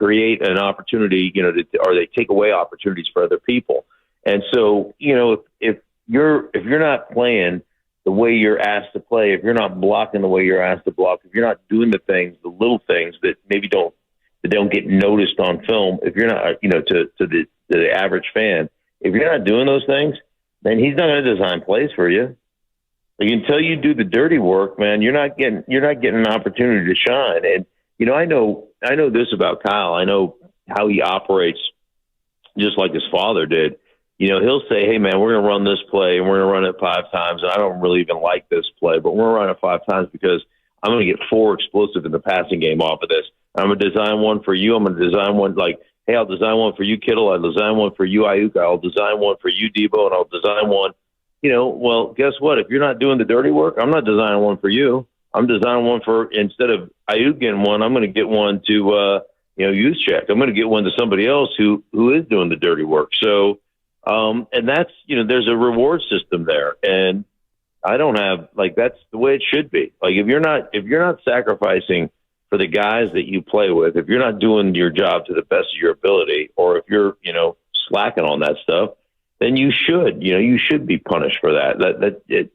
create an opportunity, or they take away opportunities for other people. And so, if you're not playing the way you're asked to play, if you're not blocking the way you're asked to block, if you're not doing the little things that maybe don't get noticed on film, if you're not, to the average fan, if you're not doing those things, then he's not going to design plays for you. Like, until you do the dirty work, man, you're not getting an opportunity to shine. And I know this about Kyle. I know how he operates, just like his father did. He'll say, "Hey, man, we're going to run this play, and we're going to run it 5 times. And I don't really even like this play, but we're going to run it 5 times because I'm going to get 4 explosive in the passing game off of this. I'm going to design one for you. I'm going to design one hey, I'll design one for you, Kittle. I'll design one for you, Aiyuk. I'll design one for you, Debo, and I'll design one." Well, guess what? If you're not doing the dirty work, I'm not designing one for you. I'm designing one for, instead of Aiyuk getting one, I'm going to get one to, Juszczyk. I'm going to get one to somebody else who is doing the dirty work. So, and that's, there's a reward system there. And I don't have, that's the way it should be. Like, if you're not sacrificing for the guys that you play with, if you're not doing your job to the best of your ability, or if you're, slacking on that stuff, then you should be punished for that.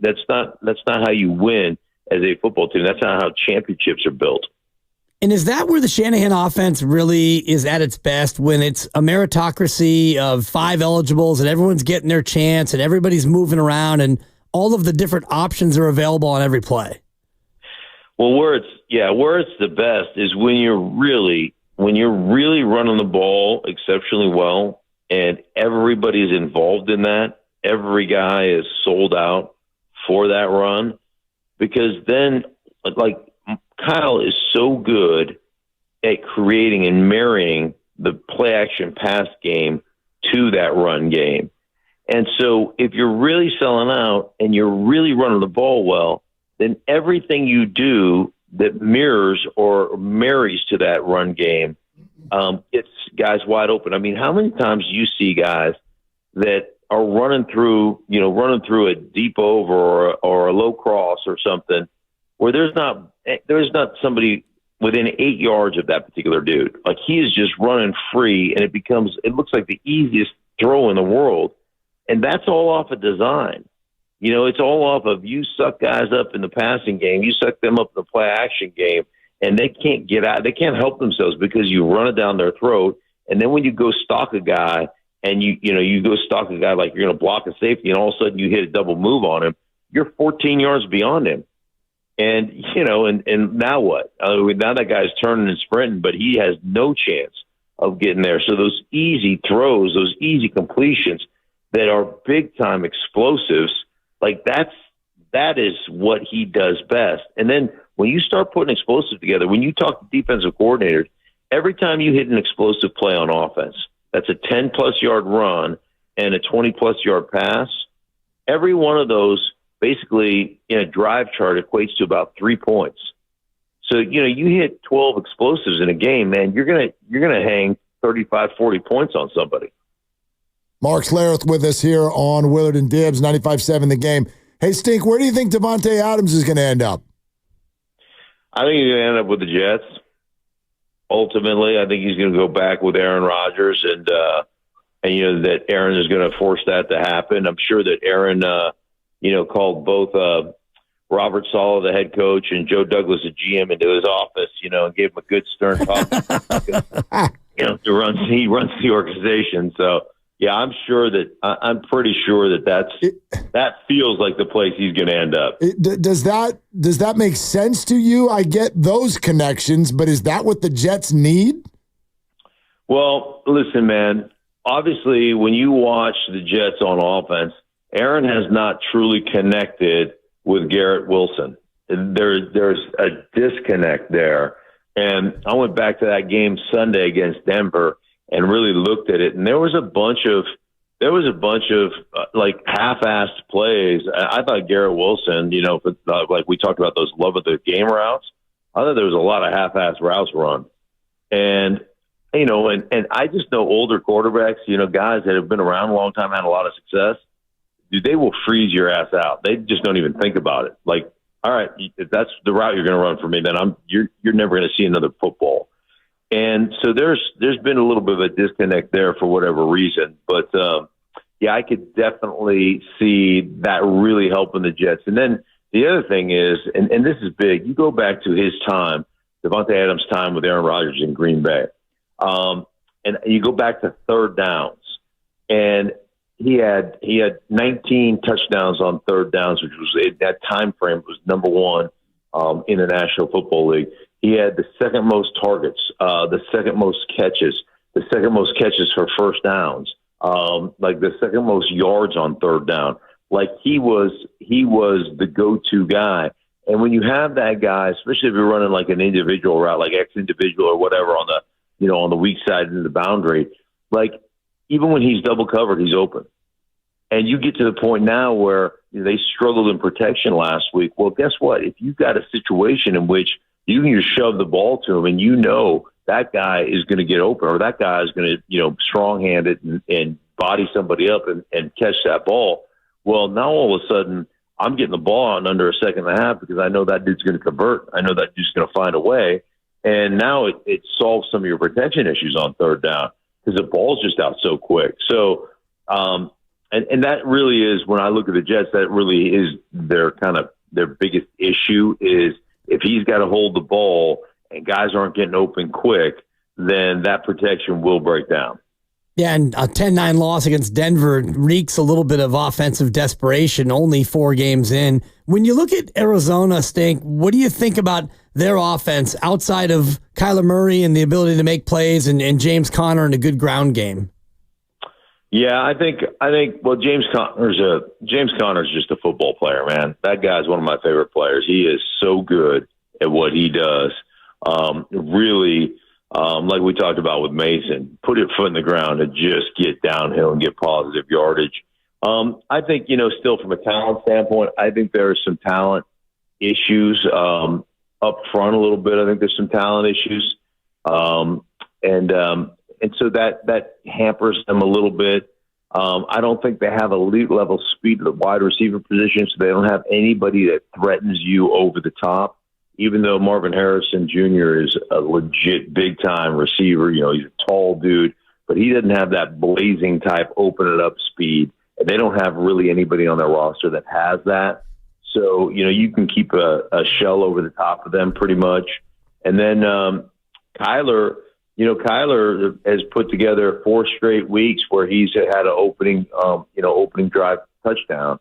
That's not how you win as a football team. That's not how championships are built. And is that where the Shanahan offense really is at its best, when it's a meritocracy of 5 eligibles and everyone's getting their chance and everybody's moving around and all of the different options are available on every play? Well, where it's the best is when you're really running the ball exceptionally well, and everybody's involved in that. Every guy is sold out for that run, because then, Kyle is so good at creating and marrying the play action pass game to that run game. And so if you're really selling out and you're really running the ball well, then everything you do that mirrors or marries to that run game, it's guys wide open. I mean, how many times do you see guys that are running through a deep over or a low cross or something where there's not somebody within 8 yards of that particular dude? Like, he is just running free, and it looks like the easiest throw in the world. And that's all off of design. It's all off of, you suck guys up in the passing game, you suck them up in the play action game, and they can't get out. They can't help themselves because you run it down their throat. And then when you go stalk a guy, and you go stalk a guy like you're going to block a safety, and all of a sudden you hit a double move on him, you're 14 yards beyond him. And, and now what? Now that guy's turning and sprinting, but he has no chance of getting there. So those easy throws, those easy completions that are big time explosives, that is what he does best. And then when you start putting explosive together, when you talk to defensive coordinators, every time you hit an explosive play on offense, that's a 10-plus yard run and a 20-plus yard pass, every one of those basically in a drive chart equates to about 3 points. So, you hit 12 explosives in a game, man, you're going to hang 35, 40 points on somebody. Mark Schlereth with us here on Willard and Dibbs, 95.7 The Game. Hey, Stink, where do you think Devonte Adams is going to end up? I think he's going to end up with the Jets. Ultimately, I think he's going to go back with Aaron Rodgers, and that Aaron is going to force that to happen. I'm sure that Aaron, called both Robert Saleh, the head coach, and Joe Douglas, the GM, into his office, and gave him a good stern talk. He runs the organization, so. Yeah, I'm pretty sure that feels like the place he's going to end up. Does that make sense to you? I get those connections, but is that what the Jets need? Well, listen, man, obviously when you watch the Jets on offense, Aaron has not truly connected with Garrett Wilson. There's a disconnect there. And I went back to that game Sunday against Denver and really looked at it, and there was a bunch of half-assed plays. I thought Garrett Wilson, like we talked about those love of the game routes, I thought there was a lot of half-assed routes run, and I just know older quarterbacks, guys that have been around a long time, had a lot of success, dude, they will freeze your ass out. They just don't even think about it. Like, all right, if that's the route you're going to run for me, then you're never going to see another football. And so there's been a little bit of a disconnect there for whatever reason. But, yeah, I could definitely see that really helping the Jets. And then the other thing is, and this is big, you go back to his time, Devonte Adams' time with Aaron Rodgers in Green Bay. And you go back to third downs. And he had 19 touchdowns on third downs, which was at that time frame was number one in the National Football League. He had the second most targets, the second most catches for first downs, like the second most yards on third down. Like he was the go-to guy. And when you have that guy, especially if you're running like an individual route, like X individual or whatever on the weak side into the boundary, like even when he's double covered, he's open. And you get to the point now where they struggled in protection last week. Well, guess what? If you've got a situation in which you can just shove the ball to him and that guy is going to get open, or that guy is going to, strong-hand it and body somebody up and catch that ball. Well, now all of a sudden I'm getting the ball out in under a second and a half because I know that dude's going to convert. I know that dude's going to find a way. And now it solves some of your protection issues on third down because the ball's just out so quick. So, and that really is, when I look at the Jets, that really is their biggest issue is if he's got to hold the ball and guys aren't getting open quick, then that protection will break down. Yeah, and a 10-9 loss against Denver reeks a little bit of offensive desperation, only 4 games in. When you look at Arizona, Stink, what do you think about their offense outside of Kyler Murray and the ability to make plays and James Conner and a good ground game? Yeah, I think. Well, James Conner's just a football player, man. That guy's one of my favorite players. He is so good at what he does. Really, like we talked about with Mason, put your foot in the ground and just get downhill and get positive yardage. I think still from a talent standpoint, I think there are some talent issues up front a little bit. I think there's some talent issues, and so that hampers them a little bit. I don't think they have elite level speed at the wide receiver position, so they don't have anybody that threatens you over the top. Even though Marvin Harrison Jr. is a legit big time receiver, he's a tall dude, but he doesn't have that blazing type open it up speed. And they don't have really anybody on their roster that has that. So, you can keep a shell over the top of them pretty much. And then Kyler has put together 4 straight weeks where he's had an opening drive touchdown.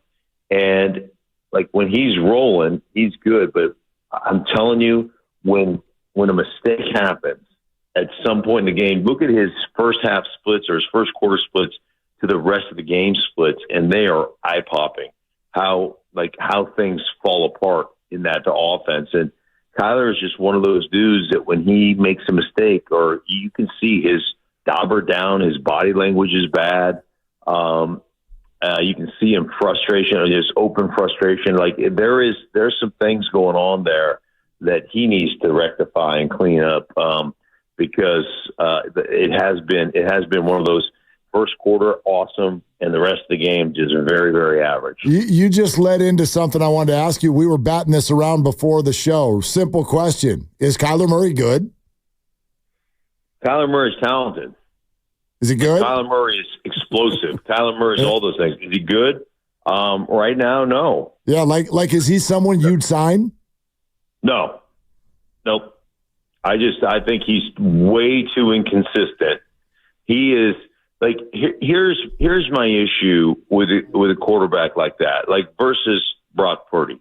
And like when he's rolling, he's good. But I'm telling you, when a mistake happens at some point in the game, look at his first half splits or his first quarter splits to the rest of the game splits, and they are eye popping. How things fall apart in that offense. And Kyler is just one of those dudes that when he makes a mistake, or you can see his dauber down, his body language is bad. You can see him frustration, or just open frustration. Like there's some things going on there that he needs to rectify and clean up because it has been one of those first quarter awesome, and the rest of the game just very, very average. You just led into something I wanted to ask you. We were batting this around before the show. Simple question. Is Kyler Murray good? Kyler Murray's talented. Is he good? Kyler Murray is explosive. Kyler Murray is all those things. Is he good? Right now, no. Yeah, like is he someone you'd sign? No. Nope. I think he's way too inconsistent. He is like here's my issue with a quarterback like that, like versus Brock Purdy.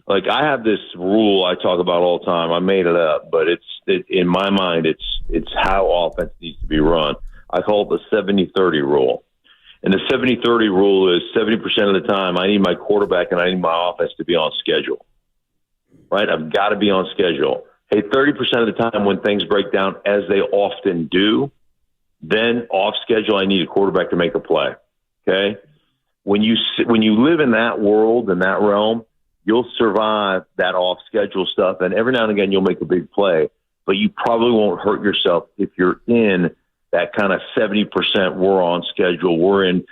Like I have this rule I talk about all the time. I made it up, but in my mind it's how offense needs to be run. I call it the 70-30 rule. And the 70-30 rule is 70% of the time I need my quarterback and I need my offense to be on schedule. Right? I've got to be on schedule. Hey, 30% of the time when things break down, as they often do, then off schedule I need a quarterback to make a play. Okay? When you live in that world, in that realm, you'll survive that off schedule stuff, and every now and again you'll make a big play, but you probably won't hurt yourself if you're in that kind of 70% we're on schedule. We're in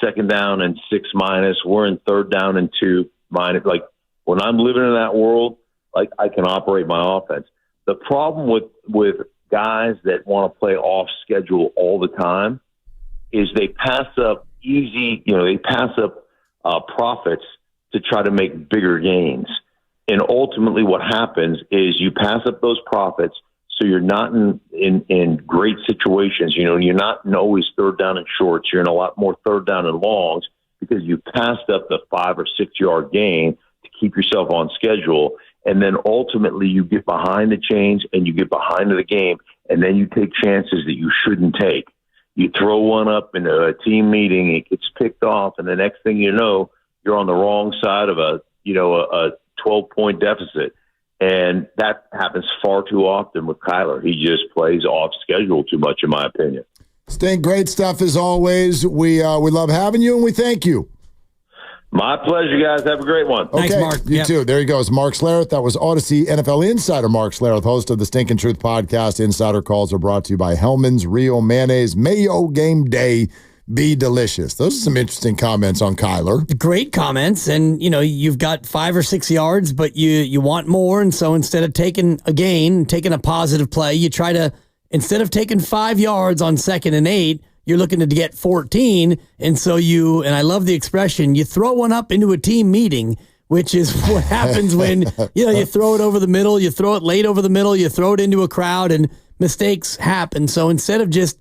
second down and 6-. We're in third down and 2-. Like when I'm living in that world, like I can operate my offense. The problem with guys that want to play off schedule all the time is they pass up profits to try to make bigger gains. And ultimately what happens is you pass up those profits, so you're not in great situations. You know, you're not in always third down and shorts. You're in a lot more third down and longs because you passed up the 5 or 6 yard gain to keep yourself on schedule. And then ultimately you get behind the chains and you get behind the game, and then you take chances that you shouldn't take. You throw one up in a team meeting, it gets picked off, and the next thing you know, you're on the wrong side of a 12-point deficit. And that happens far too often with Kyler. He just plays off schedule too much, in my opinion. Stink, great stuff as always. We love having you, and we thank you. My pleasure, guys. Have a great one. Okay, thanks, Mark. You too. There he goes, Mark Schlereth. That was Odyssey NFL insider Mark Schlereth, host of the Stinkin' Truth podcast. Insider calls are brought to you by Hellman's Real Mayonnaise. Mayo game day. Be delicious. Those are some interesting comments on Kyler. Great comments. And, you've got 5 or 6 yards, but you want more. And so instead of taking a gain, taking a positive play, you try to, instead of taking 5 yards on 2nd and 8, you're looking to get 14. And so and I love the expression, you throw one up into a team meeting, which is what happens when, you throw it over the middle, you throw it late over the middle, you throw it into a crowd, and mistakes happen. So instead of just,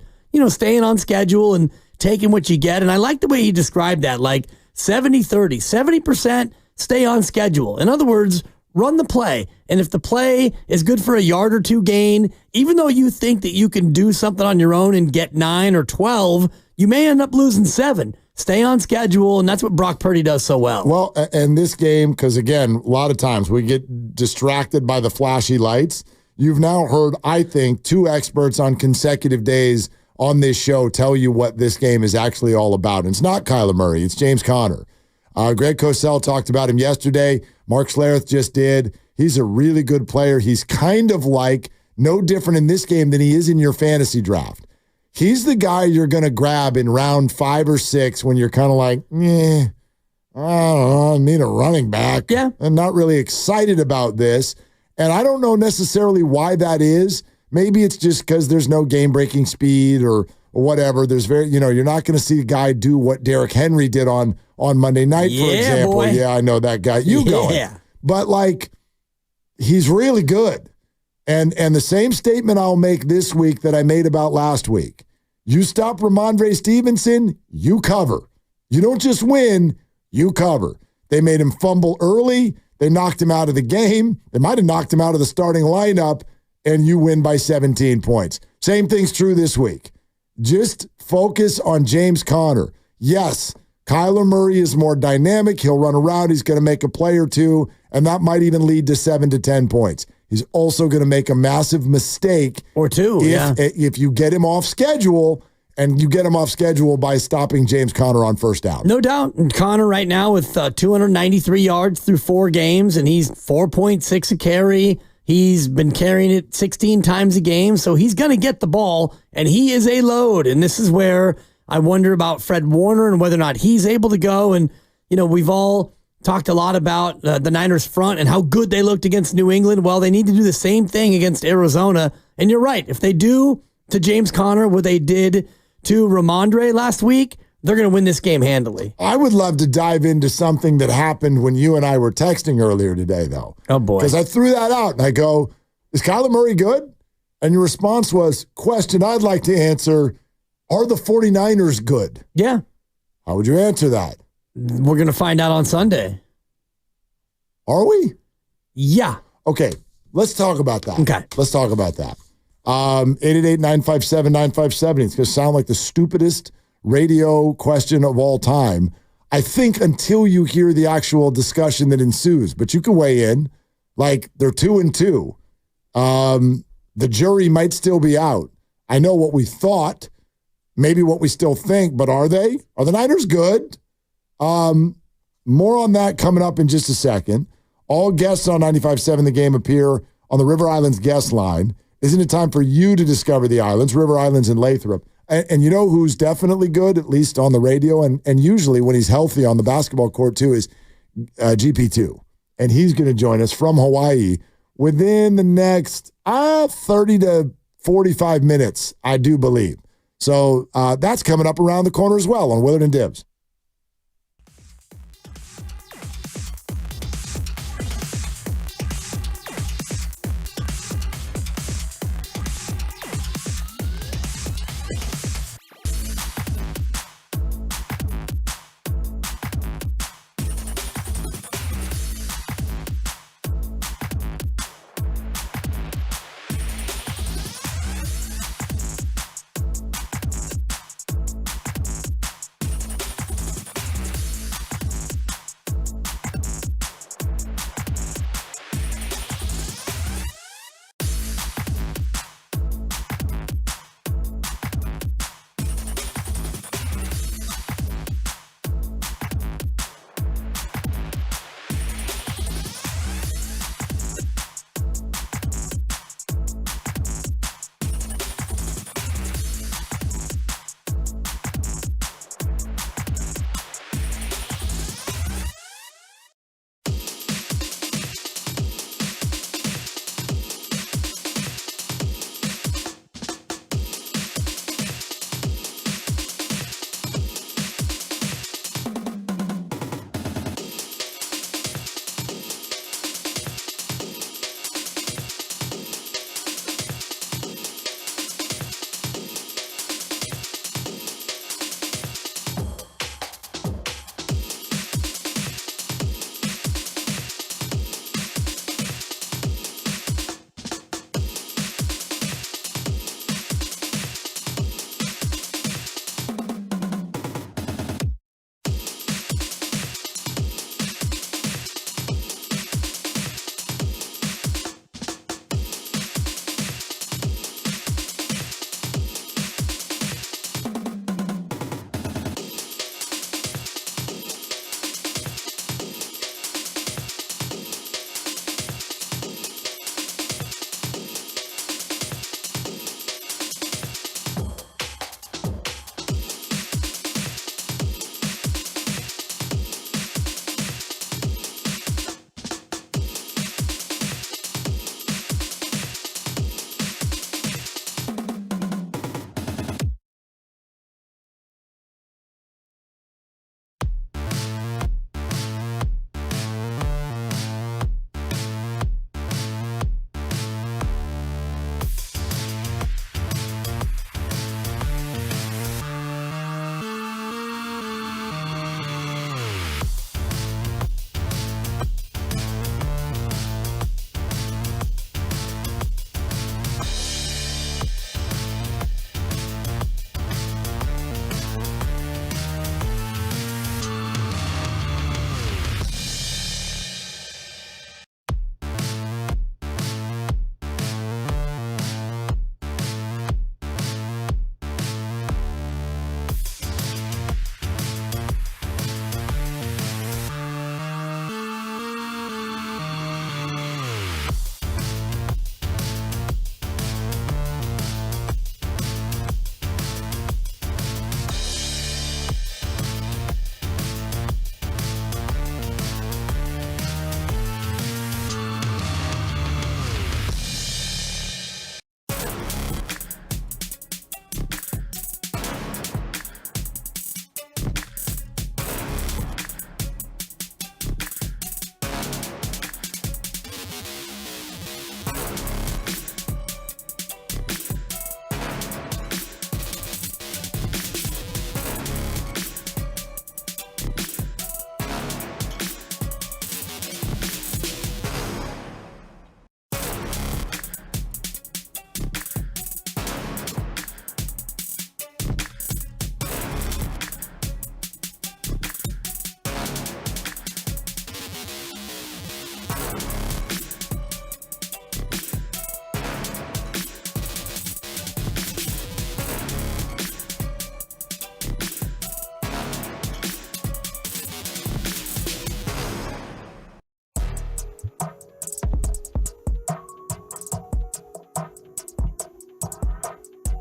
staying on schedule and taking what you get, and I like the way he described that, like 70-30, 70% stay on schedule. In other words, run the play. And if the play is good for a yard or 2 gain, even though you think that you can do something on your own and get 9 or 12, you may end up losing 7. Stay on schedule, and that's what Brock Purdy does so well. Well, and this game, because again, a lot of times we get distracted by the flashy lights. You've now heard, I think, 2 experts on consecutive days on this show tell you what this game is actually all about. And it's not Kyler Murray, it's James Conner. Greg Cosell talked about him yesterday. Mark Schlereth just did. He's a really good player. He's kind of like no different in this game than he is in your fantasy draft. He's the guy you're going to grab in round 5 or 6 when you're kind of like, I don't know, I need a running back. Yeah. I'm not really excited about this. And I don't know necessarily why that is. Maybe it's just because there's no game-breaking speed or whatever. There's you're not going to see a guy do what Derrick Henry did on Monday night, for example. Boy. Yeah, I know that guy. Going. But, he's really good. And the same statement I'll make this week that I made about last week. You stop Ramondre Stevenson, you cover. You don't just win, you cover. They made him fumble early. They knocked him out of the game. They might have knocked him out of the starting lineup, and you win by 17 points. Same thing's true this week. Just focus on James Conner. Yes, Kyler Murray is more dynamic. He'll run around. He's going to make a play or 2, and that might even lead to 7 to 10 points. He's also going to make a massive mistake or 2 if you get him off schedule, and you get him off schedule by stopping James Conner on first down. No doubt. And Conner right now with 293 yards through 4 games, and he's 4.6 a carry. He's been carrying it 16 times a game, so he's going to get the ball, and he is a load. And this is where I wonder about Fred Warner and whether or not he's able to go. And, we've all talked a lot about the Niners front and how good they looked against New England. Well, they need to do the same thing against Arizona. And you're right. If they do to James Conner what they did to Ramondre last week, they're going to win this game handily. I would love to dive into something that happened when you and I were texting earlier today, though. Oh, boy. Because I threw that out, and I go, is Kyler Murray good? And your response was, question I'd like to answer, are the 49ers good? Yeah. How would you answer that? We're going to find out on Sunday. Are we? Yeah. Okay, let's talk about that. Okay. Let's talk about that. 888-957-9570. It's going to sound like the stupidest radio question of all time, I think, until you hear the actual discussion that ensues. But you can weigh in. Like, they're 2-2. The jury might still be out. I know what we thought, maybe what we still think, but are they? Are the Niners good? More on that coming up in just a second. All guests on 95.7 The Game appear on the River Islands guest line. Isn't it time for you to discover the islands, River Islands and Lathrop? And you know who's definitely good, at least on the radio, and usually when he's healthy on the basketball court too, is GP2. And he's going to join us from Hawaii within the next 30 to 45 minutes, I do believe. So that's coming up around the corner as well on Willard and Dibs.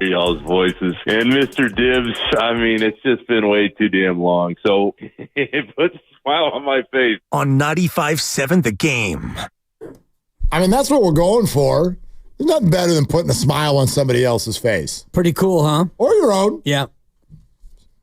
Y'all's voices. And Mr. Dibs, I mean, it's just been way too damn long. So it puts a smile on my face. On 95.7 The Game. I mean, that's what we're going for. There's nothing better than putting a smile on somebody else's face. Pretty cool, huh? Or your own. Yeah.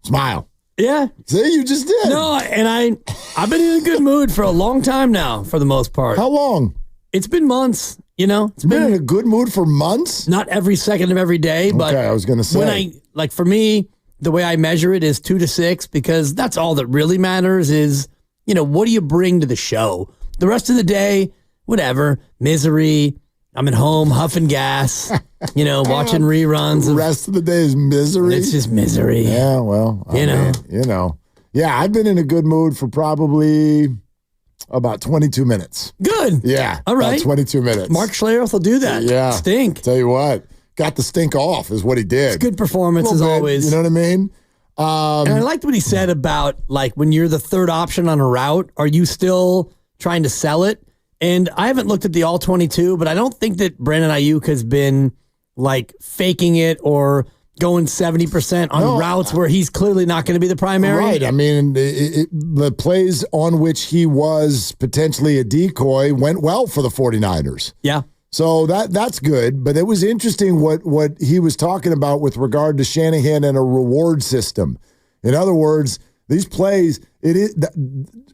Smile. Yeah. See, you just did. No, and I've been in a good mood for a long time now, for the most part. How long? It's been months, you know? It's been in a good mood for months? Not every second of every day, but okay, I was going to say. For me, the way I measure it is 2 to 6, because that's all that really matters is, what do you bring to the show? The rest of the day, whatever, misery. I'm at home huffing gas, watching reruns. The rest of the day is misery. It's just misery. Yeah, well, Yeah, I've been in a good mood for probably about 22 minutes. Good. Yeah. All right. About 22 minutes. Mark Schlereth will do that. Yeah. Stink. Tell you what, got the stink off is what he did. It's good performance as always. You know what I mean? And I liked what he said about, when you're the third option on a route, are you still trying to sell it? And I haven't looked at the all 22, but I don't think that Brandon Aiyuk has been faking it or going 70% on routes where he's clearly not going to be the primary. Right. I mean, the plays on which he was potentially a decoy went well for the 49ers. Yeah. So that's good. But it was interesting what he was talking about with regard to Shanahan and a reward system. In other words, these plays, it is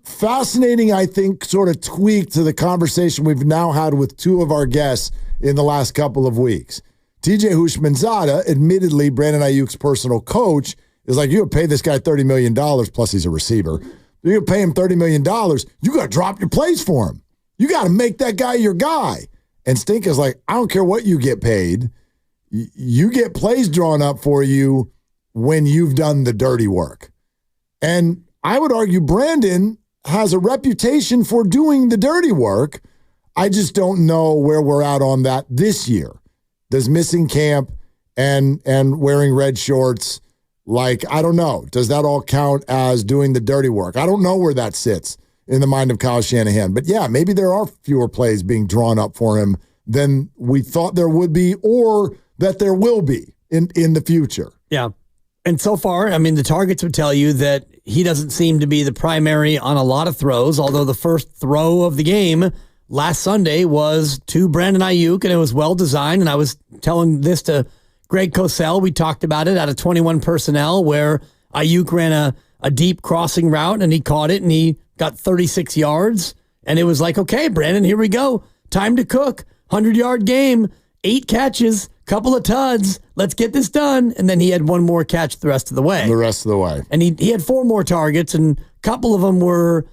fascinating, I think, sort of tweak to the conversation we've now had with two of our guests in the last couple of weeks. TJ Houshmandzadeh, admittedly Brandon Aiyuk's personal coach, is like, you would pay this guy $30 million, plus he's a receiver. You're going to pay him $30 million. You got to drop your plays for him. You got to make that guy your guy. And Stink is like, I don't care what you get paid. You get plays drawn up for you when you've done the dirty work. And I would argue Brandon has a reputation for doing the dirty work. I just don't know where we're at on that this year. Does missing camp and wearing red shorts, I don't know. Does that all count as doing the dirty work? I don't know where that sits in the mind of Kyle Shanahan. But yeah, maybe there are fewer plays being drawn up for him than we thought there would be or that there will be in the future. Yeah. And so far, the targets would tell you that he doesn't seem to be the primary on a lot of throws, although the first throw of the game last Sunday was to Brandon Aiyuk, and it was well designed. And I was telling this to Greg Cosell. We talked about it out of 21 personnel where Aiyuk ran a deep crossing route, and he caught it, and he got 36 yards. And it was like, okay, Brandon, here we go. Time to cook. 100-yard game, 8 catches, couple of tuds. Let's get this done. And then he had one more catch the rest of the way. And he had 4 more targets, and a couple of them were,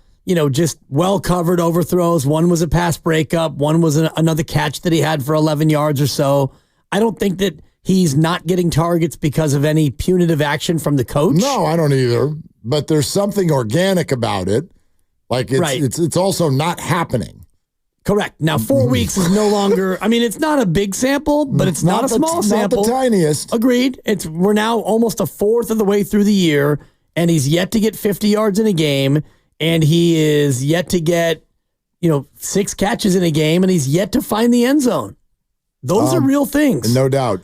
just well-covered overthrows. One was a pass breakup. One was another catch that he had for 11 yards or so. I don't think that he's not getting targets because of any punitive action from the coach. No, I don't either. But there's something organic about it. It's also not happening. Correct. Now, 4 weeks is no longer, it's not a big sample, but it's not a small sample. Not the tiniest. Agreed. We're now almost a fourth of the way through the year, and he's yet to get 50 yards in a game, and he is yet to get, 6 catches in a game, and he's yet to find the end zone. Those are real things. No doubt.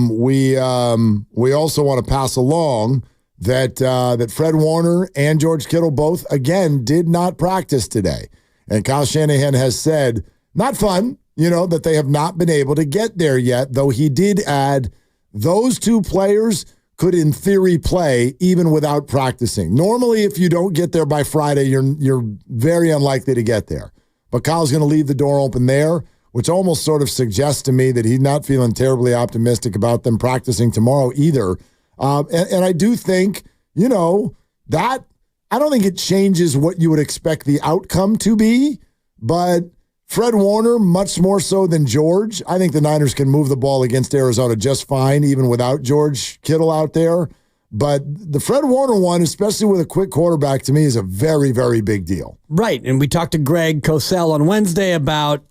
We also want to pass along that Fred Warner and George Kittle both, again, did not practice today. And Kyle Shanahan has said, not fun, that they have not been able to get there yet, though he did add those 2 players could, in theory, play even without practicing. Normally, if you don't get there by Friday, you're very unlikely to get there. But Kyle's going to leave the door open there, which almost sort of suggests to me that he's not feeling terribly optimistic about them practicing tomorrow either. And I do think, that I don't think it changes what you would expect the outcome to be, but Fred Warner, much more so than George. I think the Niners can move the ball against Arizona just fine, even without George Kittle out there. But the Fred Warner one, especially with a quick quarterback, to me is a very, very big deal. Right. And we talked to Greg Cosell on Wednesday about,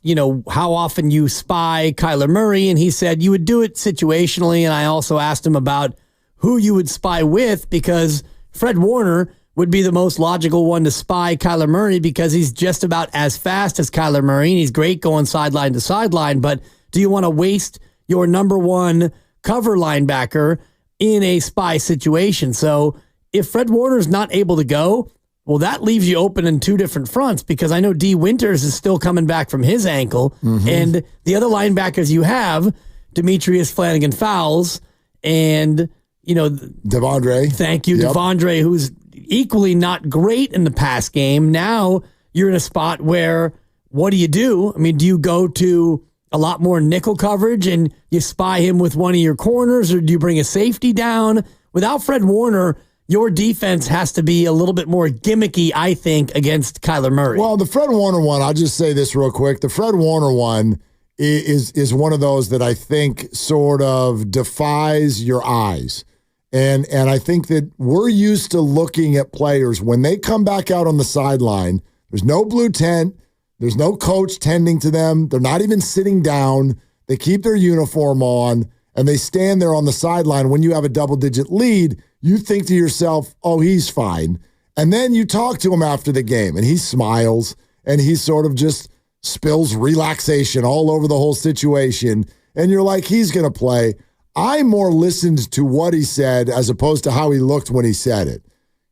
how often you spy Kyler Murray. And he said you would do it situationally. And I also asked him about who you would spy with, because Fred Warner would be the most logical one to spy Kyler Murray because he's just about as fast as Kyler Murray, and he's great going sideline to sideline. But do you want to waste your number one cover linebacker in a spy situation? So if Fred Warner's not able to go, Well, that leaves you open in two different fronts because I know D. Winters is still coming back from his ankle. And the other linebackers you have, Demetrius Flanagan-Fowles and, Devondre. Thank you, Devondre, who's equally not great in the pass game. Now you're in a spot where, what do you do? I mean, do you go to a lot more nickel coverage and you spy him with one of your corners, or do you bring a safety down? Without Fred Warner, your defense has to be a little bit more gimmicky, I think, against Kyler Murray. Well, the Fred Warner one, I'll just say this real quick. The Fred Warner one is one of those that I think sort of defies your eyes. And I think that we're used to looking at players when they come back out on the sideline. There's no blue tent. There's no coach tending to them. They're not even sitting down. They keep their uniform on, and they stand there on the sideline. When you have a double-digit lead, you think to yourself, oh, he's fine. And then you talk to him after the game, and he smiles, and he sort of just spills relaxation all over the whole situation. And you're like, he's going to play. I more listened to what he said as opposed to how he looked when he said it.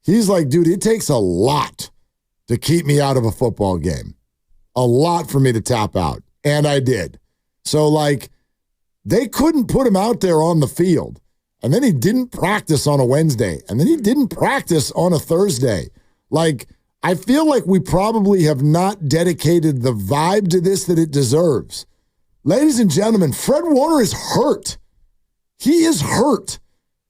He's like, dude, it takes a lot to keep me out of a football game. A lot for me to tap out. And I did. So, they couldn't put him out there on the field. And then he didn't practice on a Wednesday. And then he didn't practice on a Thursday. I feel like we probably have not dedicated the vibe to this that it deserves. Ladies and gentlemen, Fred Warner is hurt. He is hurt.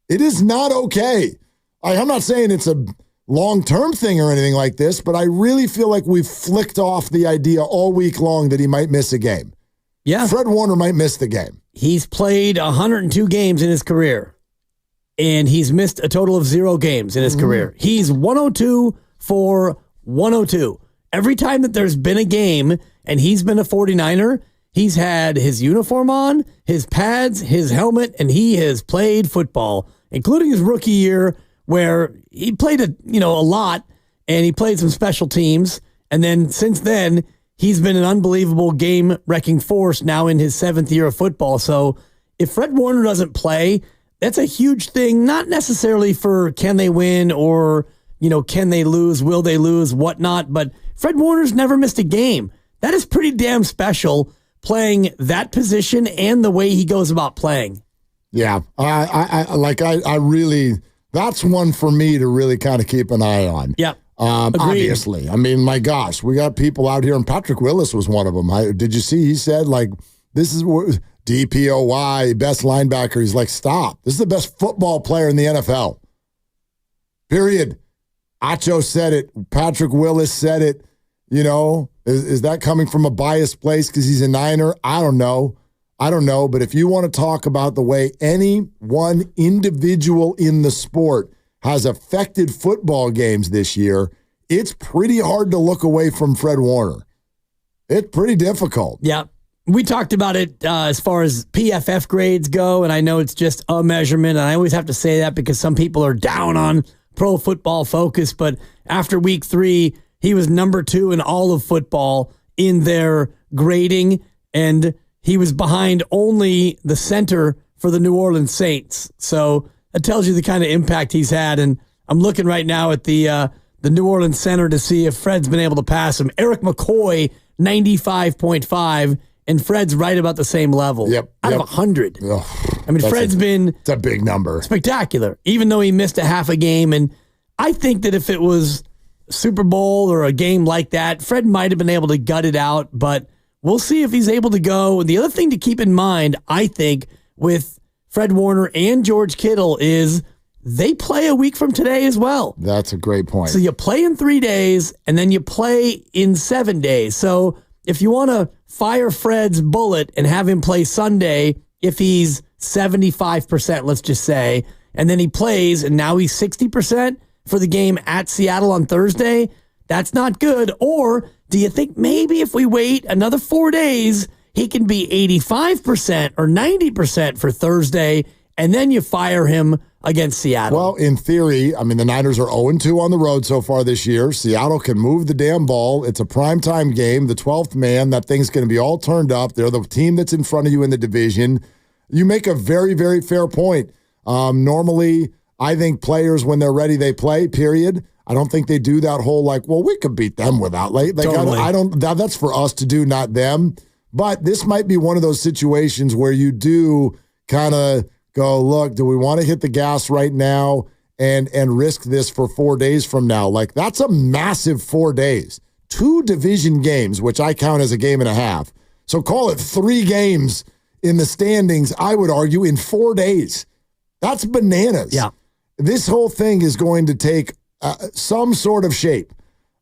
It is not okay. I'm not saying it's a long-term thing or anything like this, but I really feel like we've flicked off the idea all week long that he might miss a game. Yeah. Fred Warner might miss the game. He's played 102 games in his career, and he's missed a total of 0 games in his career. He's 102 for 102. Every time that there's been a game and he's been a 49er, he's had his uniform on, his pads, his helmet, and he has played football, including his rookie year where he played a lot, and he played some special teams. And then since then, he's been an unbelievable game-wrecking force now in his 7th year of football. So if Fred Warner doesn't play, that's a huge thing, not necessarily for can they win or, can they lose, will they lose, whatnot. But Fred Warner's never missed a game. That is pretty damn special, playing that position and the way he goes about playing. Yeah, I really, that's one for me to really kind of keep an eye on. Yeah. Obviously. I mean, my gosh, we got people out here, and Patrick Willis was one of them. Did you see? He said, this is DPOY, best linebacker. He's like, stop. This is the best football player in the NFL. Period. Acho said it. Patrick Willis said it. Is that coming from a biased place because he's a Niner? I don't know. But if you want to talk about the way any one individual in the sport has affected football games this year, it's pretty hard to look away from Fred Warner. It's pretty difficult. Yeah. We talked about it as far as PFF grades go, and I know it's just a measurement, and I always have to say that because some people are down on Pro Football Focus, but after week 3, he was number 2 in all of football in their grading, and he was behind only the center for the New Orleans Saints. So that tells you the kind of impact he's had. And I'm looking right now at the New Orleans center to see if Fred's been able to pass him. Eric McCoy, 95.5, and Fred's right about the same level. Out of 100. Ugh, I mean, Fred's been... It's a big number. Spectacular, even though he missed a half a game. And I think that if it was Super Bowl or a game like that, Fred might have been able to gut it out, but we'll see if he's able to go. The other thing to keep in mind, I think, with Fred Warner and George Kittle is they play a week from today as well. That's a great point. So you play in 3 days, and then you play in 7 days. So if you want to fire Fred's bullet and have him play Sunday, if he's 75%, let's just say, and then he plays, and now he's 60% for the game at Seattle on Thursday, that's not good. Or do you think maybe if we wait another 4 days, he can be 85% or 90% for Thursday, and then you fire him against Seattle? Well, in theory, I mean, the Niners are 0-2 on the road so far this year. Seattle can move the damn ball. It's a primetime game, the 12th man. That thing's going to be all turned up. They're the team that's in front of you in the division. You make a very, very fair point. Normally, I think players, when they're ready, they play, period. I don't think they do that whole we could beat them without Totally. I don't that's for us to do, not them. But this might be one of those situations where you do kind of go, look, do we want to hit the gas right now and risk this for 4 days from now? That's a massive 4 days. 2 division games, which I count as a game and a half. So call it 3 games in the standings, I would argue, in 4 days. That's bananas. Yeah. This whole thing is going to take some sort of shape.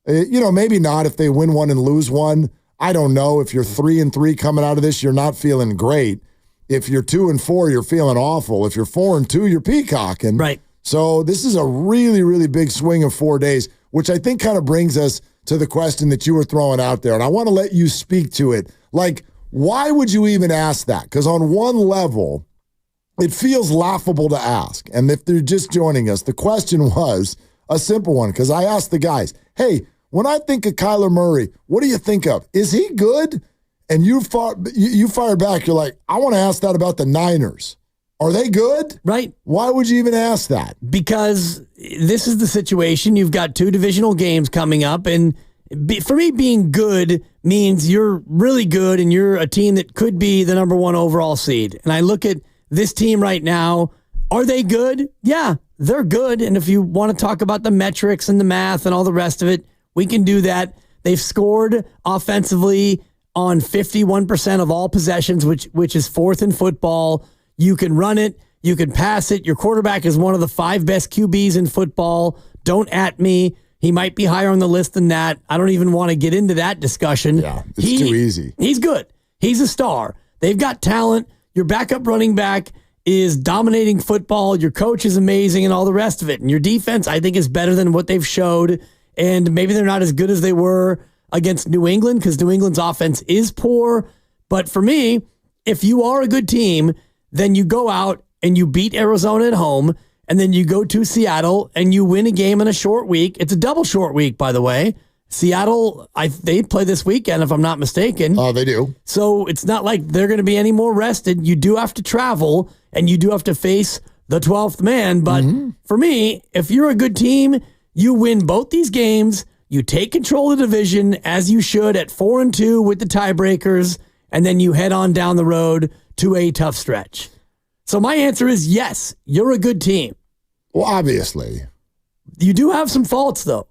Maybe not if they win one and lose one. I don't know. If you're 3-3 coming out of this, you're not feeling great. If you're 2-4, you're feeling awful. If you're 4-2, you're peacocking. Right. So this is a really, really big swing of 4 days, which I think kind of brings us to the question that you were throwing out there. And I want to let you speak to it. Why would you even ask that? Because on one level, it feels laughable to ask. And if they're just joining us, the question was a simple one, because I asked the guys, hey, when I think of Kyler Murray, what do you think of? Is he good? And you fired back. You're like, I want to ask that about the Niners. Are they good? Right. Why would you even ask that? Because this is the situation. You've got 2 divisional games coming up. And for me, being good means you're really good and you're a team that could be the number 1 overall seed. And I look at this team right now. Are they good? Yeah, they're good. And if you want to talk about the metrics and the math and all the rest of it, we can do that. They've scored offensively on 51% of all possessions, which is 4th in football. You can run it. You can pass it. Your quarterback is one of the 5 best QBs in football. Don't at me. He might be higher on the list than that. I don't even want to get into that discussion. Yeah, it's too easy. He's good. He's a star. They've got talent. Your backup running back is dominating football. Your coach is amazing and all the rest of it. And your defense, I think, is better than what they've showed. And maybe they're not as good as they were against New England because New England's offense is poor. But for me, if you are a good team, then you go out and you beat Arizona at home, and then you go to Seattle and you win a game in a short week. It's a double short week, by the way. Seattle, they play this weekend, if I'm not mistaken. Oh, they do. So it's not like they're going to be any more rested. You do have to travel, and you do have to face the 12th man. But for me, if you're a good team, you win both these games. You take control of the division, as you should, at 4-2 with the tiebreakers, and then you head on down the road to a tough stretch. So my answer is yes, you're a good team. Well, obviously. You do have some faults, though.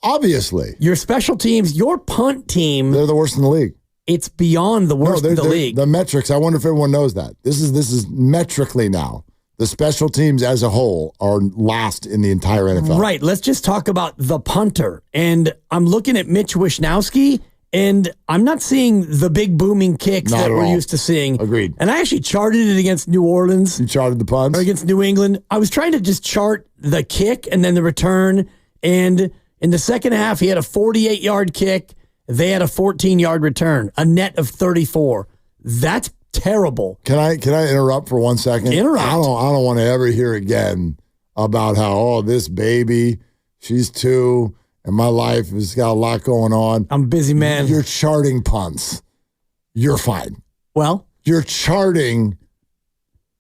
Obviously. Your special teams, your punt team. They're the worst in the league. It's beyond the worst in the league. The metrics, I wonder if everyone knows that. This is metrically now. The special teams as a whole are last in the entire NFL. Right. Let's just talk about the punter. And I'm looking at Mitch Wishnowsky, and I'm not seeing the big booming kicks that we're used to seeing. Agreed. And I actually charted it against New Orleans. You charted the punts? Or against New England. I was trying to just chart the kick and then the return. And in the second half, he had a 48-yard kick. They had a 14-yard return, a net of 34. That's terrible. Can I interrupt for 1 second? Interrupt. I don't want to ever hear again about how, this baby, she's 2, and my life has got a lot going on. I'm a busy man. You're charting punts. You're fine. Well, you're charting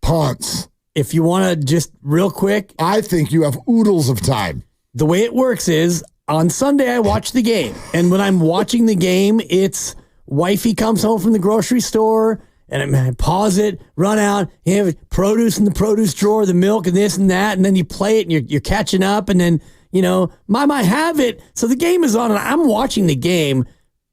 punts. If you want to just real quick. I think you have oodles of time. The way it works is on Sunday, I watch the game. And when I'm watching the game, it's wifey comes home from the grocery store and I pause it, run out, you have produce in the produce drawer, the milk and this and that. And then you play it and you're catching up. And then, I have it. So the game is on and I'm watching the game,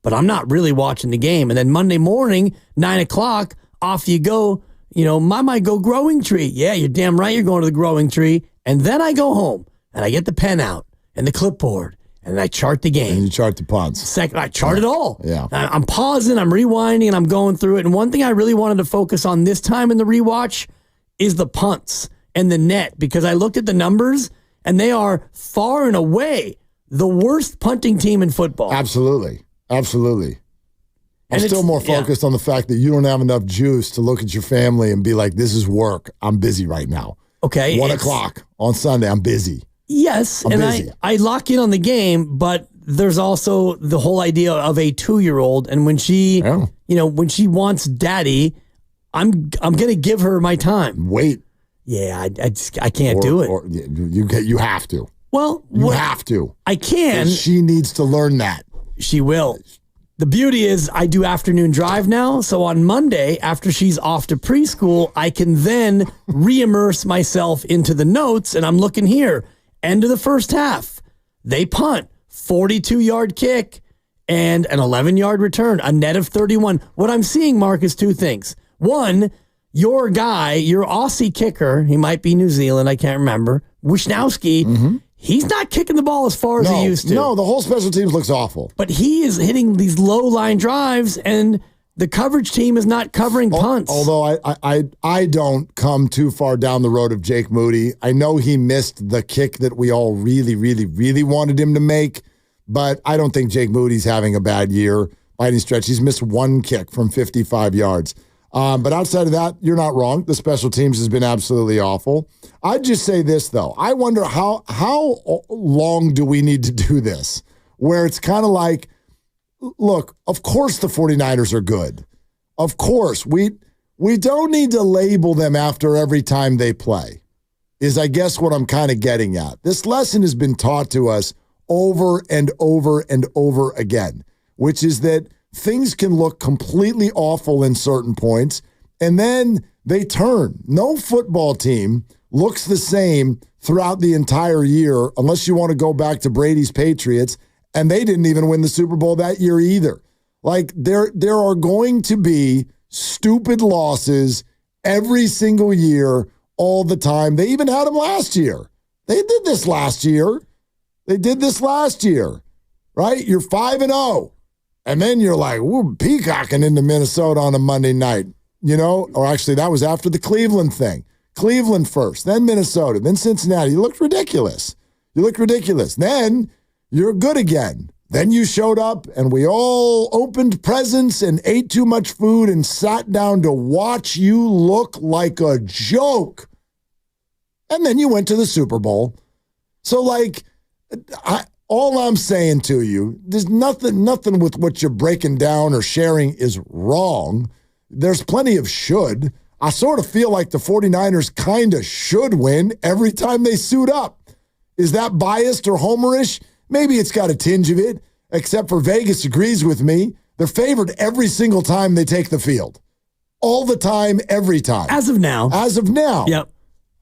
but I'm not really watching the game. And then Monday morning, 9:00, off you go. Might go growing tree. Yeah, you're damn right you're going to the growing tree. And then I go home and I get the pen out and the clipboard and I chart the game. And you chart the punts. Second, I chart it all. Yeah. I'm pausing, I'm rewinding, and I'm going through it. And one thing I really wanted to focus on this time in the rewatch is the punts and the net, because I looked at the numbers and they are far and away the worst punting team in football. Absolutely. Absolutely. I'm still more focused on the fact that you don't have enough juice to look at your family and be like, this is work. I'm busy right now. Okay. 1:00 on Sunday, I'm busy. Yes, I'm busy. I lock in on the game, but there's also the whole idea of a 2-year-old, and when she, when she wants daddy, I'm gonna give her my time. Wait. Yeah, I can't do it. You have to. Well, you have to. I can. She needs to learn that. She will. The beauty is I do afternoon drive now. So on Monday, after she's off to preschool, I can then re-immerse myself into the notes. And I'm looking here. End of the first half. They punt. 42-yard kick and an 11-yard return. A net of 31. What I'm seeing, Mark, is two things. One, your guy, your Aussie kicker, he might be New Zealand, I can't remember, Wisnowski, he's not kicking the ball as far as he used to. No, the whole special teams looks awful. But he is hitting these low-line drives, and the coverage team is not covering punts. Although I don't come too far down the road of Jake Moody. I know he missed the kick that we all really, really, really wanted him to make, but I don't think Jake Moody's having a bad year by any stretch. He's missed one kick from 55 yards. But outside of that, you're not wrong. The special teams has been absolutely awful. I'd just say this, though. I wonder how long do we need to do this, where it's kind of like, look, of course the 49ers are good. Of course. We don't need to label them after every time they play, is I guess what I'm kind of getting at. This lesson has been taught to us over and over and over again, which is that things can look completely awful in certain points, and then they turn. No football team looks the same throughout the entire year, unless you want to go back to Brady's Patriots, and they didn't even win the Super Bowl that year either. Like, there are going to be stupid losses every single year, all the time. They even had them last year. They did this last year. Right? You're 5-0. And then you're like, ooh, peacocking into Minnesota on a Monday night, or actually that was after the Cleveland thing. Cleveland first, then Minnesota, then Cincinnati. You looked ridiculous. Then you're good again. Then you showed up and we all opened presents and ate too much food and sat down to watch you look like a joke. And then you went to the Super Bowl. So all I'm saying to you, there's nothing with what you're breaking down or sharing is wrong. There's plenty of should. I sort of feel like the 49ers kind of should win every time they suit up. Is that biased or homerish? Maybe it's got a tinge of it, except for Vegas agrees with me. They're favored every single time they take the field. All the time, every time. As of now. Yep.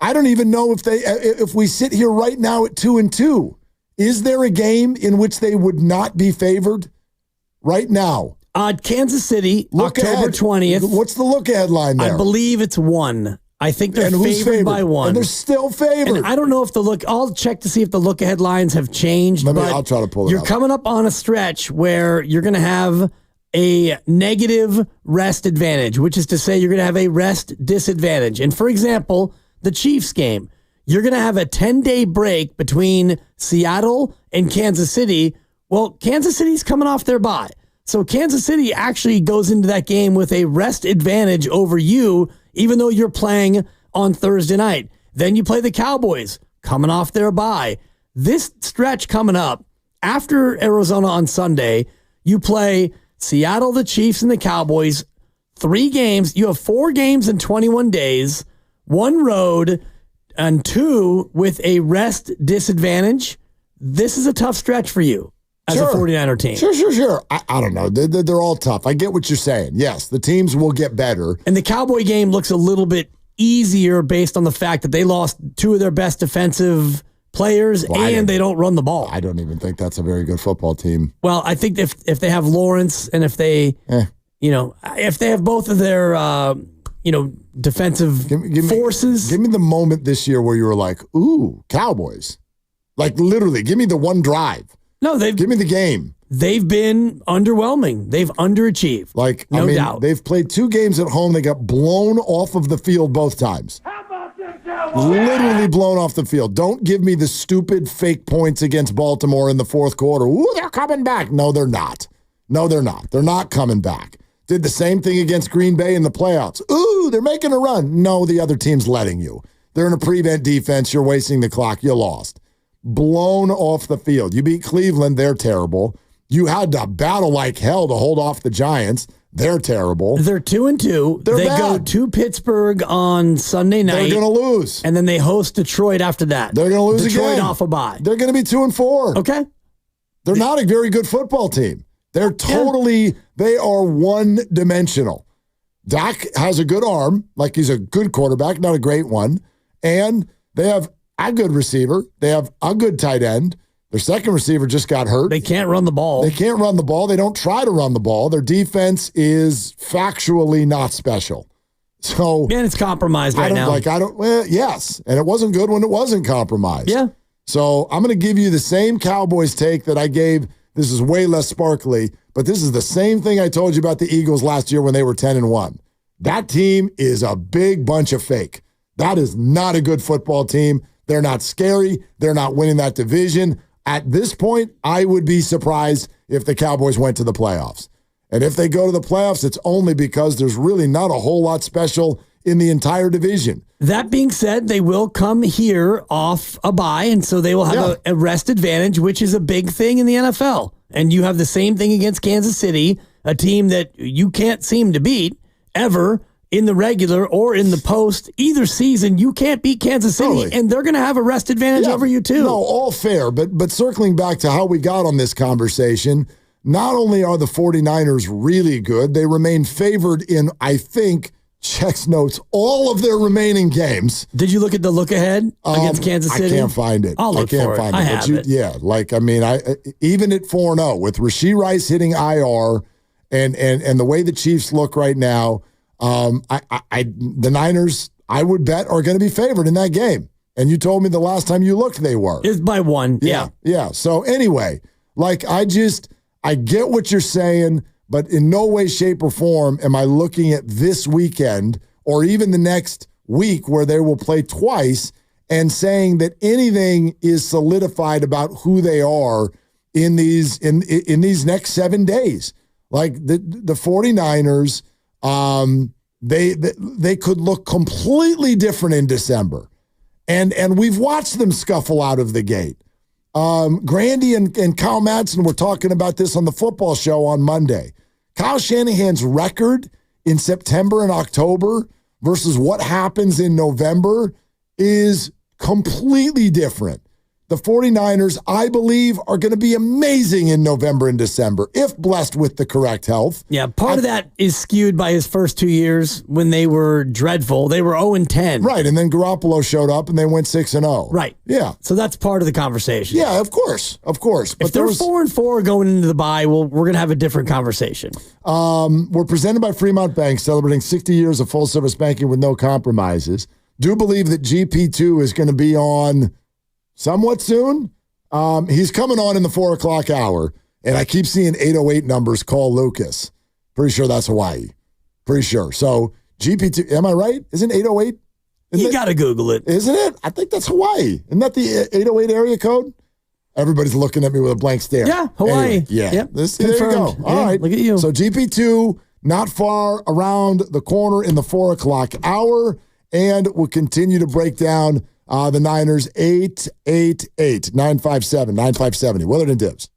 I don't even know if we sit here right now at 2-2. Is there a game in which they would not be favored right now? Kansas City, October 20th. What's the look-ahead line there? I believe it's 1. I think they're favored by 1. And they're still favored. And I don't know if I'll check to see if the look-ahead lines have changed. I'll try to pull it up. You're coming up on a stretch where you're going to have a negative rest advantage, which is to say you're going to have a rest disadvantage. And for example, the Chiefs game, you're going to have a 10-day break between Seattle and Kansas City. Well, Kansas City's coming off their bye. So Kansas City actually goes into that game with a rest advantage over you, even though you're playing on Thursday night. Then you play the Cowboys coming off their bye. This stretch coming up after Arizona on Sunday, you play Seattle, the Chiefs, and the Cowboys. 3 games. You have 4 games in 21 days, 1 road, and 2 with a rest disadvantage. This is a tough stretch for you as a 49er team. Sure. I don't know. They're all tough. I get what you're saying. Yes, the teams will get better. And the Cowboy game looks a little bit easier based on the fact that they lost 2 of their best defensive players and they don't run the ball. I don't even think that's a very good football team. Well, I think if they have Lawrence and if they, if they have both of their, defensive forces. Give me the moment this year where you were like, ooh, Cowboys. Like literally, give me the one drive. No, give me the game. They've been underwhelming. They've underachieved. No doubt. They've played 2 games at home. They got blown off of the field both times. How about them Cowboys? Literally blown off the field. Don't give me the stupid fake points against Baltimore in the 4th quarter. Ooh, they're coming back. No, they're not. They're not coming back. Did the same thing against Green Bay in the playoffs. Ooh, they're making a run. No, the other team's letting you. They're in a prevent defense. You're wasting the clock. You lost. Blown off the field. You beat Cleveland. They're terrible. You had to battle like hell to hold off the Giants. They're terrible. They're 2-2. They're they bad. go to Pittsburgh on Sunday night. They're going to lose. And then they host Detroit after that. They're going to lose Detroit again. off a bye. They're going to be 2-4. Okay. They're not a very good football team. They're totally, they are one-dimensional. Dak has a good arm, like he's a good quarterback, not a great one. And they have a good receiver. They have a good tight end. Their second receiver just got hurt. They can't run the ball. They can't run the ball. They don't try to run the ball. Their defense is factually not special. So and it's compromised right now. Yes. And it wasn't good when it wasn't compromised. Yeah. So I'm going to give you the same Cowboys take that I gave. This is way less sparkly, but this is the same thing I told you about the Eagles last year when they were 10-1. That team is a big bunch of fake. That is not a good football team. They're not scary. They're not winning that division. At this point, I would be surprised if the Cowboys went to the playoffs. And if they go to the playoffs, it's only because there's really not a whole lot special in the entire division. That being said, they will come here off a bye, and so they will have a rest advantage, which is a big thing in the NFL. And you have the same thing against Kansas City, a team that you can't seem to beat ever in the regular or in the post. Either season, you can't beat Kansas City, Totally. and they're going to have a rest advantage over you too. No, all fair. But circling back to how we got on this conversation, not only are the 49ers really good, they remain favored in, I think, checks notes, all of their remaining games. Did you look at the look ahead against Kansas City? I can't find it. I'll look for it. I have it. Yeah, even at 4-0, with Rashee Rice hitting IR and the way the Chiefs look right now, the Niners, I would bet, are going to be favored in that game. And you told me the last time you looked they were. It's by 1. Yeah. So anyway, I get what you're saying, but in no way, shape, or form am I looking at this weekend or even the next week where they will play twice and saying that anything is solidified about who they are in these next 7 days. Like the 49ers, they could look completely different in December. And we've watched them scuffle out of the gate. Grandy and Kyle Madsen were talking about this on the football show on Monday. Kyle Shanahan's record in September and October versus what happens in November is completely different. The 49ers, I believe, are going to be amazing in November and December, if blessed with the correct health. Yeah, part of that is skewed by his first 2 years when they were dreadful. They were 0-10. Right, and then Garoppolo showed up and they went 6-0. Right. Yeah. So that's part of the conversation. Yeah, of course. But if they're 4-4 going into the bye, we're going to have a different conversation. We're presented by Fremont Bank, celebrating 60 years of full-service banking with no compromises. Do believe that GP2 is going to be on somewhat soon. He's coming on in the 4 o'clock hour, and I keep seeing 808 numbers. Call Lucas. Pretty sure that's Hawaii. Pretty sure. So GP2, am I right? Isn't 808? You got to Google it. Isn't it? I think that's Hawaii. Isn't that the 808 area code? Everybody's looking at me with a blank stare. Yeah, Hawaii. Anyway, yeah. Yep. There you go. All right. Look at you. So GP2, not far around the corner in the 4 o'clock hour, and we'll continue to break down the Niners. 888-957-9570. Willard and Dibbs.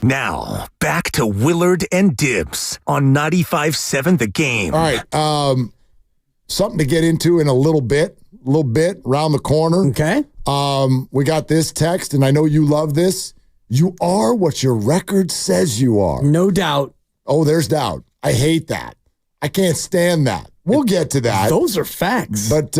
Now, back to Willard and Dibs on 95.7 The Game. All right. Something to get into in a little bit around the corner. Okay. We got this text, and I know you love this. You are what your record says you are. No doubt. Oh, there's doubt. I hate that. I can't stand that. We'll get to that. Those are facts. But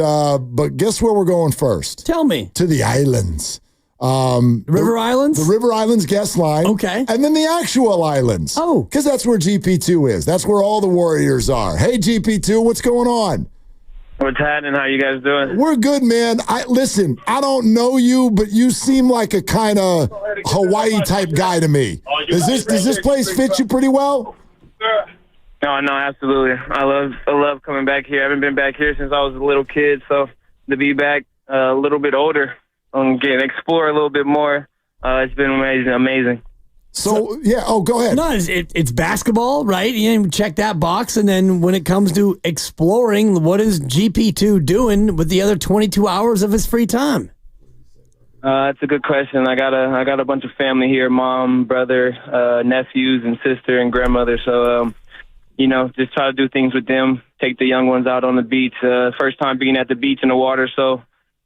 guess where we're going first? Tell me. To the islands. River Islands? The River Islands guest line. Okay. And then the actual islands. Oh. Because that's where GP2 is. That's where all the Warriors are. Hey, GP2, what's going on? What's happening? How you guys doing? We're good, man. Listen, I don't know you, but you seem like a kind of Hawaii-type guy to me. Does this place fit you pretty well? No, absolutely. I love coming back here. I haven't been back here since I was a little kid, so to be back a little bit older and explore a little bit more, it's been amazing. So, yeah. Oh, go ahead. No, it's basketball, right? You check that box, and then when it comes to exploring, what is GP2 doing with the other 22 hours of his free time? That's a good question. I got a bunch of family here: mom, brother, nephews, and sister, and grandmother. So, just try to do things with them. Take the young ones out on the beach. First time being at the beach in the water, so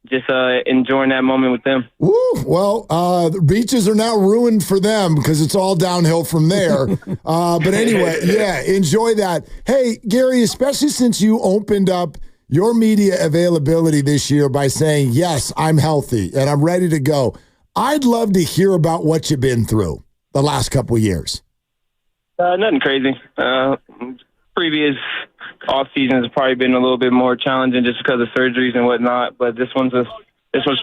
just enjoying that moment with them. Woo! Well, the beaches are now ruined for them because it's all downhill from there. But anyway, yeah, enjoy that. Hey, Gary, especially since you opened up your media availability this year by saying, yes, I'm healthy and I'm ready to go. I'd love to hear about what you've been through the last couple of years. Nothing crazy. Previous off seasons have probably been a little bit more challenging just because of surgeries and whatnot. But this one's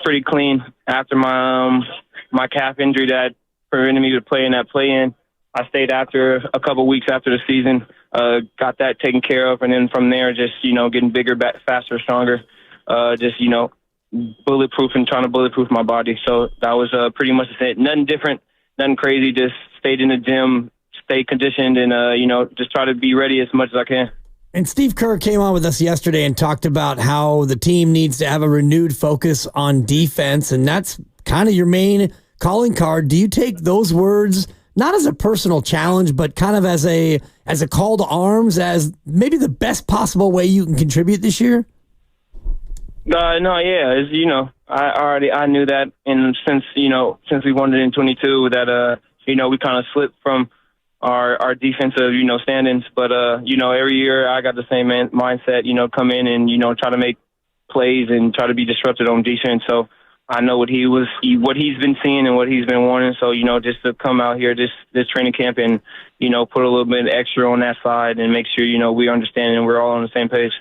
pretty clean. After my calf injury that prevented me to play in that play-in, I stayed after a couple weeks after the season, got that taken care of, and then from there, just getting bigger, faster, stronger, bulletproof and trying to bulletproof my body. So that was pretty much it. Nothing different, nothing crazy. Just stayed in the gym, stay conditioned, and just try to be ready as much as I can. And Steve Kerr came on with us yesterday and talked about how the team needs to have a renewed focus on defense, and that's kind of your main calling card. Do you take those words not as a personal challenge, but kind of as a call to arms, as maybe the best possible way you can contribute this year? No, yeah, I knew that, and since we won it in 22, that we kind of slipped from our defensive, standings. But, every year I got the same mindset, come in and, try to make plays and try to be disruptive on defense. So I know what he's been seeing and what he's been wanting. So, just to come out here, this training camp and, put a little bit extra on that side and make sure, we understand and we're all on the same page.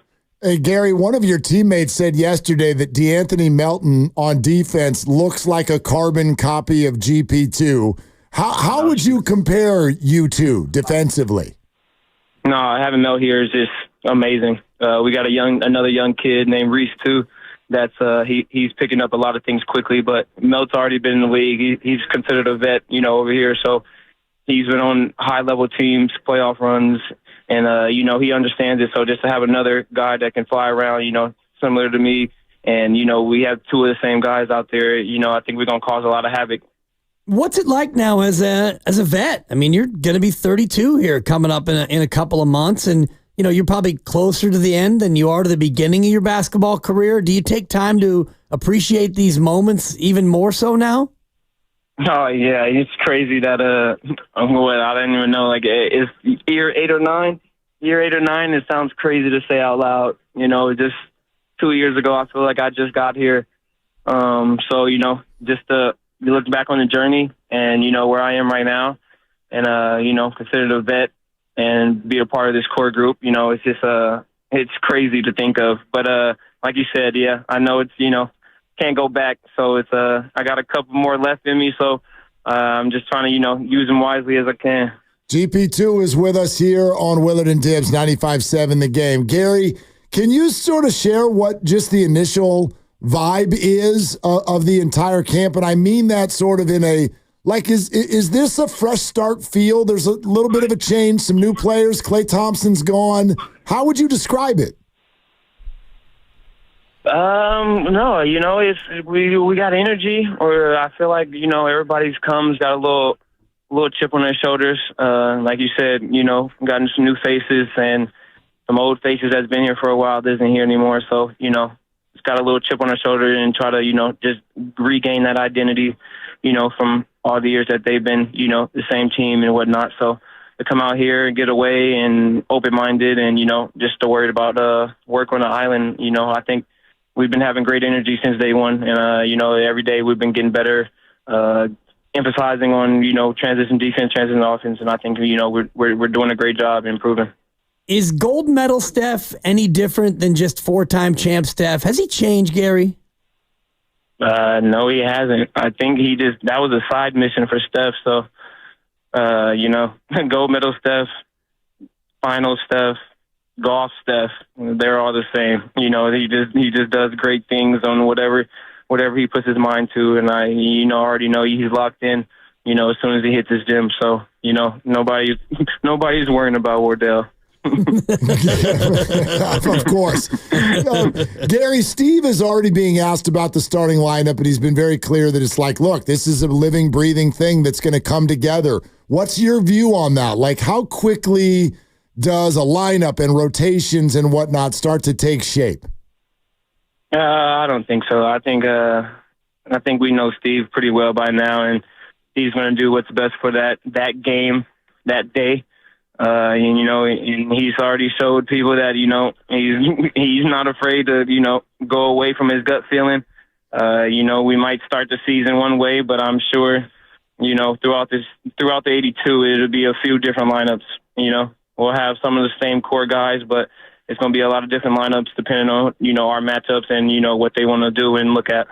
Hey, Gary, one of your teammates said yesterday that DeAnthony Melton on defense looks like a carbon copy of GP2. How would you compare you two defensively? No, having Mel here is just amazing. We got another young kid named Reese too. That's he's picking up a lot of things quickly. But Mel's already been in the league. He's considered a vet, over here. So he's been on high level teams, playoff runs, and he understands it. So just to have another guy that can fly around, similar to me, and we have two of the same guys out there. I think we're gonna cause a lot of havoc. What's it like now as a vet? I mean, you're going to be 32 here coming up in a couple of months, and you're probably closer to the end than you are to the beginning of your basketball career. Do you take time to appreciate these moments even more so now? Oh yeah, it's crazy that I don't even know. Like, it's year 8 or 9. Year 8 or 9. It sounds crazy to say out loud. Just 2 years ago, I feel like I just got here. So just to look back on the journey and, where I am right now and, considered a vet and be a part of this core group, it's just, it's crazy to think of. But, like you said, yeah, I know it's, can't go back. So it's, I got a couple more left in me. So, I'm just trying to, use them wisely as I can. GP2 is with us here on Willard and Dibs, 95.7 The Game. Gary, can you sort of share what just the initial vibe is of the entire camp? And I mean that sort of in a, like, is this a fresh start feel? There's a little bit of a change, some new players. Klay Thompson's gone. How would you describe it? No, it's we got energy, or I feel like everybody's got a little little chip on their shoulders. Like you said, gotten some new faces and some old faces that's been here for a while that isn't here anymore. So, it's got a little chip on their shoulder and try to, just regain that identity, from all the years that they've been, the same team and whatnot. So to come out here and get away and open-minded and, just to worried about work on the island, I think we've been having great energy since day one. And, every day we've been getting better, emphasizing on, transition defense, transition offense. And I think, we're doing a great job improving. Is gold medal Steph any different than just four-time champ Steph? Has he changed, Gary? No, he hasn't. I think that was a side mission for Steph. So, gold medal Steph, final Steph, golf Steph, they're all the same. He just does great things on whatever he puts his mind to. And I, already know he's locked in, as soon as he hits his gym. So, nobody's worrying about Wardell. Of course. Gary, Steve is already being asked about the starting lineup, and he's been very clear that it's like, look, this is a living, breathing thing that's going to come together. What's your view on that? Like, how quickly does a lineup and rotations and whatnot start to take shape? I don't think so. I think we know Steve pretty well by now, and he's going to do what's best for that game, that day. And he's already showed people that, he's not afraid to, go away from his gut feeling. We might start the season one way, but I'm sure, throughout the 82, it'll be a few different lineups. We'll have some of the same core guys, but it's going to be a lot of different lineups depending on, our matchups and, what they want to do and look at.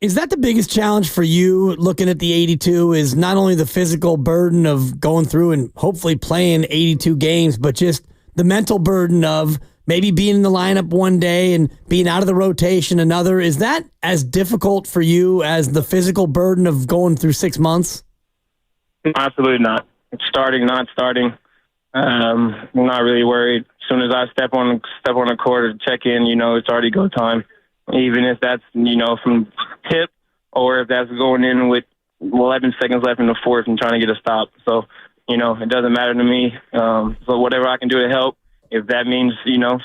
Is that the biggest challenge for you looking at the 82 is not only the physical burden of going through and hopefully playing 82 games, but just the mental burden of maybe being in the lineup one day and being out of the rotation another? Is that as difficult for you as the physical burden of going through 6 months? Absolutely not. Starting, not starting. I'm not really worried. As soon as I step on the court to check in, it's already go time. Even if that's, from tip or if that's going in with 11 seconds left in the fourth and trying to get a stop. So, it doesn't matter to me. So whatever I can do to help, if that means,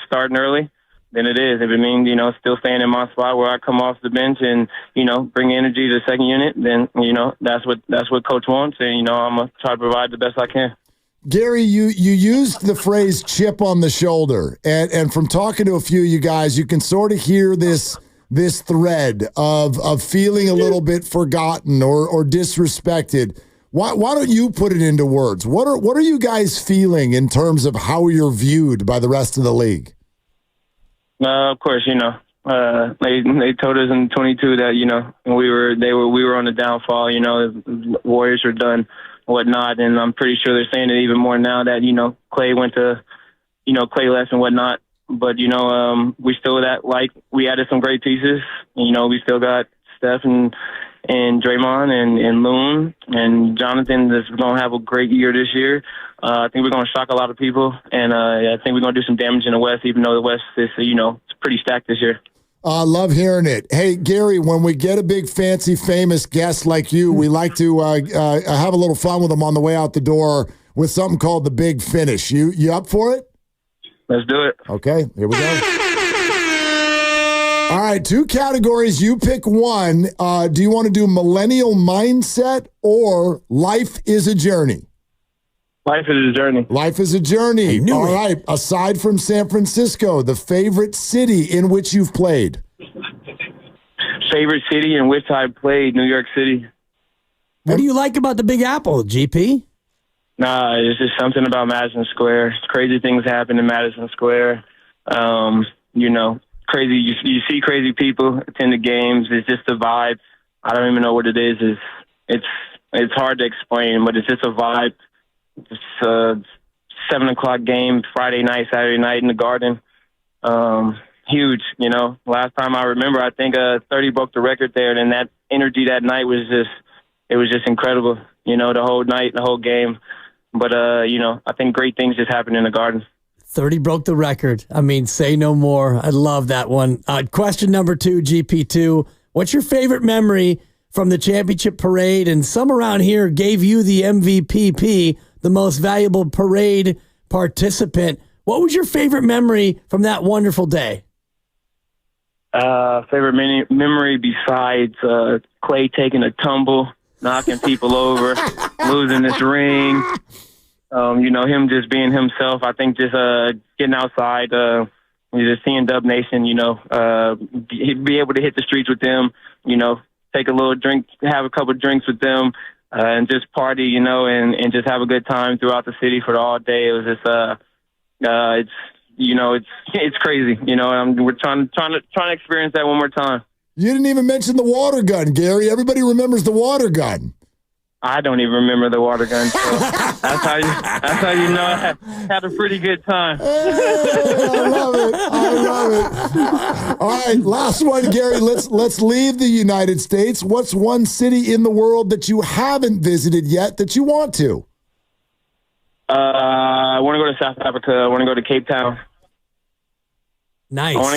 starting early, then it is. If it means, still staying in my spot where I come off the bench and, bring energy to the second unit, then, that's what coach wants. And, I'm going to try to provide the best I can. Gary, you used the phrase chip on the shoulder, and from talking to a few of you guys, you can sort of hear this thread of feeling a little bit forgotten or disrespected. Why don't you put it into words? What are you guys feeling in terms of how you're viewed by the rest of the league? Of course, they told us in 22 that we were on the downfall. The Warriors were done. Whatnot, and I'm pretty sure they're saying it even more now that Clay went to Clay left and whatnot. But we still we added some great pieces. We still got Steph and Draymond and Loon and Jonathan that's gonna have a great year this year. I think we're gonna shock a lot of people, and I think we're gonna do some damage in the West, even though the West is it's pretty stacked this year. I love hearing it. Hey, Gary, when we get a big, fancy, famous guest like you, we like to have a little fun with them on the way out the door with something called the Big Finish. You up for it? Let's do it. Okay, here we go. All right, 2 categories. You pick one. Do you want to do millennial mindset or life is a journey? Life is a journey. Life is a journey. All right. Aside from San Francisco, the favorite city in which you've played? Favorite city in which I played, New York City. What do you like about the Big Apple, GP? Nah, it's just something about Madison Square. Crazy things happen in Madison Square. Crazy. You see crazy people attend the games. It's just a vibe. I don't even know what it is. It's hard to explain, but it's just a vibe. It's a 7 o'clock game, Friday night, Saturday night in the Garden. Huge, Last time I remember, I think 30 broke the record there, and that energy that night was just incredible. The whole night, the whole game. But I think great things just happened in the Garden. 30 broke the record. I mean, say no more. I love that one. Question number 2, GP2. What's your favorite memory from the championship parade, and some around here gave you the MVP, the most valuable parade participant. What was your favorite memory from that wonderful day? Favorite memory besides Clay taking a tumble, knocking people over, losing this ring. Him just being himself. I think just getting outside, just seeing Dub Nation, be able to hit the streets with them, take a little drink, have a couple of drinks with them, and just party, and just have a good time throughout the city for all day. It was just, it's crazy, and we're trying to experience that one more time. You didn't even mention the water gun, Gary. Everybody remembers the water gun. I don't even remember the water gun. So that's how you know I had a pretty good time. I love it. All right, last one, Gary. Let's leave the United States. What's one city in the world that you haven't visited yet that you want to? I want to go to South Africa. I want to go to Cape Town. Nice. I want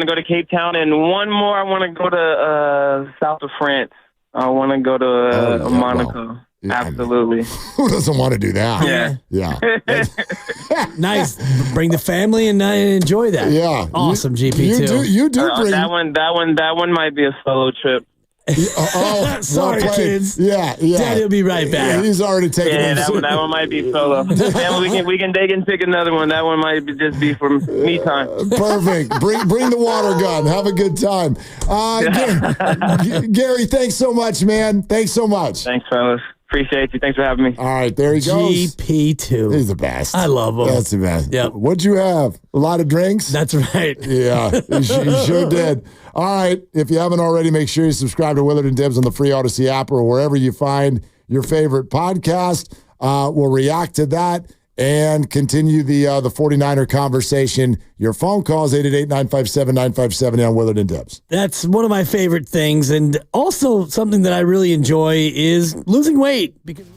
to go to Cape Town, and one more. I want to go to south of France. I want to go to Monaco. Well, yeah, absolutely. Who doesn't want to do that? Yeah. Nice. Bring the family and enjoy that. Yeah. Awesome, GP2. You do bring that one might be a solo trip. Sorry, kids. Yeah. Daddy will be right back. Yeah, he's already taken it. That one might be solo. we can they can pick another one. That one might just be for me time. Perfect. Bring the water gun. Have a good time. Gary, thanks so much, man. Thanks so much. Thanks, fellas. Appreciate you. Thanks for having me. All right, there he goes. GP2. He's the best. I love him. That's the best. Yep. What'd you have? A lot of drinks? That's right. Yeah, you sure did. All right, if you haven't already, make sure you subscribe to Willard and Dibs on the free Odyssey app or wherever you find your favorite podcast. We'll react to that and continue the 49er conversation. Your phone calls 888-957-957 on Willard and Dibs. That's one of my favorite things, and also something that I really enjoy is losing weight. Because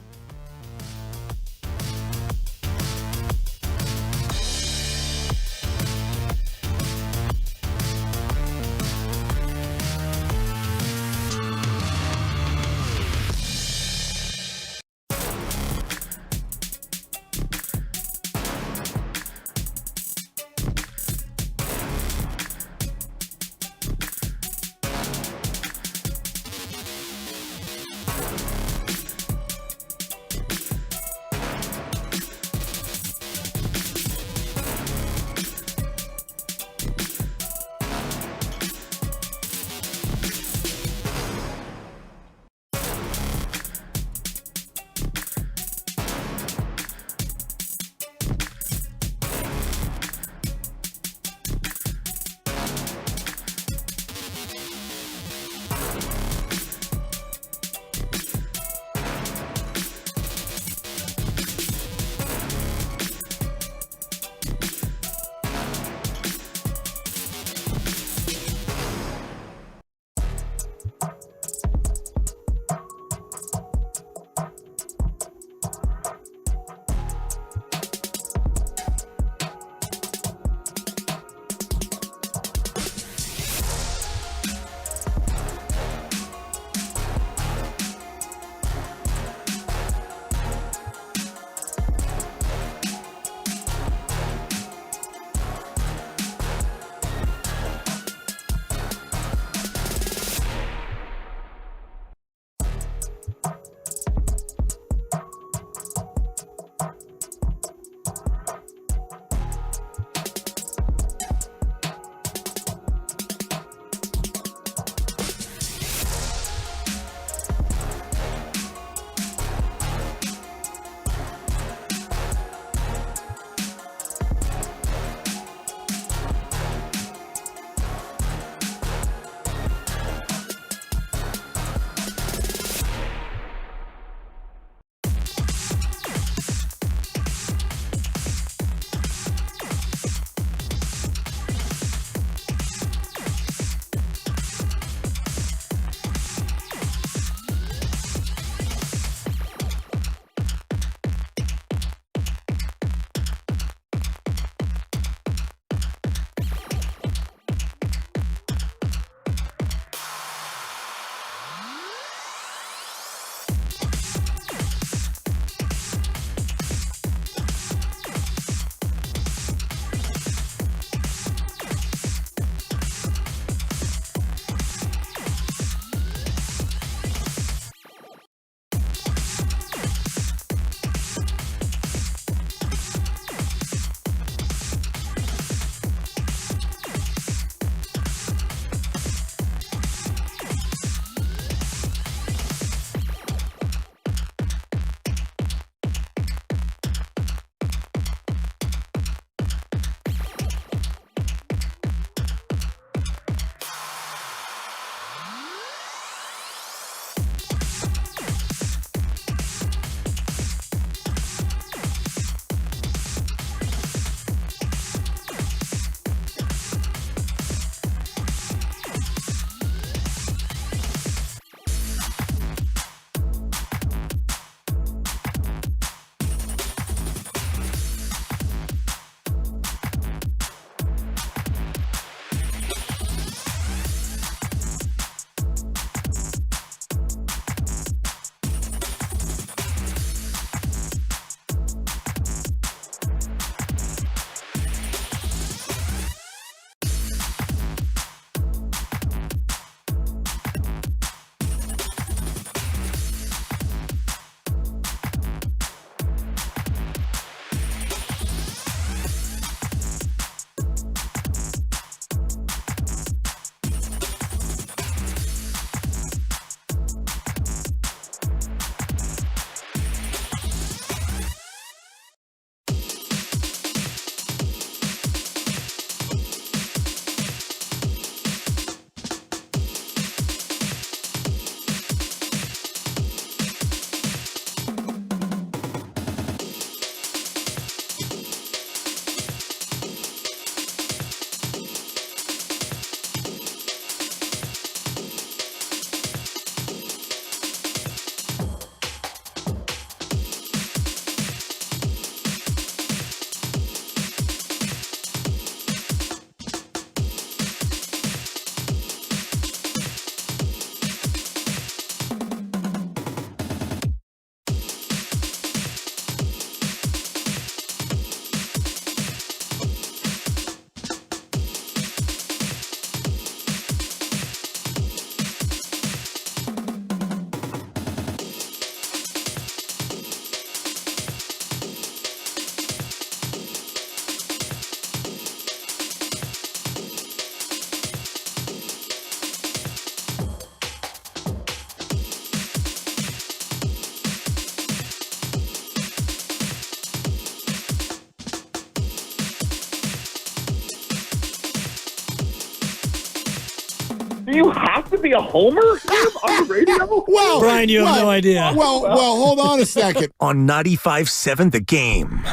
Do you have to be a homer on the radio? Well, Brian, you have no idea. Well, hold on a second. On 95.7 The Game.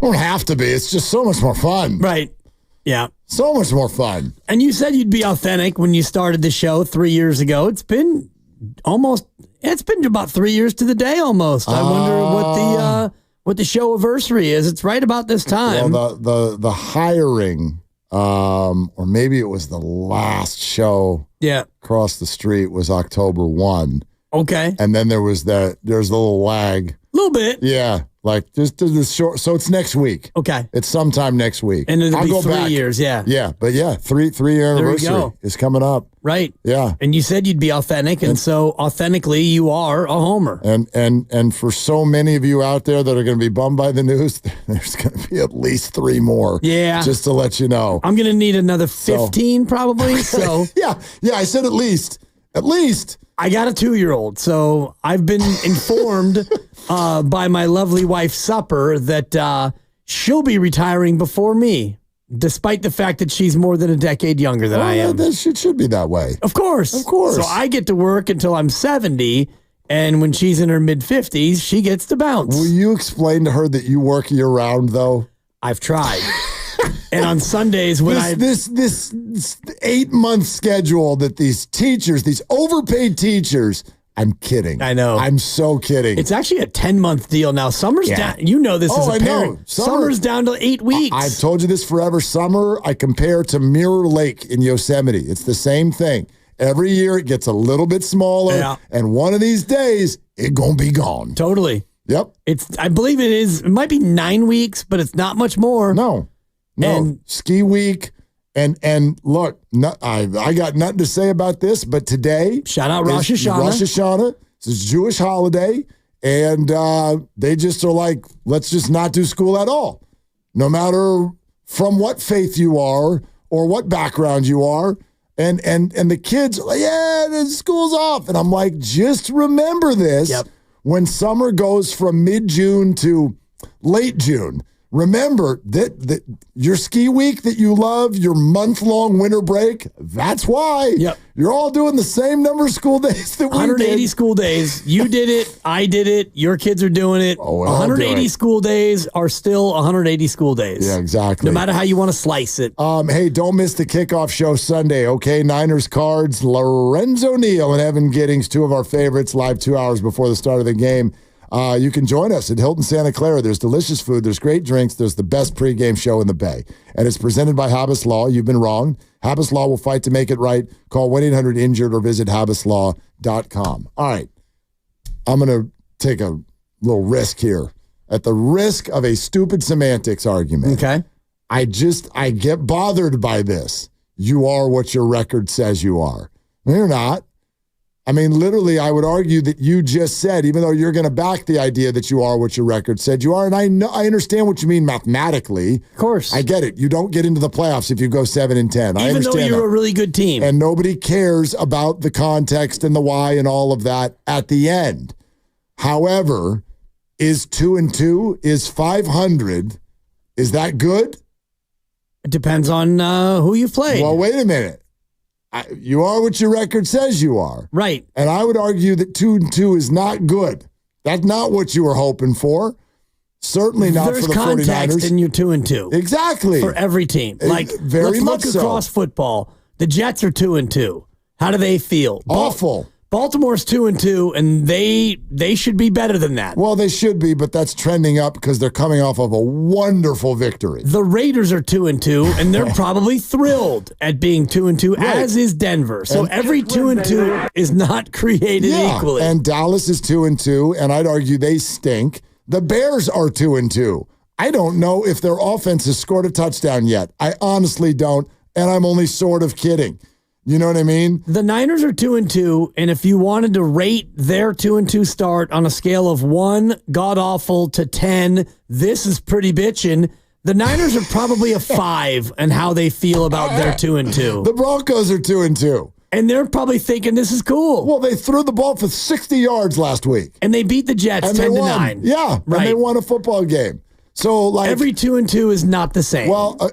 Don't have to be. It's just so much more fun. Right. Yeah. So much more fun. And you said you'd be authentic when you started the show 3 years ago. It's been about 3 years to the day almost. I wonder what the show anniversary is. It's right about this time. Well, the hiring, or maybe it was the last show across the street was October 1. Okay. And then there's a little lag. A little bit. Yeah. Like just the short. So it's next week. Okay. It's sometime next week. And it'll I'll be 3 years. Yeah. Yeah. But yeah, three-year anniversary is coming up. Right. Yeah. And you said you'd be authentic. And so authentically, you are a homer. And for so many of you out there that are going to be bummed by the news, there's going to be at least 3 more. Yeah. Just to let you know. I'm going to need another 15 probably. So yeah. I said at least. At least. I got a 2-year-old, so I've been informed by my lovely wife, Supper, that she'll be retiring before me, despite the fact that she's more than a decade younger than I am. It should be that way. Of course. So I get to work until I'm 70, and when she's in her mid-50s, she gets to bounce. Will you explain to her that you work year-round, though? I've tried. And on Sundays when this 8-month schedule that these teachers, these overpaid teachers, I'm kidding. I know. I'm so kidding. It's actually a 10-month deal now. Summer's down. You know this as a parent. Summer's down to 8 weeks. I've told you this forever. Summer, I compare to Mirror Lake in Yosemite. It's the same thing. Every year it gets a little bit smaller, and one of these days it gonna be gone. Totally. Yep. I believe it is. It might be 9 weeks, but it's not much more. No. Ski week. And look, I got nothing to say about this, but today, shout out Rosh Hashanah. Rosh Hashanah. It's a Jewish holiday, and they just are like, let's just not do school at all, no matter from what faith you are or what background you are. And the kids are like, yeah, the school's off, and I'm like, just remember this. Yep. When summer goes from mid-June to late June. Remember that your ski week that you love, your month-long winter break, that's why. Yep. You're all doing the same number of school days that we 180 did. school days. You did it. I did it. Your kids are doing it. 180 school days are still 180 school days. Yeah, exactly. No matter how you want to slice it. Hey, don't miss the kickoff show Sunday, okay? Niners Cards, Lorenzo Neal and Evan Giddings, 2 of our favorites, live 2 hours before the start of the game. You can join us at Hilton Santa Clara. There's delicious food. There's great drinks. There's the best pregame show in the Bay. And it's presented by Habas Law. You've been wrong. Habas Law will fight to make it right. Call 1-800-INJURED or visit habaslaw.com. All right. I'm going to take a little risk here. At the risk of a stupid semantics argument. Okay. I get bothered by this. You are what your record says you are. No, you're not. I mean, literally, I would argue that you just said, even though you're going to back the idea that you are what your record said you are, and I understand what you mean mathematically. Of course. I get it. You don't get into the playoffs if you go 7-10. I understand even though you're a really good team. And nobody cares about the context and the why and all of that at the end. However, is 2-2, is 500, is that good? It depends on who you've played. Well, wait a minute. You are what your record says you are. Right. And I would argue that 2-2 is not good. That's not what you were hoping for. Certainly not for the 49ers. There's context in your 2-2. Exactly. For every team. Like, very let's much look across football. The Jets are 2-2. How do they feel? Awful. Baltimore's 2-2, and they should be better than that. Well, they should be, but that's trending up because they're coming off of a wonderful victory. The Raiders are 2-2, and they're probably thrilled at being 2-2, right. As is Denver. So every 2-2 is not created equally. And Dallas is 2-2, and I'd argue they stink. The Bears are 2-2. I don't know if their offense has scored a touchdown yet. I honestly don't, and I'm only sort of kidding. You know what I mean? The Niners are 2-2, and if you wanted to rate their 2-2 start on a scale of 1 god-awful to 10, this is pretty bitchin', the Niners are probably a 5 in how they feel about their 2-2. The Broncos are 2-2. And they're probably thinking this is cool. Well, they threw the ball for 60 yards last week. And they beat the Jets 10-9. Yeah, right. And they won a football game. So, like, every 2-2 is not the same. Well,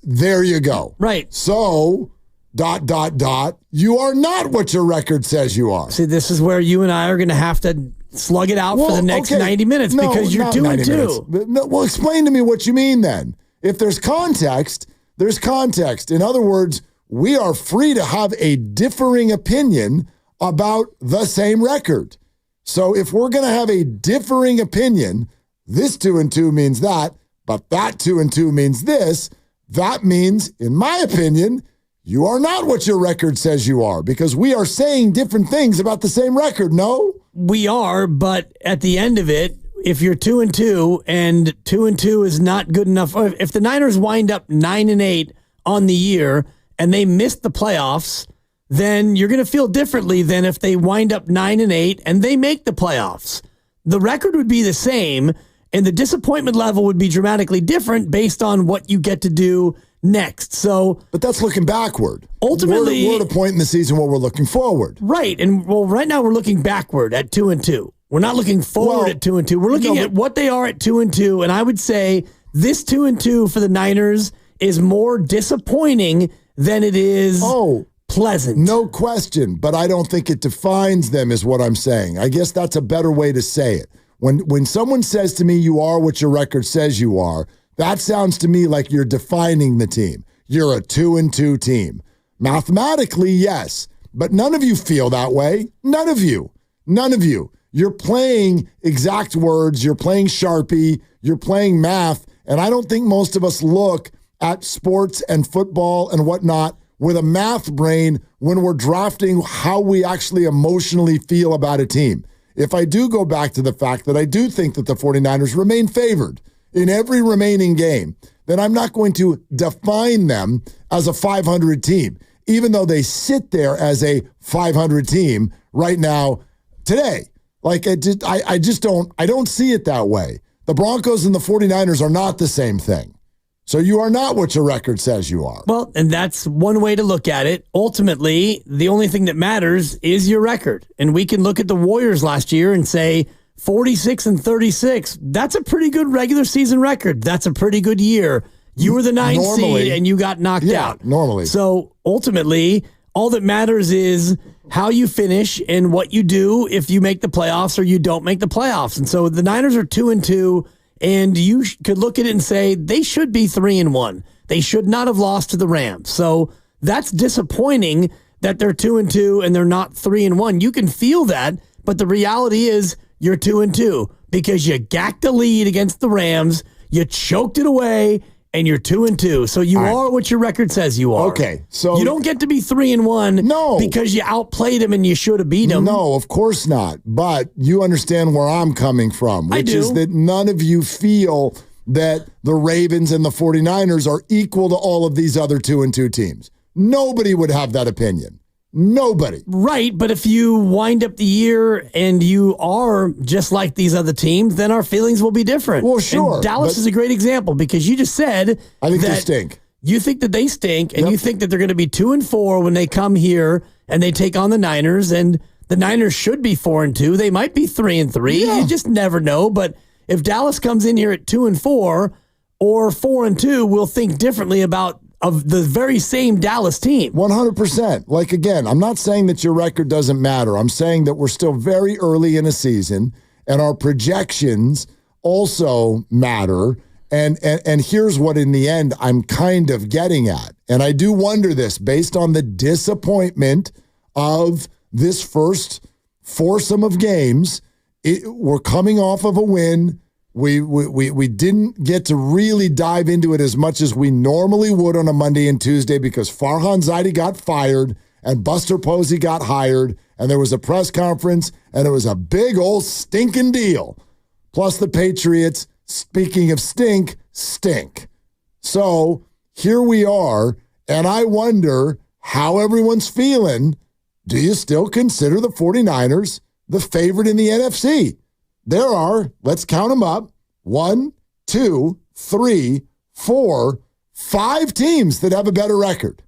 there you go. Right. So, You are not what your record says you are. See, this is where you and I are going to have to slug it out for the next 90 minutes because you're 2-2. No, well, explain to me what you mean then. If there's context, there's context. In other words, we are free to have a differing opinion about the same record. So if we're going to have a differing opinion, this 2-2 means that, but that 2-2 means this. That means, in my opinion, you are not what your record says you are because we are saying different things about the same record, no? We are, but at the end of it, if you're 2-2 and 2-2 is not good enough, if the Niners wind up 9-8 on the year and they miss the playoffs, then you're going to feel differently than if they wind up 9-8 and they make the playoffs. The record would be the same, and the disappointment level would be dramatically different based on what you get to do next. But that's looking backward. Ultimately, we're at a point in the season where we're looking forward. Right. And right now we're looking backward at 2-2. We're not looking forward at 2-2. We're looking at what they are at 2-2. And I would say this 2-2 for the Niners is more disappointing than it is pleasant. No question. But I don't think it defines them is what I'm saying. I guess that's a better way to say it. When someone says to me, you are what your record says you are, that sounds to me like you're defining the team. You're a 2-2 team. Mathematically, yes, but none of you feel that way. None of you. You're playing exact words. You're playing Sharpie. You're playing math. And I don't think most of us look at sports and football and whatnot with a math brain when we're drafting how we actually emotionally feel about a team. If I do go back to the fact that I do think that the 49ers remain favored in every remaining game, then I'm not going to define them as a 500 team, even though they sit there as a 500 team right now today. Like, I don't see it that way. The Broncos and the 49ers are not the same thing. So you are not what your record says you are. Well, and that's one way to look at it. Ultimately, the only thing that matters is your record. And we can look at the Warriors last year and say 46-36. That's a pretty good regular season record. That's a pretty good year. You were the 9th seed and you got knocked out. Normally. So ultimately, all that matters is how you finish and what you do if you make the playoffs or you don't make the playoffs. And so the Niners are 2-2. And you could look at it and say they should be 3-1. They should not have lost to the Rams. So that's disappointing that they're 2-2 and they're not 3-1. You can feel that, but the reality is you're 2-2 because you gacked the lead against the Rams, you choked it away, and you're 2-2. So you are what your record says you are. Okay, so you don't get to be 3-1 because you outplayed them and you should have beat them. No, of course not. But you understand where I'm coming from, which is that none of you feel that the Ravens and the 49ers are equal to all of these other 2-2 teams. Nobody would have that opinion. Nobody. Right, but if you wind up the year and you are just like these other teams, then our feelings will be different. Well, sure. And Dallas is a great example because you just said I think they stink. You think that they stink, and you think that they're going to be 2-4 when they come here and they take on the Niners, and the Niners should be 4-2. They might be 3-3. Yeah. You just never know. But if Dallas comes in here at 2-4 or 4-2, we'll think differently about the very same Dallas team. 100%. Like, again, I'm not saying that your record doesn't matter. I'm saying that we're still very early in a season, and our projections also matter. And here's what, in the end, I'm kind of getting at. And I do wonder this, based on the disappointment of this first foursome of games, we're coming off of a win. We didn't get to really dive into it as much as we normally would on a Monday and Tuesday because Farhan Zaidi got fired and Buster Posey got hired, and there was a press conference, and it was a big old stinking deal. Plus the Patriots, speaking of stink. So here we are, and I wonder how everyone's feeling. Do you still consider the 49ers the favorite in the NFC? There are, let's count them up, 1, 2, 3, 4, 5 teams that have a better record.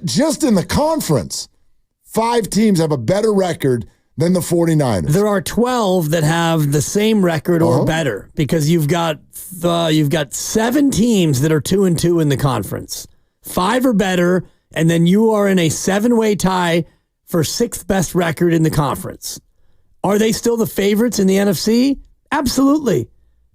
Just in the conference, 5 teams have a better record than the 49ers. There are 12 that have the same record or better because you've got 7 teams that are 2-2 in the conference. 5 are better, and then you are in a 7-way tie for 6th best record in the conference. Are they still the favorites in the NFC? Absolutely.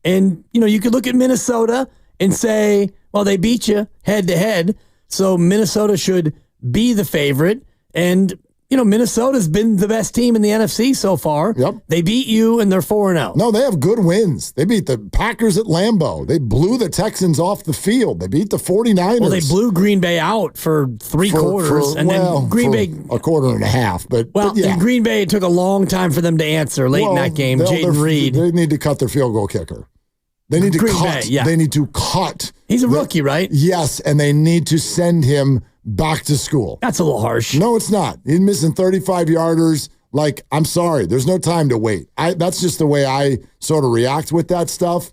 And, you could look at Minnesota and say, well, they beat you head to head, so Minnesota should be the favorite. And, Minnesota's been the best team in the NFC so far. Yep. They beat you, and they're 4-0. No, they have good wins. They beat the Packers at Lambeau. They blew the Texans off the field. They beat the 49ers. Well, they blew Green Bay out for three quarters, and then Green Bay a quarter and a half. But yeah. In Green Bay, it took a long time for them to answer late in that game. Jaden Reed. They need to cut their field goal kicker. They need to Green cut. Bay, yeah. They need to cut. He's a rookie, right? Yes, and they need to send him back to school. That's a little harsh. No, it's not. He's missing 35-yarders. I'm sorry. There's no time to wait. That's just the way I sort of react with that stuff.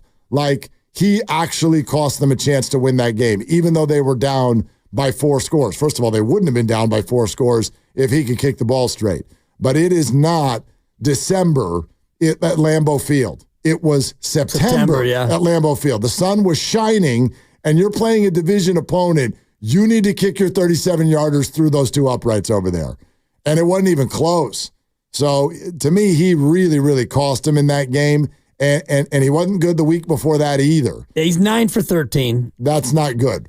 He actually cost them a chance to win that game, even though they were down by 4 scores. First of all, they wouldn't have been down by 4 scores if he could kick the ball straight. But it is not December at Lambeau Field. It was September yeah. at Lambeau Field. The sun was shining, and you're playing a division opponent. You need to kick your 37-yarders through those 2 uprights over there. And it wasn't even close. So, to me, he really, really cost him in that game. And he wasn't good the week before that either. Yeah, he's 9 for 13. That's not good.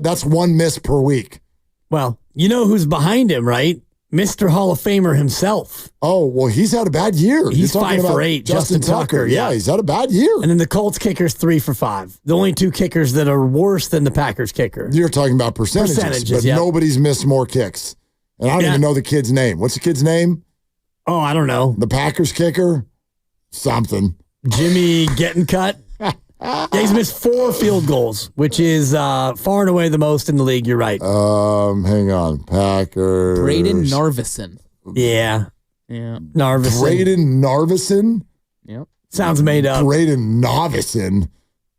That's 1 miss per week. Well, you know who's behind him, right? Mr. Hall of Famer himself. Oh, well, he's had a bad year. He's 5 for 8. Justin Tucker. Yeah, he's had a bad year. And then the Colts kicker's 3 for 5. The only 2 kickers that are worse than the Packers kicker. You're talking about percentages but yeah. Nobody's missed more kicks. And I don't even know the kid's name. What's the kid's name? Oh, I don't know. The Packers kicker? Something. Jimmy Getting Cut. Yeah, he's missed 4 field goals, which is far and away the most in the league. You're right. Hang on. Packers. Braden Narvison. Yeah. Narvison. Braden Narvison? Yep. Sounds made up. Braden Narvison.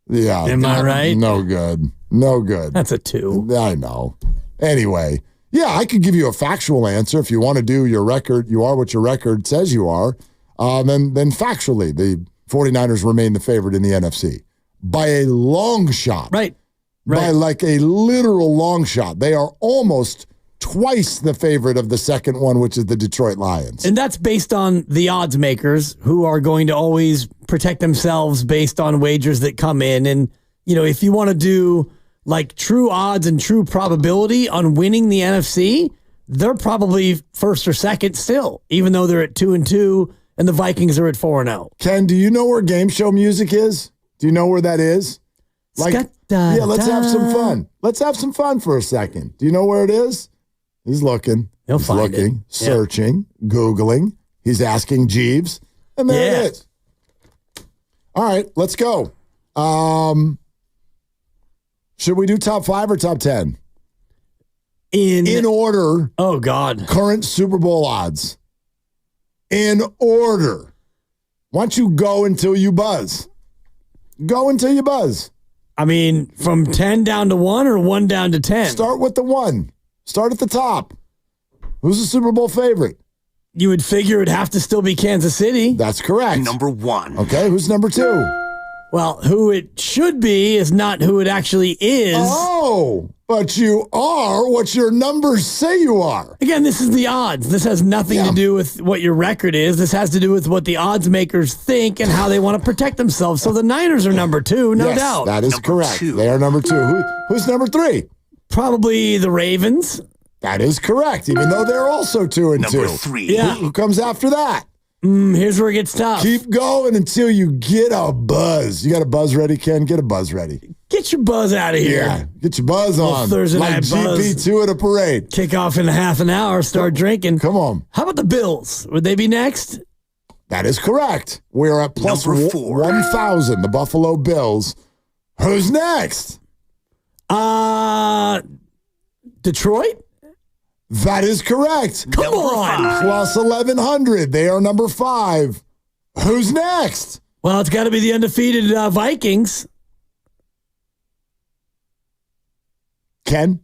Yeah. Am I right? No good. No good. That's a 2. I know. Anyway, yeah, I could give you a factual answer. If you want to do your record, you are what your record says you are. Then factually, the 49ers remain the favorite in the NFC. By a long shot. Right. By a literal long shot. They are almost twice the favorite of the second one, which is the Detroit Lions. And that's based on the odds makers who are going to always protect themselves based on wagers that come in. And, if you want to do true odds and true probability on winning the NFC, they're probably first or second still, even though they're at 2-2 and the Vikings are at 4-0. Ken, do you know where game show music is? Do you know where that is? Let's have some fun. Let's have some fun for a second. Do you know where it is? He's looking. He's find looking, it. searching, Googling. He's asking Jeeves. And there it is. All right, let's go. Should we do top 5 or top 10? In order. Oh, God. Current Super Bowl odds. In order. Why don't you go until you buzz? Go until you buzz. I mean, from 10 down to 1 or 1 down to 10? Start with the 1. Start at the top. Who's the Super Bowl favorite? You would figure it'd have to still be Kansas City. That's correct. Number 1. Okay, who's number 2? Well, who it should be is not who it actually is. Oh, but you are what your numbers say you are. Again, this is the odds. This has nothing to do with what your record is. This has to do with what the odds makers think and how they want to protect themselves. So the Niners are number 2, no doubt. That is correct. 2. They are number 2. Who's number 3? Probably the Ravens. That is correct, even though they're also 2-2. Number 3. Yeah. Who comes after that? Here's where it gets tough. Keep going until you get a buzz. You got a buzz ready, Ken? Get a buzz ready. Get your buzz out of here. Yeah, get your buzz on. Thursday night buzz. GP2 at a parade. Kick off in a half an hour. Start drinking. Come on. How about the Bills? Would they be next? That is correct. We are at plus Number 4. 1,000. The Buffalo Bills. Who's next? Detroit? That is correct. Come on. Plus 1,100. They are number 5. Who's next? Well, it's got to be the undefeated Vikings. Ken?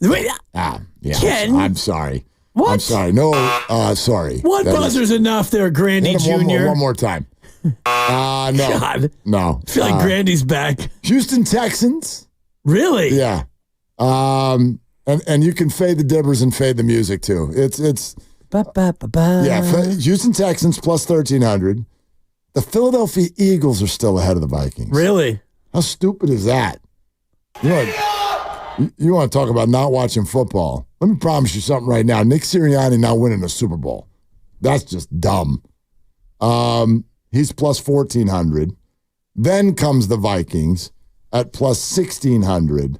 Wait, Yeah. Ken? I'm sorry. What? I'm sorry. No, sorry. One buzzer's enough there, Grandy Jr. One more time. No. God. No. I feel like Grandy's back. Houston Texans. Really? Yeah. And you can fade the dibbers and fade the music too. It's yeah. Houston Texans plus 1,300. The Philadelphia Eagles are still ahead of the Vikings. Really? How stupid is that? You want to talk about not watching football? Let me promise you something right now. Nick Sirianni not winning a Super Bowl. That's just dumb. He's plus 1,400. Then comes the Vikings at plus 1,600.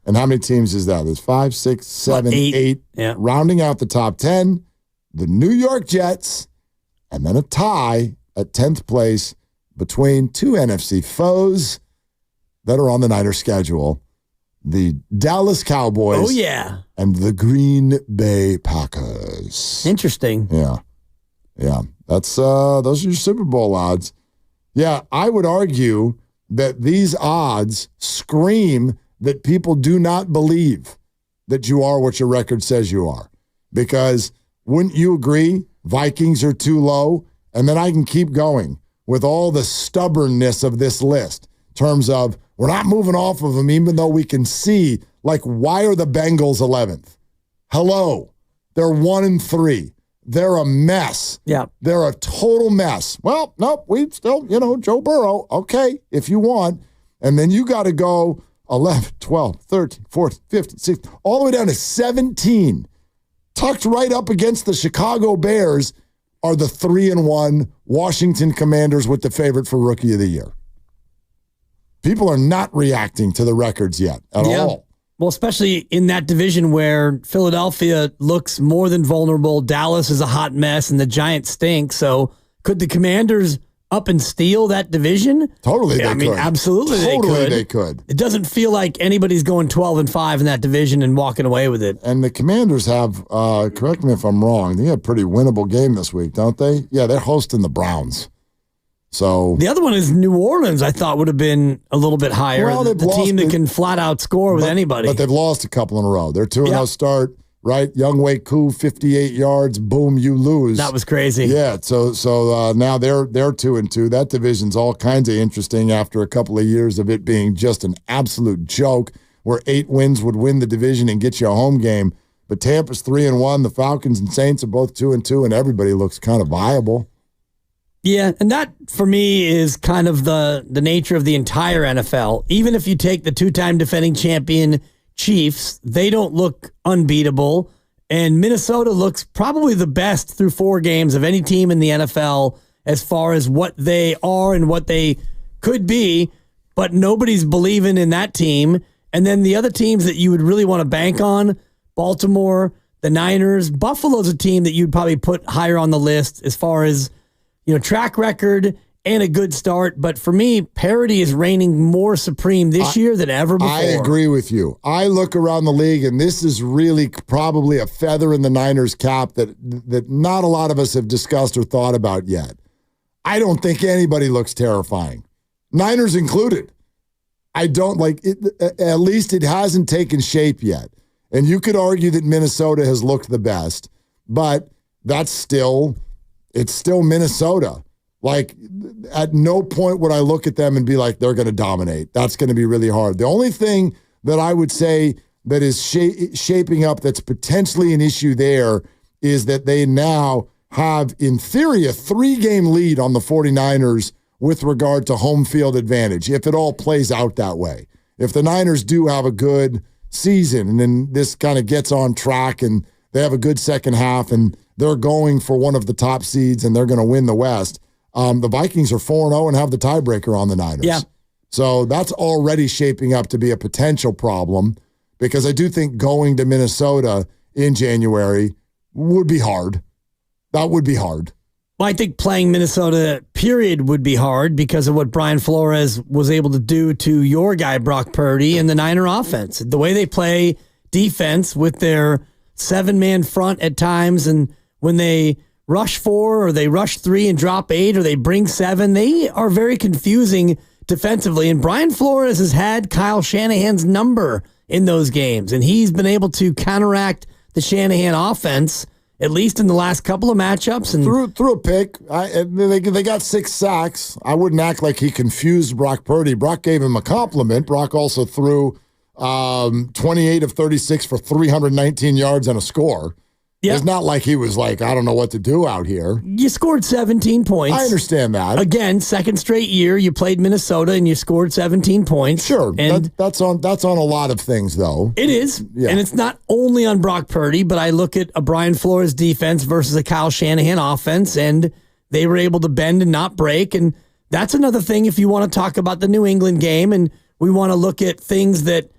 And how many teams is that? There's 5, 6, 7, 8. Yeah. Rounding out the top 10, the New York Jets, and then a tie at 10th place between two NFC foes that are on the Niners schedule. The Dallas Cowboys. Oh, yeah. And the Green Bay Packers. Interesting. Yeah. That's those are your Super Bowl odds. Yeah, I would argue that these odds scream that people do not believe that you are what your record says you are. Because wouldn't you agree Vikings are too low? And then I can keep going with all the stubbornness of this list in terms of we're not moving off of them even though we can see, like, why are the Bengals 11th? Hello. They're 1-3. They're a mess. Yeah. They're a total mess. Well, nope, we still, Joe Burrow. Okay, if you want. And then you got to go 11, 12, 13, 14, 15, 16, all the way down to 17. Tucked right up against the Chicago Bears are the 3-1 Washington Commanders with the favorite for Rookie of the Year. People are not reacting to the records yet at all. Well, especially in that division where Philadelphia looks more than vulnerable. Dallas is a hot mess, and the Giants stink. So could the Commanders up and steal that division? Totally, they could. Absolutely, they could. It doesn't feel like anybody's going 12-5 in that division and walking away with it. And the Commanders have, correct me if I'm wrong, they had a pretty winnable game this week, don't they? Yeah, they're hosting the Browns. So the other one is New Orleans. I thought would have been a little bit higher. Well, the team that can flat out score with anybody. But they've lost a couple in a row. They're 2-0 start, right? Younghoe Koo, 58 yards. Boom, you lose. That was crazy. Yeah. So now they're 2-2. That division's all kinds of interesting after a couple of years of it being just an absolute joke, where 8 wins would win the division and get you a home game. But Tampa's 3-1. The Falcons and Saints are both 2-2, and everybody looks kind of viable. Yeah, and that, for me, is kind of the nature of the entire NFL. Even if you take the 2-time defending champion Chiefs, they don't look unbeatable, and Minnesota looks probably the best through 4 games of any team in the NFL as far as what they are and what they could be, but nobody's believing in that team. And then the other teams that you would really want to bank on, Baltimore, the Niners, Buffalo's a team that you'd probably put higher on the list as far as track record and a good start. But for me, Parity is reigning more supreme this year than ever before. I agree with you. I look around the league, and this is really probably a feather in the Niners' cap that not a lot of us have discussed or thought about yet. I don't think anybody looks terrifying, Niners included. I don't like it. At least it hasn't taken shape yet. And you could argue that Minnesota has looked the best, but it's still Minnesota. Like, at no point would I look at them and be like, they're going to dominate. That's going to be really hard. The only thing that I would say that is shaping up that's potentially an issue there is that they now have, in theory, a 3-game lead on the 49ers with regard to home field advantage, if it all plays out that way. If the Niners do have a good season and then this kind of gets on track and they have a good second half and they're going for one of the top seeds and they're going to win the West, the Vikings are 4-0 and have the tiebreaker on the Niners. Yeah. So that's already shaping up to be a potential problem, because I do think going to Minnesota in January would be hard. That would be hard. Well, I think playing Minnesota, period, would be hard because of what Brian Flores was able to do to your guy, Brock Purdy, and the Niner offense. The way they play defense with their 7-man front at times, and when they rush 4 or they rush 3 and drop 8 or they bring 7, they are very confusing defensively. And Brian Flores has had Kyle Shanahan's number in those games, and he's been able to counteract the Shanahan offense, at least in the last couple of matchups. And threw a pick. They got 6 sacks. I wouldn't act like he confused Brock Purdy. Brock gave him a compliment. Brock also threw 28 of 36 for 319 yards and a score. Yep. It's not like he was like, I don't know what to do out here. You scored 17 points. I understand that. Again, second straight year, you played Minnesota and you scored 17 points. Sure. And that's on a lot of things, though. It is. Yeah. And it's not only on Brock Purdy, but I look at a Brian Flores defense versus a Kyle Shanahan offense, and they were able to bend and not break. And that's another thing if you want to talk about the New England game, and we want to look at things that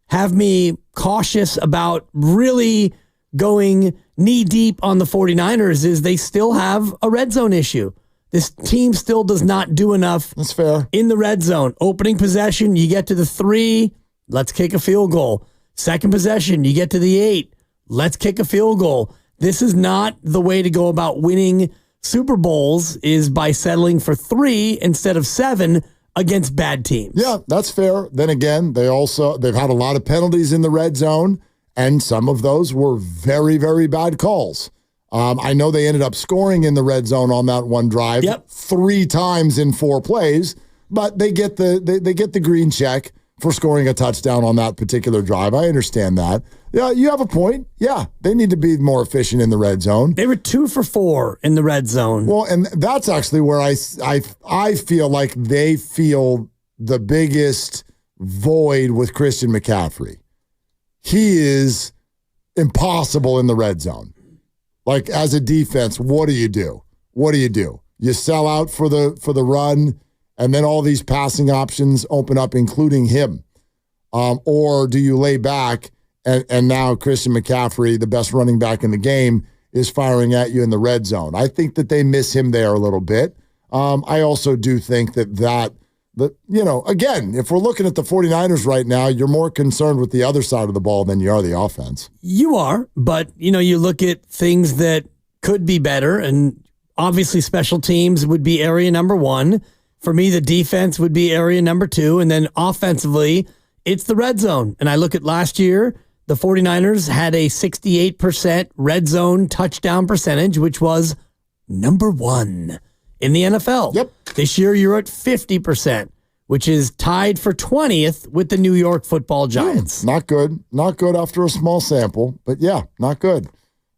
have me cautious about really going knee deep on the 49ers is they still have a red zone issue. This team still does not do enough. That's fair. In the red zone. Opening possession, you get to the 3, let's kick a field goal. Second possession, you get to the 8, let's kick a field goal. This is not the way to go about winning Super Bowls, is by settling for 3 instead of 7 against bad teams. Yeah, that's fair. Then again, they've had a lot of penalties in the red zone, and some of those were very, very bad calls. I know they ended up scoring in the red zone on that one drive 3 times in 4 plays, but they get the green check for scoring a touchdown on that particular drive. I understand that. Yeah, you have a point. Yeah, they need to be more efficient in the red zone. They were 2 for 4 in the red zone. Well, and that's actually where I feel like they feel the biggest void with Christian McCaffrey. He is impossible in the red zone. Like, as a defense, what do you do? What do? You sell out for the run, and then all these passing options open up, including him. Or do you lay back, and now Christian McCaffrey, the best running back in the game, is firing at you in the red zone? I think that they miss him there a little bit. I also do think that again, if we're looking at the 49ers right now, you're more concerned with the other side of the ball than you are the offense. You are, but, you look at things that could be better, and obviously special teams would be area number 1. For me, the defense would be area number 2, and then offensively, it's the red zone. And I look at last year, the 49ers had a 68% red zone touchdown percentage, which was number 1 in the NFL. Yep. This year, you're at 50%, which is tied for 20th with the New York Football Giants. Not good. Not good after a small sample, but yeah, not good.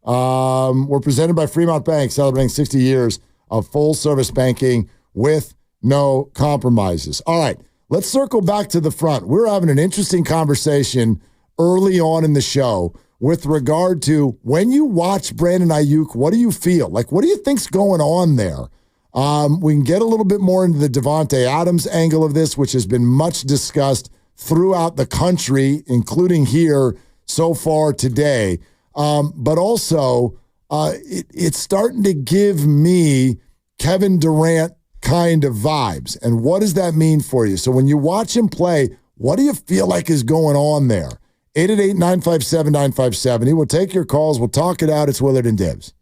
We're presented by Fremont Bank, celebrating 60 years of full-service banking with no compromises. All right, let's circle back to the front. We're having an interesting conversation early on in the show with regard to when you watch Brandon Aiyuk, what do you feel? Like, what do you think's going on there? We can get a little bit more into the Devonte Adams angle of this, which has been much discussed throughout the country, including here so far today. But also, it's starting to give me Kevin Durant kind of vibes. And what does that mean for you? So when you watch him play, what do you feel like is going on there? 888-957-9570. We'll take your calls. We'll talk it out. It's Willard and Dibs.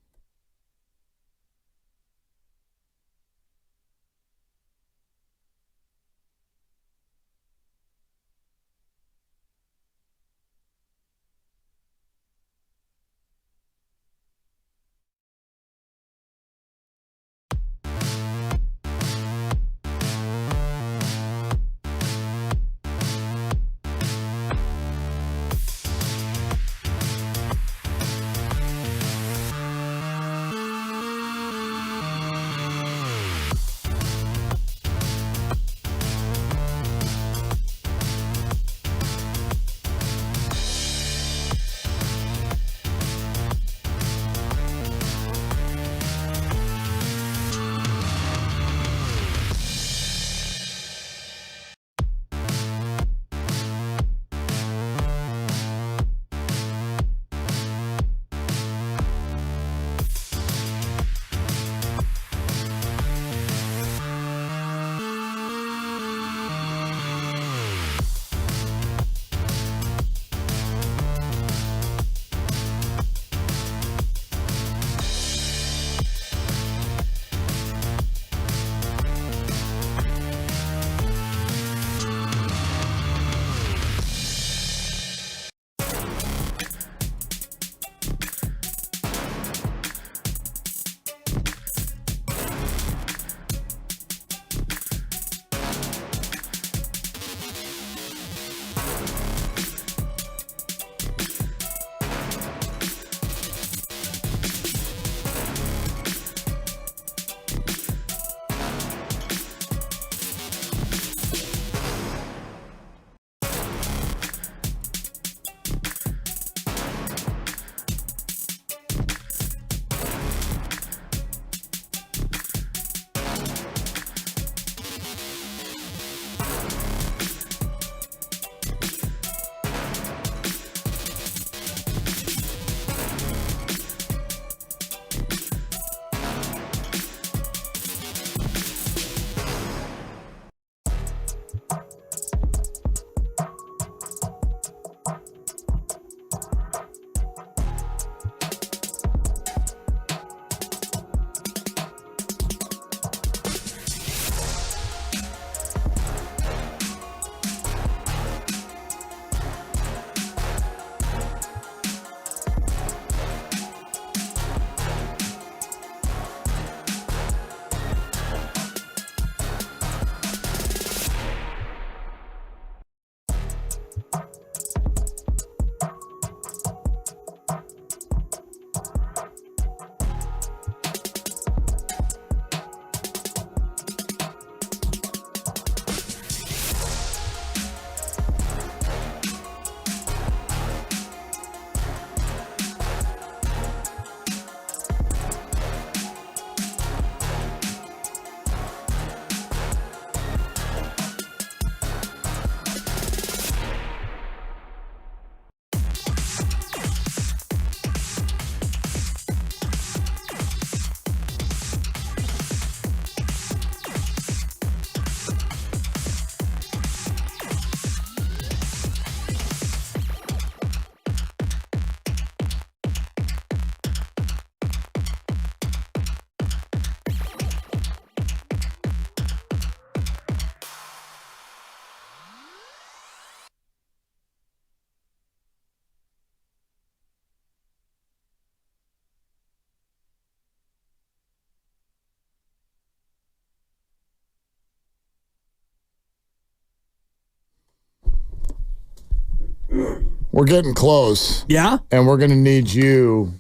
We're getting close. Yeah? And we're going to need you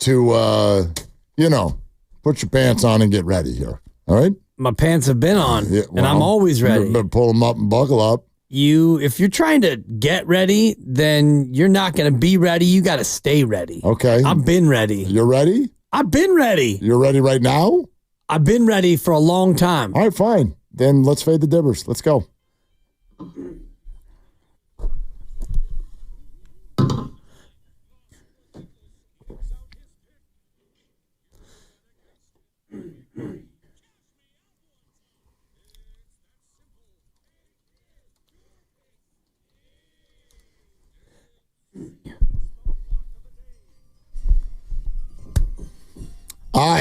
to, put your pants on and get ready here. All right? My pants have been on, and I'm always ready. But pull them up and buckle up. If you're trying to get ready, then you're not going to be ready. You got to stay ready. Okay. I've been ready. You're ready? I've been ready. You're ready right now? I've been ready for a long time. All right, fine. Then let's fade the dibbers. Let's go.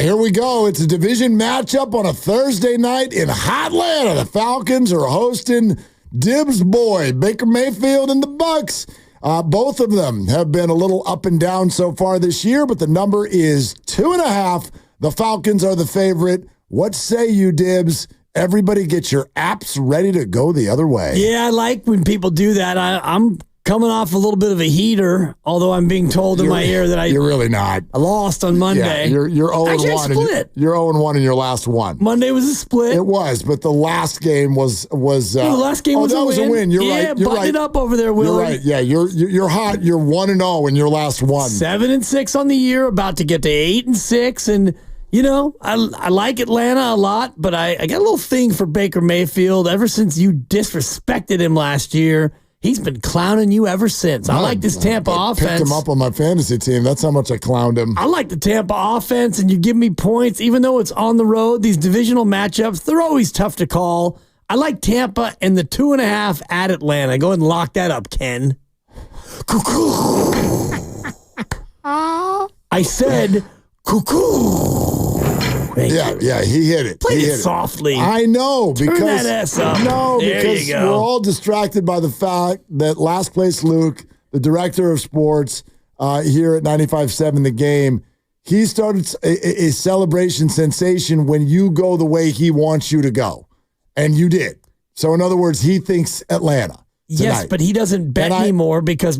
Here we go. It's a division matchup on a Thursday night in Hotlanta. The Falcons are hosting Dibs boy, Baker Mayfield, and the Bucks. Both of them have been a little up and down so far this year, but the number is 2.5. The Falcons are the favorite. What say you, Dibs? Everybody get your apps ready to go the other way. Yeah, I like when people do that. I'm coming off a little bit of a heater, although I'm being told in my ear that you're really not. I lost on Monday. Yeah, you're 0-1. Split. You're 0-1 in your last one. Monday was a split. It was, but the last game was. The last game was a win. You're right. You're button right. it up over there, Will. You're right. Yeah, you're hot. You're 1-0 in your last one. 7-6 on the year, about to get to 8-6, and. I like Atlanta a lot, but I got a little thing for Baker Mayfield. Ever since you disrespected him last year, he's been clowning you ever since. I like this Tampa offense. Picked him up on my fantasy team. That's how much I clowned him. I like the Tampa offense, and you give me points, even though it's on the road. These divisional matchups, they're always tough to call. I like Tampa and the 2.5 at Atlanta. Go ahead and lock that up, Ken. I said cuckoo. Yeah, he hit it. Play it softly. I know. Turn that ass up. No, there because you go. we're all distracted by the fact that last place Luke, the director of sports here at 95.7 The Game, he started a celebration sensation when you go the way he wants you to go. And you did. So in other words, he thinks Atlanta. Tonight. Yes, but he doesn't bet anymore because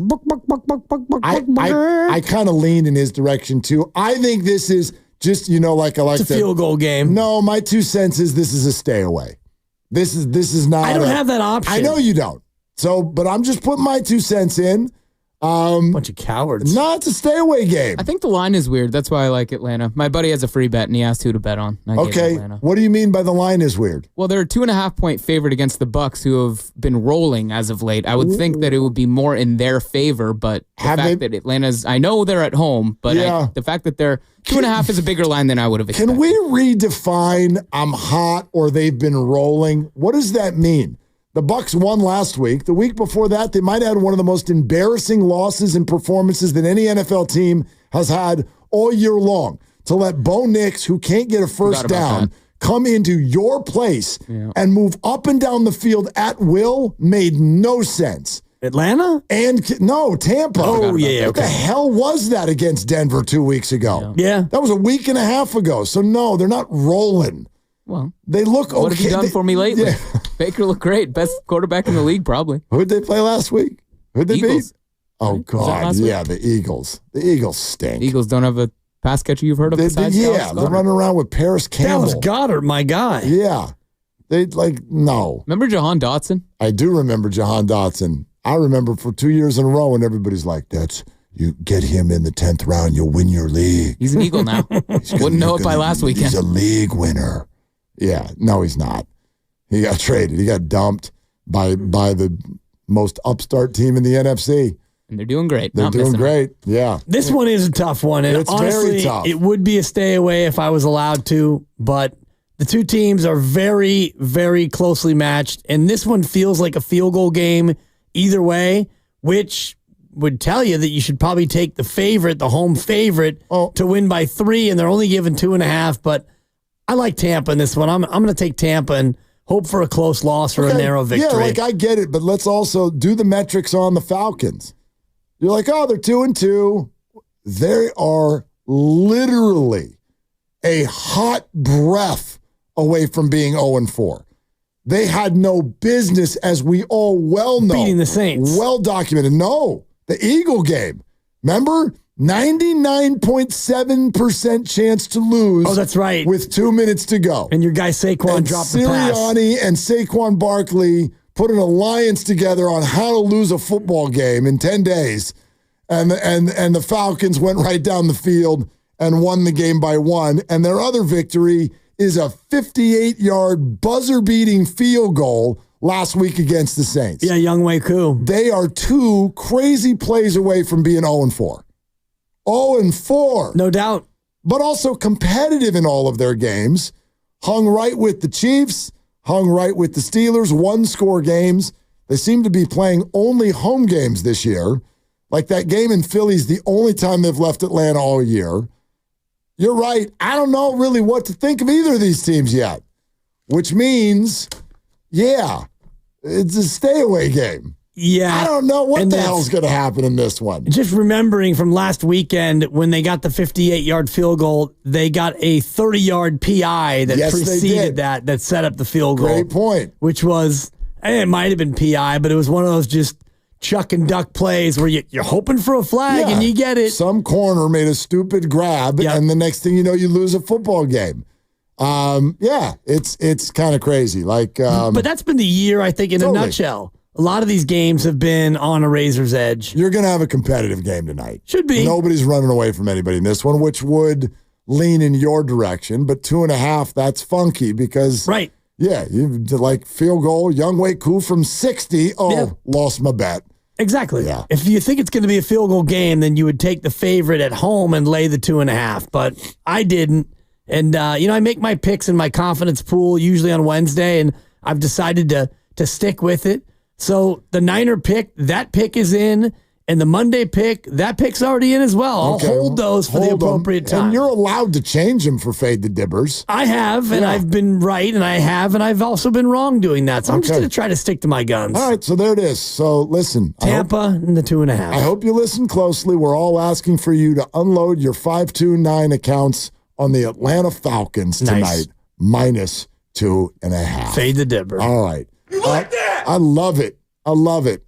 I kind of lean in his direction too. I think this is just, it's a field goal game. No, my 2 cents is this is a stay away. This is not. I don't have that option. I know you don't. So, but I'm just putting my 2 cents in. Bunch of cowards. No, it's a stay away game. I think the line is weird. That's why I like Atlanta. My buddy has a free bet, and he asked who to bet on. Okay, what do you mean by the line is weird? Well, they're a 2.5-point favorite against the Bucks, who have been rolling as of late. I would think that it would be more in their favor, but that Atlanta's, I know they're at home, but the fact that they're 2.5 is a bigger line than I would have expected. Can we redefine I'm hot or they've been rolling? What does that mean? The Bucks won last week. The week before that, they might have had one of the most embarrassing losses and performances that any NFL team has had all year long. To let Bo Nix, who can't get a first down, come into your place and move up and down the field at will made no sense. Atlanta? No, Tampa. Oh, yeah. What the hell was that against Denver 2 weeks ago? Yeah. That was a week and a half ago. So, no, they're not rolling. Well, they look okay. What have you done for me lately? Yeah. Baker looked great. Best quarterback in the league, probably. Who'd they play last week? Who'd they Eagles. beat? Oh, God. Yeah, the Eagles. The Eagles stink. The Eagles don't have a pass catcher you've heard of besides they're running around with Paris Campbell. Dallas Goedert, my guy. Yeah. No. Remember Jahan Dotson? I do remember Jahan Dotson. I remember for 2 years in a row, and everybody's like, you get him in the 10th round, you'll win your league. He's an Eagle now. Wouldn't know it by last weekend. He's a league winner. Yeah, no, he's not. He got traded. He got dumped by the most upstart team in the NFC. And they're doing great. They're doing great. Yeah. This one is a tough one. And it's honestly, very tough. It would be a stay away if I was allowed to, but the two teams are very, very closely matched. And this one feels like a field goal game either way, which would tell you that you should probably take the favorite, the home favorite, to win by 3, and they're only given 2.5. But I like Tampa in this one. I'm going to take Tampa and hope for a close loss or a narrow victory. Yeah, I get it, but let's also do the metrics on the Falcons. You're like, they're 2-2. They are literally a hot breath away from being 0-4. They had no business, as we all well know. Beating the Saints. Well documented. No, the Eagle game. Remember? 99.7% chance to lose. Oh, that's right. With 2 minutes to go. And your guy Saquon dropped the pass. Sirianni and Saquon Barkley put an alliance together on how to lose a football game in 10 days. And the Falcons went right down the field and won the game by 1. And their other victory is a 58-yard buzzer-beating field goal last week against the Saints. Yeah, Younghoe Koo. They are 2 crazy plays away from being 0-4. 0-4. No doubt. But also competitive in all of their games. Hung right with the Chiefs, hung right with the Steelers, 1-score games. They seem to be playing only home games this year. Like that game in Philly is the only time they've left Atlanta all year. You're right. I don't know really what to think of either of these teams yet, which means, yeah, it's a stay-away game. Yeah. I don't know what the hell's going to happen in this one. Just remembering from last weekend when they got the 58-yard field goal, they got a 30-yard PI that preceded that set up the field goal. Great point. Which was, it might have been PI, but it was one of those just chuck and duck plays where you're hoping for a flag and you get it. Some corner made a stupid grab, and the next thing you know, you lose a football game. It's kind of crazy. But that's been the year, I think, in a nutshell. A lot of these games have been on a razor's edge. You're going to have a competitive game tonight. Should be. Nobody's running away from anybody in this one, which would lean in your direction. But 2.5, that's funky because, right? Yeah, you like field goal, Younghoe Koo from 60. Lost my bet. Exactly. Yeah. If you think it's going to be a field goal game, then you would take the favorite at home and lay the 2.5. But I didn't. And, I make my picks in my confidence pool usually on Wednesday, and I've decided to stick with it. So the Niner pick, that pick is in, and the Monday pick, that pick's already in as well. I'll hold those for the appropriate time. And you're allowed to change them for Fade the Dibbers. I have, and I've been right, and I've also been wrong doing that. So I'm just going to try to stick to my guns. All right, so there it is. So listen. Tampa and the 2.5. I hope you listen closely. We're all asking for you to unload your 529 accounts on the Atlanta Falcons tonight, minus 2.5. Fade the Dibber. All right. You like that? I love it.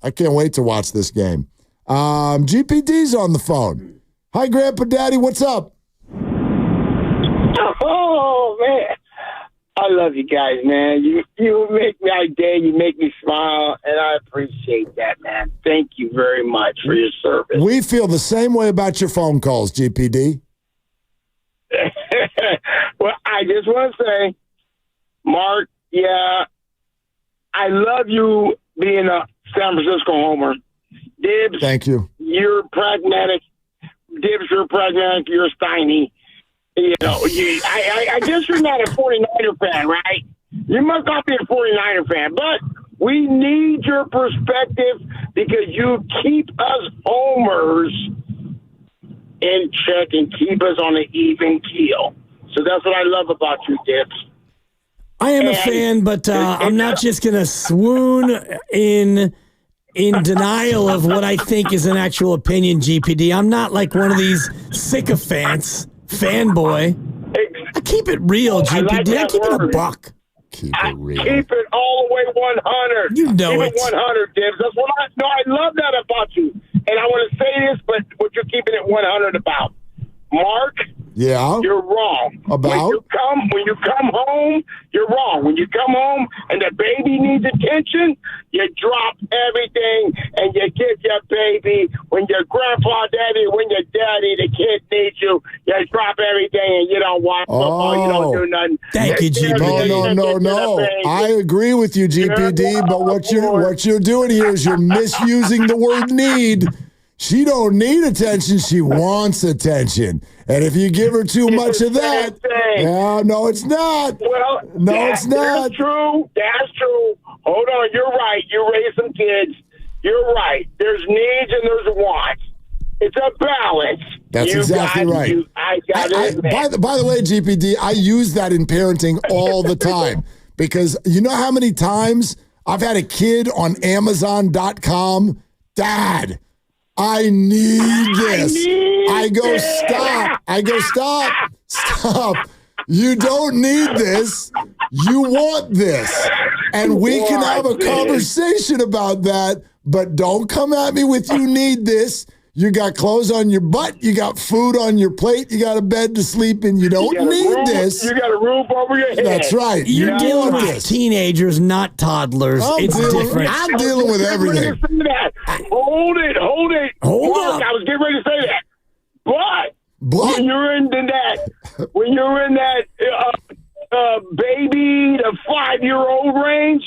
I can't wait to watch this game. GPD's on the phone. Hi, Grandpa Daddy. What's up? Oh, man. I love you guys, man. You make my day. You make me smile, and I appreciate that, man. Thank you very much for your service. We feel the same way about your phone calls, GPD. Well, I just want to say, Mark, I love you being a San Francisco homer. Dibs, thank you. You're pragmatic. Dibs, you're pragmatic. You're Steiny. I guess you're not a 49er fan, right? You must not be a 49er fan, but we need your perspective because you keep us homers in check and keep us on an even keel. So that's what I love about you, Dibs. I am a fan, but I'm not just going to swoon in denial of what I think is an actual opinion, GPD. I'm not like one of these sycophants, fanboy. I keep it real, GPD. I keep it a buck. Keep it real. Keep it all the way 100. You know it. 100, Dibs. That's what I love that about you. And I want to say this, but what you're keeping it 100 about. Mark, you're wrong. About? When you come home, you're wrong. When you come home and the baby needs attention, you drop everything and you give your baby. When your grandpa, daddy, when your daddy, the kid needs you, you drop everything and you don't watch football. You don't do nothing. Thank you, GPD. No. I agree with you, GPD. But what you're doing here is you're misusing the word need. She don't need attention. She wants attention. And if you give her too much of that, no, it's not. Well, it's not. That's true. That's true. Hold on. You're right. You raise some kids. You're right. There's needs and there's wants. It's a balance. That's exactly right. I got it. By the way, GPD, I use that in parenting all the time because you know how many times I've had a kid on Amazon.com, Dad, I need this. I go, stop. I go, stop. You don't need this. You want this. And we can have a conversation about that, but don't come at me with you need this. You got clothes on your butt. You got food on your plate. You got a bed to sleep in. You don't need this. You got a roof over your head. That's right. You're dealing with teenagers, not toddlers. It's different. I'm dealing with everything. Hold it. Hold up. I was getting ready to say that. But when you're in that baby to 5-year-old range,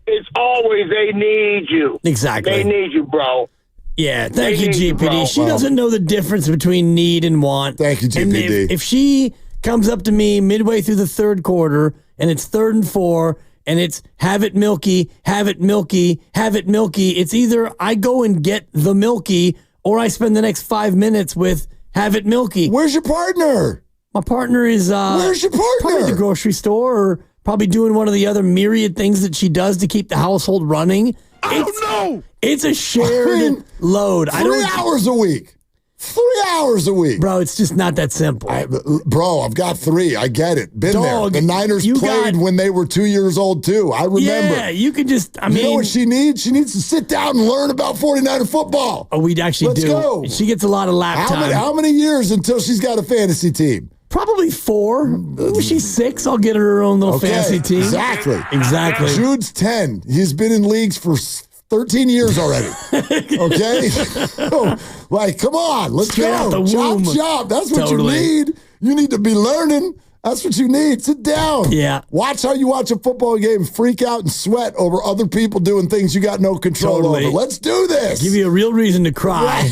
it's always they need you. Exactly. They need you, bro. Yeah, thank you, GPD. She doesn't know the difference between need and want. Thank you, GPD. And if she comes up to me midway through the third quarter and it's 3rd and 4 and it's have it milky, have it milky, have it milky, it's either I go and get the milky or I spend the next 5 minutes with have it milky. Where's your partner? My partner is where's your partner? Probably at the grocery store or probably doing one of the other myriad things that she does to keep the household running. It's a shared load. 3 hours a week. 3 hours a week. Bro, it's just not that simple. I've got 3. I get it. Been there. The Niners played when they were 2 years old, too. I remember. Yeah, you could just, you know what she needs? She needs to sit down and learn about 49er football. Oh, we actually do. Let's go. She gets a lot of lap time. How many years until she's got a fantasy team? Probably 4. When she's 6, I'll get her own little fantasy team. Exactly. Jude's 10. He's been in leagues for 13 years already. Okay? Like, come on. Let's go. Chop. That's what you need. You need to be learning. That's what you need. Sit down. Yeah. Watch how you watch a football game, freak out and sweat over other people doing things you got no control over. Let's do this. Give you a real reason to cry.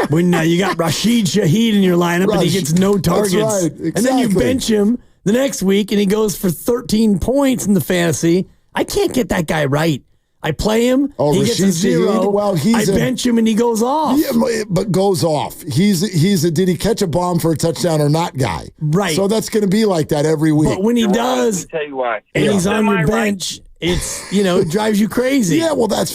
When you got Rashid Shaheed in your lineup and he gets no targets. That's right. Exactly. And then you bench him the next week and he goes for 13 points in the fantasy. I can't get that guy right. I play him, he gets a 0. Well, I bench him and he goes off. Yeah, but goes off. He's a did he catch a bomb for a touchdown or not guy. Right. So that's going to be like that every week. But when he does, tell you why. And he's on your bench, it's, it drives you crazy. Yeah, well, that's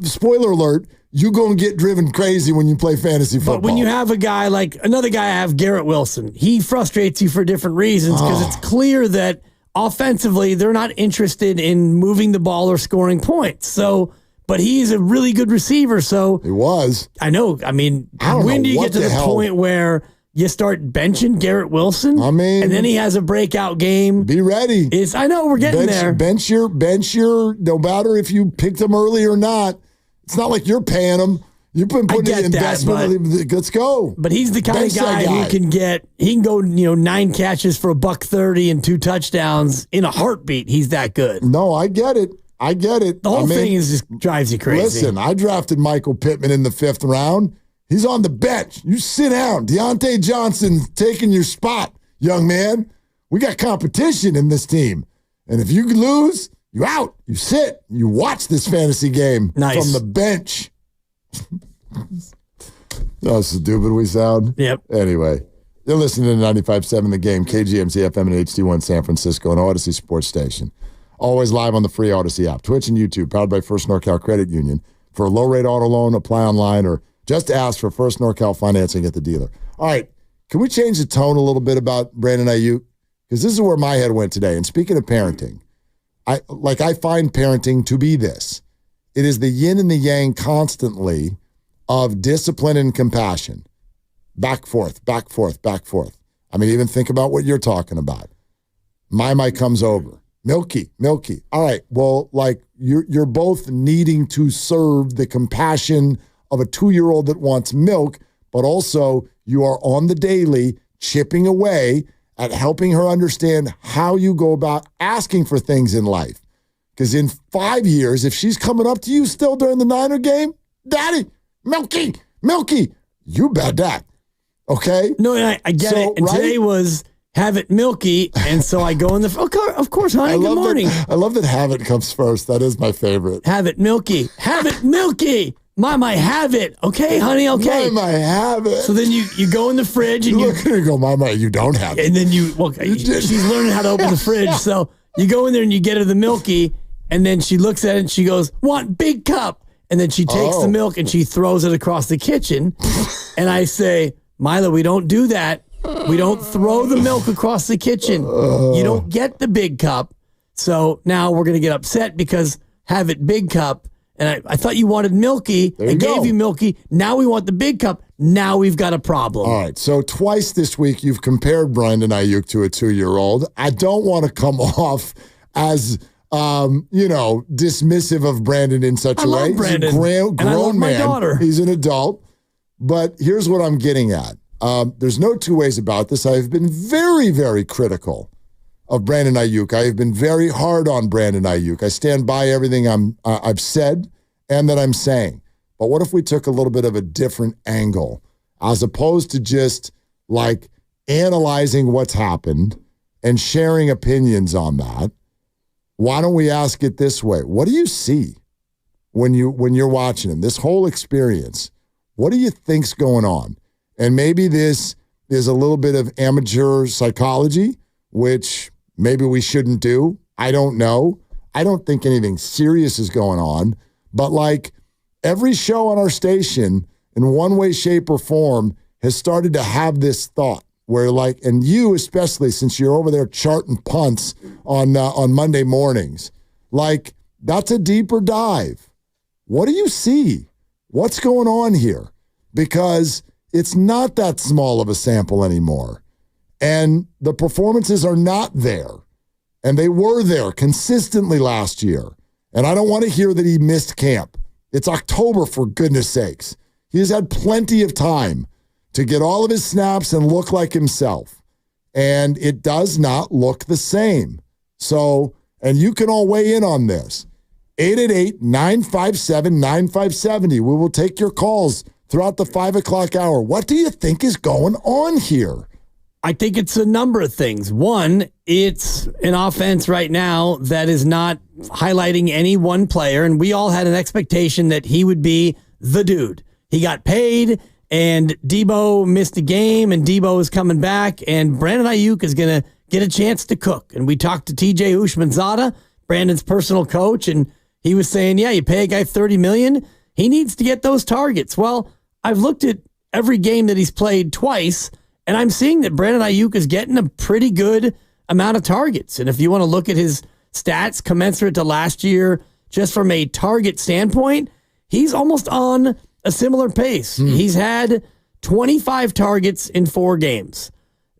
spoiler alert. You go and get driven crazy when you play fantasy football. But when you have a guy like another guy I have, Garrett Wilson, he frustrates you for different reasons because it's clear that offensively they're not interested in moving the ball or scoring points. So, but he's a really good receiver. So he was. I know. I mean, when do you get to the point where you start benching Garrett Wilson? I mean, and then he has a breakout game. Be ready. I know we're getting there. Bench your. No matter if you picked him early or not. It's not like you're paying him. You've been putting in investment. Let's go. But he's the kind of guy who can go 9 catches for $130 and 2 touchdowns in a heartbeat. He's that good. No, I get it. The whole thing just drives you crazy. Listen, I drafted Michael Pittman in the 5th round. He's on the bench. You sit down. Deontay Johnson's taking your spot, young man. We got competition in this team. And if you lose, you out. You sit. You watch this fantasy game from the bench. How stupid we sound. Yep. Anyway, you're listening to 95.7 The Game, KGMZ FM and HD1 San Francisco, and Odyssey Sports Station. Always live on the free Odyssey app. Twitch and YouTube, powered by First NorCal Credit Union. For a low-rate auto loan, apply online, or just ask for First NorCal financing at the dealer. All right, can we change the tone a little bit about Brandon Aiyuk? Because this is where my head went today. And speaking of parenting, I find parenting to be this. It is the yin and the yang constantly of discipline and compassion. Back, forth, back, forth, back, forth. I mean, even think about what you're talking about. My comes over. Milky. All right, well, like you're both needing to serve the compassion of a 2-year-old that wants milk, but also you are on the daily chipping away at helping her understand how you go about asking for things in life. Because in 5 years, if she's coming up to you still during the Niner game, Daddy, Milky, you bet that. Okay? No, I get it. And today was have it milky, and so I go in the, of course, honey, good morning. I love that have it comes first. That is my favorite. Have it milky. Mama, have it. Okay, honey, okay. Mama, have it. So then you go in the fridge and you look at her and go, Mama, you don't have it. And then she's learning how to open the fridge. So you go in there and you get her the milky, and then she looks at it and she goes, want big cup. And then she takes the milk and she throws it across the kitchen. And I say, Mila, we don't do that. We don't throw the milk across the kitchen. You don't get the big cup. So now we're going to get upset because have it big cup. And I thought you wanted Milky. I gave you Milky. Now we want the big cup. Now we've got a problem. All right. So twice this week you've compared Brandon Aiyuk to a 2-year-old. I don't want to come off as, dismissive of Brandon in such a way. Love Brandon. He's a grown and I love man. my daughter. He's an adult. But here's what I'm getting at. There's no two ways about this. I've been very, very critical of Brandon Aiyuk. I have been very hard on Brandon Aiyuk. I stand by everything I've said and that I'm saying. But what if we took a little bit of a different angle as opposed to just like analyzing what's happened and sharing opinions on that? Why don't we ask it this way? What do you see when you're watching him? This whole experience, what do you think's going on? And maybe this is a little bit of amateur psychology, which maybe we shouldn't do. I don't know. I don't think anything serious is going on. But like every show on our station, in one way, shape, or form, has started to have this thought where like, and you especially, since you're over there charting punts on Monday mornings, like that's a deeper dive. What do you see? What's going on here? Because it's not that small of a sample anymore. And the performances are not there. And they were there consistently last year. And I don't want to hear that he missed camp. It's October, for goodness sakes. He has had plenty of time to get all of his snaps and look like himself. And it does not look the same. So, and you can all weigh in on this. 888-957-9570. We will take your calls throughout the 5 o'clock hour. What do you think is going on here? I think it's a number of things. One, it's an offense right now that is not highlighting any one player, and we all had an expectation that he would be the dude. He got paid, and Debo missed a game, and Debo is coming back, and Brandon Aiyuk is going to get a chance to cook. And we talked to TJ Ushmanzada, Brandon's personal coach, and he was saying, yeah, you pay a guy $30 million, he needs to get those targets. Well, I've looked at every game that he's played twice, and I'm seeing that Brandon Aiyuk is getting a pretty good amount of targets. And if you want to look at his stats commensurate to last year, just from a target standpoint, he's almost on a similar pace. He's had 25 targets in 4 games,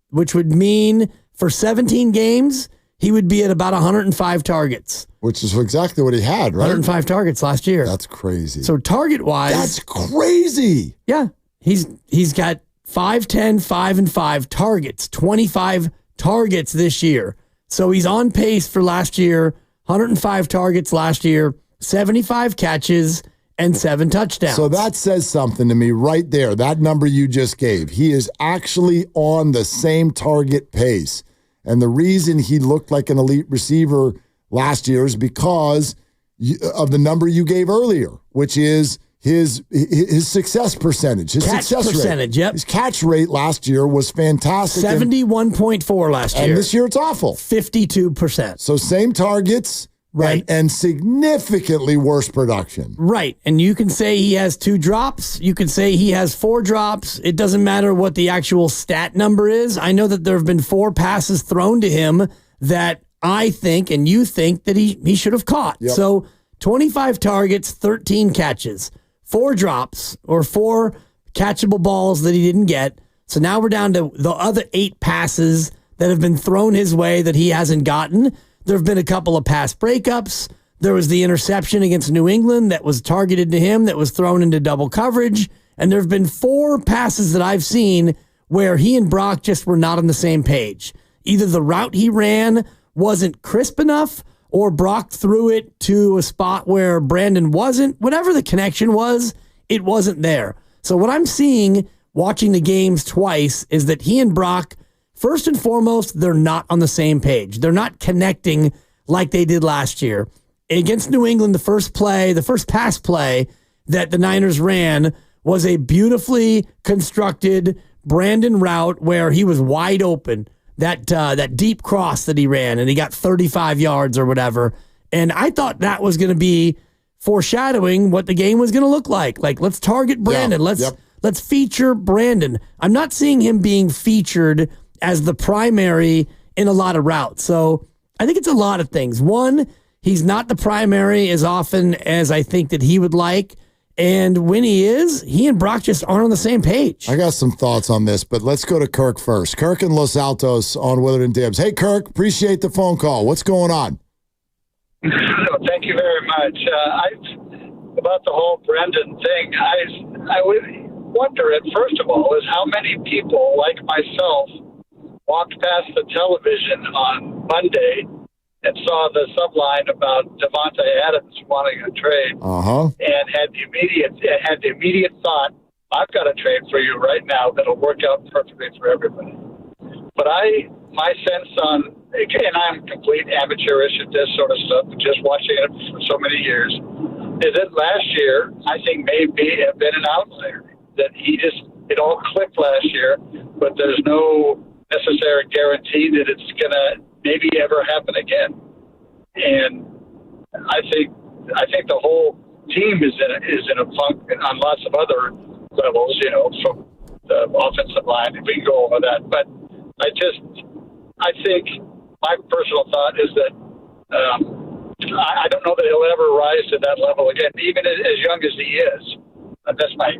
which would mean for 17 games, he would be at about 105 targets. Which is exactly what he had, right? 105 targets last year. That's crazy. So target-wise... That's crazy. Yeah. He's got 5, 10, 5, and 5 targets, 25 targets this year. So he's on pace for last year, 105 targets last year, 75 catches, and 7 touchdowns. So that says something to me right there. That number you just gave. He is actually on the same target pace. And the reason he looked like an elite receiver last year is because of the number you gave earlier, which is his success percentage, his catch success percentage, rate. Yep. His catch rate last year was fantastic. 71.4 last year. And this year it's awful. 52%. So same targets, right, and significantly worse production. Right. And you can say he has 2 drops. You can say he has 4 drops. It doesn't matter what the actual stat number is. I know that there have been 4 passes thrown to him that I think and you think that he should have caught. Yep. So 25 targets, 13 catches, 4 drops or 4 catchable balls that he didn't get. So now we're down to the other 8 passes that have been thrown his way that he hasn't gotten. There have been a couple of pass breakups. There was the interception against New England that was targeted to him that was thrown into double coverage. And there have been 4 passes that I've seen where he and Brock just were not on the same page. Either the route he ran wasn't crisp enough or Brock threw it to a spot where Brandon wasn't. Whatever the connection was, it wasn't there. So what I'm seeing watching the games twice is that he and Brock, first and foremost, they're not on the same page. They're not connecting like they did last year. Against New England, the first pass play that the Niners ran was a beautifully constructed Brandon route where he was wide open. That deep cross that he ran, and he got 35 yards or whatever. And I thought that was going to be foreshadowing what the game was going to look like. Like, let's target Brandon. Let's feature Brandon. I'm not seeing him being featured as the primary in a lot of routes. So I think it's a lot of things. One, he's not the primary as often as I think that he would like. And when he is, he and Brock just aren't on the same page. I got some thoughts on this, but let's go to Kirk first. Kirk in Los Altos on Willard and Dibs. Hey, Kirk, appreciate the phone call. What's going on? Thank you very much. About the whole Brendan thing, I would wonder, first of all, is how many people like myself walked past the television on Monday and saw the subline about Devonte Adams wanting a trade, and had the immediate thought, I've got a trade for you right now that'll work out perfectly for everybody. But my sense on, again, I'm complete amateurish at this sort of stuff, just watching it for so many years, is that last year, I think maybe have been an outlier. That it all clicked last year, but there's no necessary guarantee that it's going to maybe ever happen again. And I think the whole team is in a funk on lots of other levels, from the offensive line, if we can go over that. But I think my personal thought is that I don't know that he'll ever rise to that level again, even as young as he is. That's my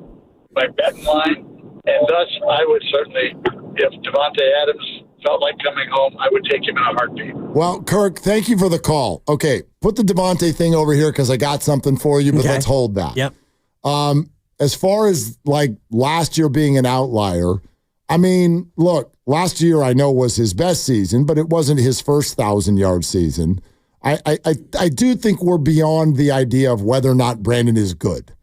betting line. And thus, I would certainly, if Devonte Adams felt like coming home, I would take him in a heartbeat. Well, Kirk, thank you for the call. Okay, put the Devonte thing over here because I got something for you, but let's hold that. Yep. As far as like last year being an outlier, I mean, look, last year I know was his best season, but it wasn't his first 1,000-yard season. I do think we're beyond the idea of whether or not Brandon is good.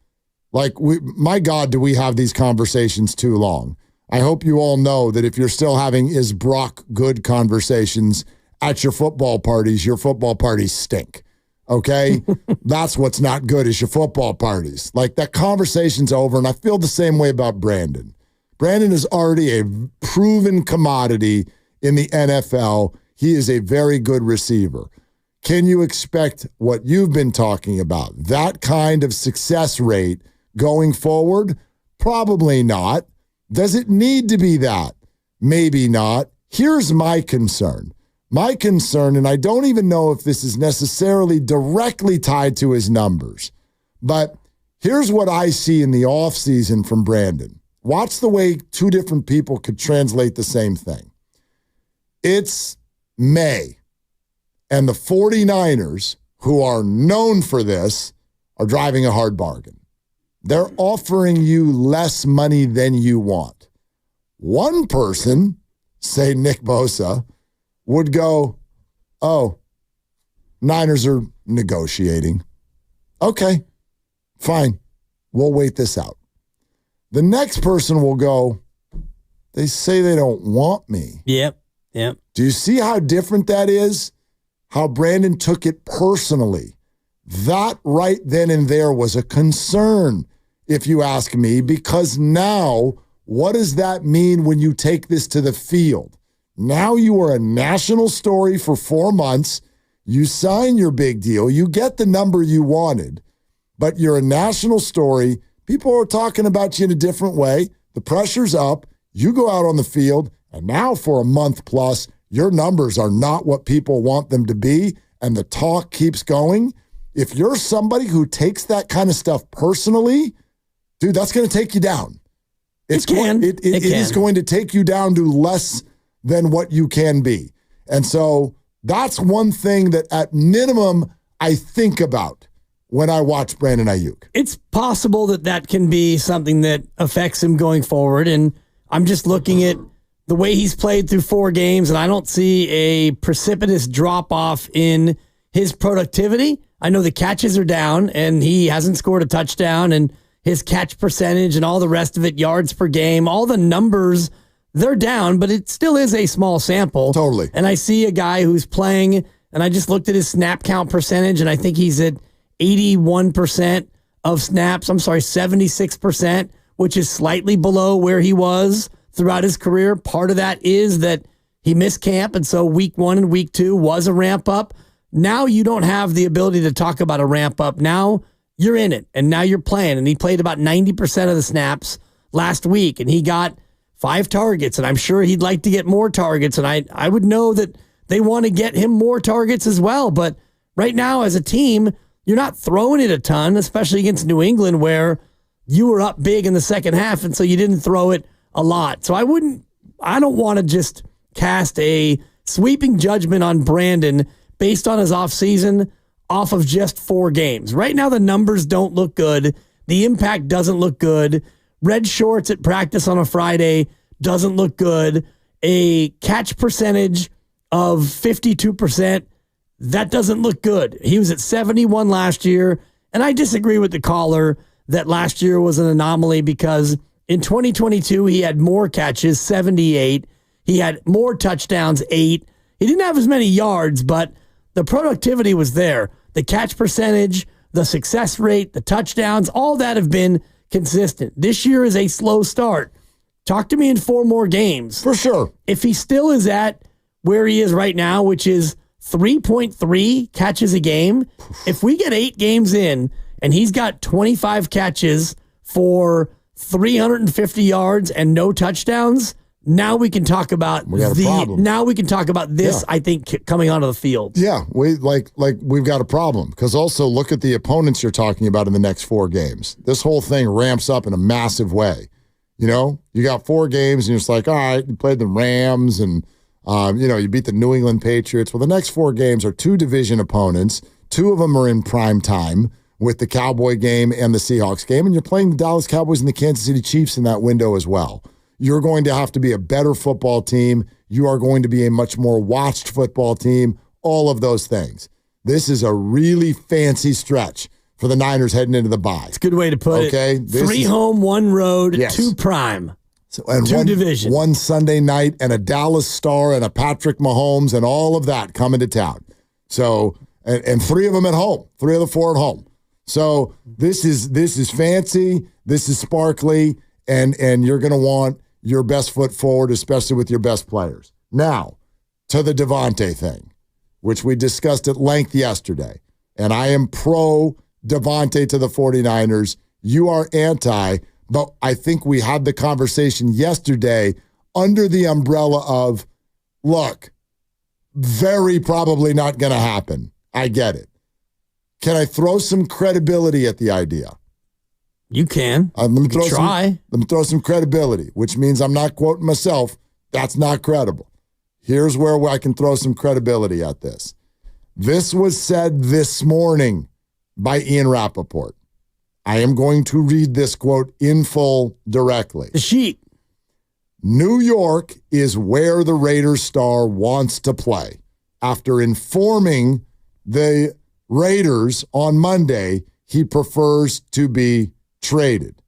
Like, my God, do we have these conversations too long? I hope you all know that if you're still having is Brock good conversations at your football parties stink. Okay? That's what's not good is your football parties. Like, that conversation's over, and I feel the same way about Brandon. Brandon is already a proven commodity in the NFL. He is a very good receiver. Can you expect what you've been talking about? That kind of success rate going forward? Probably not. Does it need to be that? Maybe not. Here's my concern. My concern, and I don't even know if this is necessarily directly tied to his numbers, but here's what I see in the offseason from Brandon. Watch the way two different people could translate the same thing. It's May, and the 49ers, who are known for this, are driving a hard bargain. They're offering you less money than you want. One person, say Nick Bosa, would go, oh, Niners are negotiating. Okay, fine. We'll wait this out. The next person will go, they say they don't want me. Yep. Do you see how different that is? How Brandon took it personally. That right then and there was a concern, if you ask me, because now, what does that mean when you take this to the field? Now you are a national story for 4 months. You sign your big deal. You get the number you wanted, but you're a national story. People are talking about you in a different way. The pressure's up. You go out on the field, and now for a month plus, your numbers are not what people want them to be, and the talk keeps going. If you're somebody who takes that kind of stuff personally, dude, that's going to take you down. It is going to take you down to less than what you can be. And so that's one thing that at minimum I think about when I watch Brandon Aiyuk. It's possible that can be something that affects him going forward. And I'm just looking at the way he's played through 4 games, and I don't see a precipitous drop-off in his productivity. I know the catches are down, and he hasn't scored a touchdown, and his catch percentage and all the rest of it, yards per game, all the numbers, they're down, but it still is a small sample. Totally. And I see a guy who's playing, and I just looked at his snap count percentage, and I think he's at 81% of snaps. 76%, which is slightly below where he was throughout his career. Part of that is that he missed camp, and so week 1 and week 2 was a ramp up. Now you don't have the ability to talk about a ramp up. Now you're in it, and now you're playing. And he played about 90% of the snaps last week, and he got 5 targets, and I'm sure he'd like to get more targets. And I would know that they want to get him more targets as well. But right now, as a team, you're not throwing it a ton, especially against New England, where you were up big in the second half, and so you didn't throw it a lot. So I don't want to just cast a sweeping judgment on Brandon based on his offseason off of just 4 games. Right now, the numbers don't look good. The impact doesn't look good. Red shorts at practice on a Friday doesn't look good. A catch percentage of 52%, that doesn't look good. He was at 71 last year, and I disagree with the caller that last year was an anomaly because in 2022, he had more catches, 78. He had more touchdowns, 8. He didn't have as many yards, but the productivity was there. The catch percentage, the success rate, the touchdowns, all that have been consistent. This year is a slow start. Talk to me in 4 more games. For sure. If he still is at where he is right now, which is 3.3 catches a game, if we get 8 games in and he's got 25 catches for 350 yards and no touchdowns, now we can talk about this. Yeah. I think coming onto the field. Yeah, we've got a problem because also look at the opponents you're talking about in the next 4 games. This whole thing ramps up in a massive way. You know, you got 4 games and you're just like, all right, you played the Rams and you beat the New England Patriots. Well, the next 4 games are 2 division opponents. 2 of them are in prime time with the Cowboy game and the Seahawks game, and you're playing the Dallas Cowboys and the Kansas City Chiefs in that window as well. You're going to have to be a better football team. You are going to be a much more watched football team, all of those things. This is a really fancy stretch for the Niners heading into the bye. It's a good way to put it. 3 home, 1 road, yes. 2 prime. And 2 division. 1 Sunday night and a Dallas Star and a Patrick Mahomes and all of that coming to town. So, and 3 of them at home, 3 of the 4 at home. So this is fancy, this is sparkly, and you're going to want your best foot forward, especially with your best players. Now, to the Devonte thing, which we discussed at length yesterday, and I am pro Devonte to the 49ers. You are anti, but I think we had the conversation yesterday under the umbrella of, look, very probably not going to happen. I get it. Can I throw some credibility at the idea? You can. Let me throw some credibility, which means I'm not quoting myself. That's not credible. Here's where I can throw some credibility at this. This was said this morning by Ian Rappaport. I am going to read this quote in full directly. The sheet. New York is where the Raiders star wants to play. After informing the Raiders on Monday, he prefers to be traded.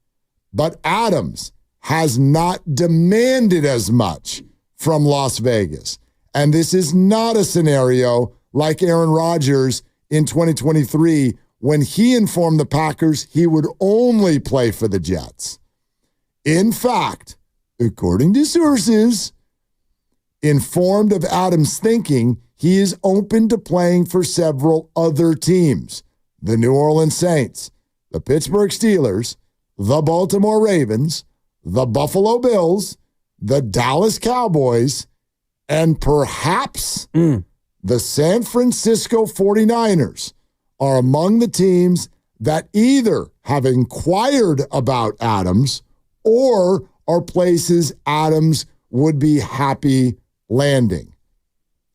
But Adams has not demanded as much from Las Vegas. And this is not a scenario like Aaron Rodgers in 2023 when he informed the Packers he would only play for the Jets. In fact, according to sources informed of Adams' thinking, he is open to playing for several other teams. The New Orleans Saints, the Pittsburgh Steelers, the Baltimore Ravens, the Buffalo Bills, the Dallas Cowboys, and perhaps the San Francisco 49ers are among the teams that either have inquired about Adams or are places Adams would be happy landing.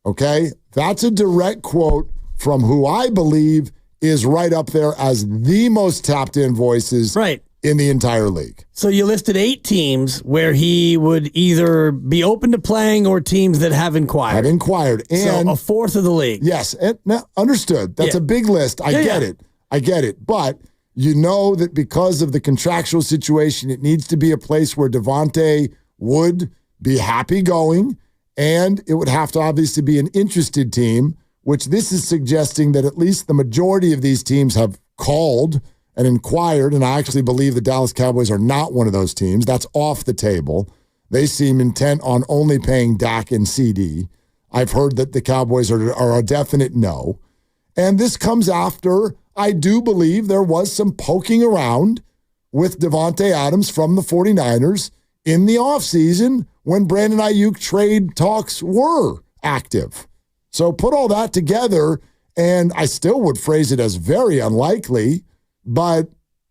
Okay? That's a direct quote from who I believe is right up there as the most tapped in voices in the entire league. So you listed 8 teams where he would either be open to playing or teams that have inquired. Have inquired. And so a fourth of the league. Yes. And understood. That's a big list. I get it. I get it. But you know that because of the contractual situation, it needs to be a place where Devonte would be happy going, and it would have to obviously be an interested team, which this is suggesting that at least the majority of these teams have called and inquired, and I actually believe the Dallas Cowboys are not one of those teams. That's off the table. They seem intent on only paying Dak and CD. I've heard that the Cowboys are a definite no. And this comes after, I do believe, there was some poking around with Devonte Adams from the 49ers in the offseason when Brandon Aiyuk trade talks were active. So put all that together, and I still would phrase it as very unlikely, but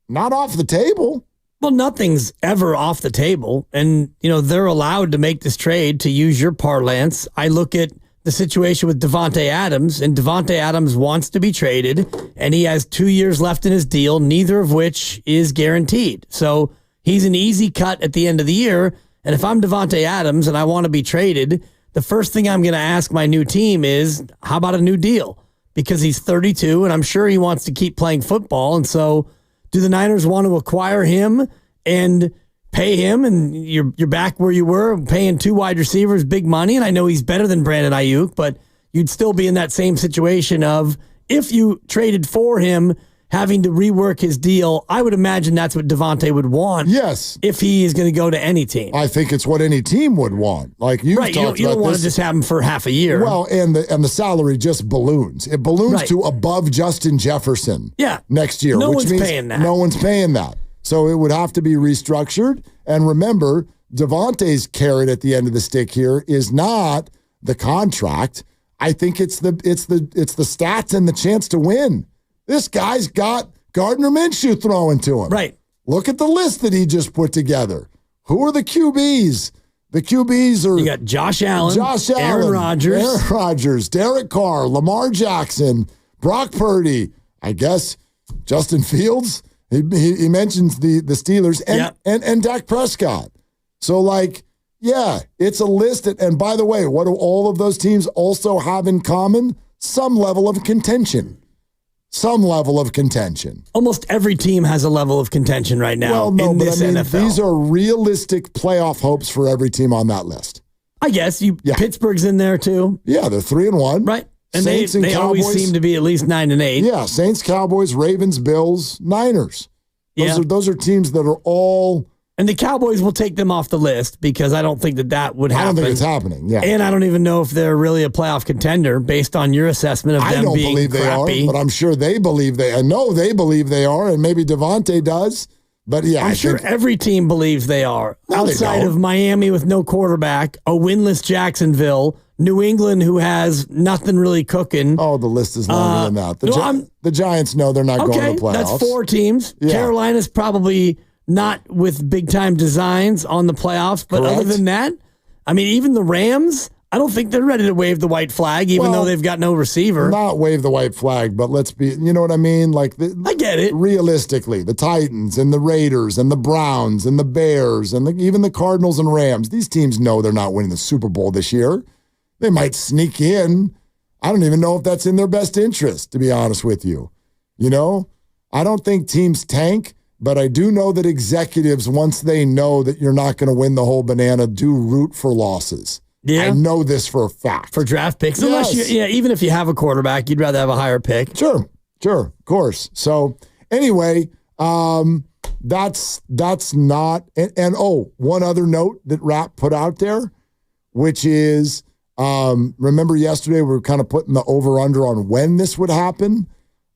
not off the table. Well, nothing's ever off the table. And, they're allowed to make this trade, to use your parlance. I look at the situation with Devonte Adams, and Devonte Adams wants to be traded, and he has 2 years left in his deal, neither of which is guaranteed. So he's an easy cut at the end of the year. And if I'm Devonte Adams and I want to be traded, the first thing I'm going to ask my new team is, how about a new deal? Because he's 32, and I'm sure he wants to keep playing football. And so do the Niners want to acquire him and pay him, and you're back where you were, paying 2 wide receivers big money? And I know he's better than Brandon Aiyuk, but you'd still be in that same situation of, if you traded for him, having to rework his deal. I would imagine that's what Devonte would want. Yes. If he is going to go to any team. I think it's what any team would want. Like you right, you don't want to just have him for half a year. Well, and the salary just balloons. It balloons to above Justin Jefferson next year. No which one's means paying that. No one's paying that. So it would have to be restructured. And remember, Devontae's carrot at the end of the stick here is not the contract. I think it's the stats and the chance to win. This guy's got Gardner Minshew throwing to him. Right. Look at the list that he just put together. Who are the QBs? The QBs are... You got Josh Allen, Aaron Rodgers, Derek Carr, Lamar Jackson, Brock Purdy, I guess Justin Fields. He mentions the Steelers and Dak Prescott. So, it's a list. And by the way, what do all of those teams also have in common? Some level of contention. Almost every team has a level of contention right now in this NFL. These are realistic playoff hopes for every team on that list. I guess Pittsburgh's in there too. Yeah, they're 3-1. Right. And Saints they always seem to be at least 9-8. Yeah, Saints, Cowboys, Ravens, Bills, Niners. Those are teams that are all... And the Cowboys will take them off the list because I don't think that would happen. I don't think it's happening, yeah. And I don't even know if they're really a playoff contender based on your assessment of them being I don't believe crappy. They are, but I'm sure they believe I know they believe they are, and maybe Devontae does. But yeah, I'm sure every team believes they are. No, outside of Miami with no quarterback, a winless Jacksonville, New England who has nothing really cooking. Oh, the list is longer than that. The Giants know they're not going to the playoffs. That's 4 teams. Yeah. Carolina's probably not with big-time designs on the playoffs. But other than that, even the Rams, I don't think they're ready to wave the white flag, even though they've got no receiver. Not wave the white flag, but let's be, you know what I mean? I get it. Realistically, the Titans and the Raiders and the Browns and the Bears and even the Cardinals and Rams, these teams know they're not winning the Super Bowl this year. They might sneak in. I don't even know if that's in their best interest, to be honest with you. I don't think teams tank. But I do know that executives, once they know that you're not going to win the whole banana, do root for losses. Yeah. I know this for a fact. For draft picks. Yes. Unless even if you have a quarterback, you'd rather have a higher pick. Sure, of course. So anyway, that's not, and one other note that Rapp put out there, which is, remember yesterday we were kind of putting the over-under on when this would happen.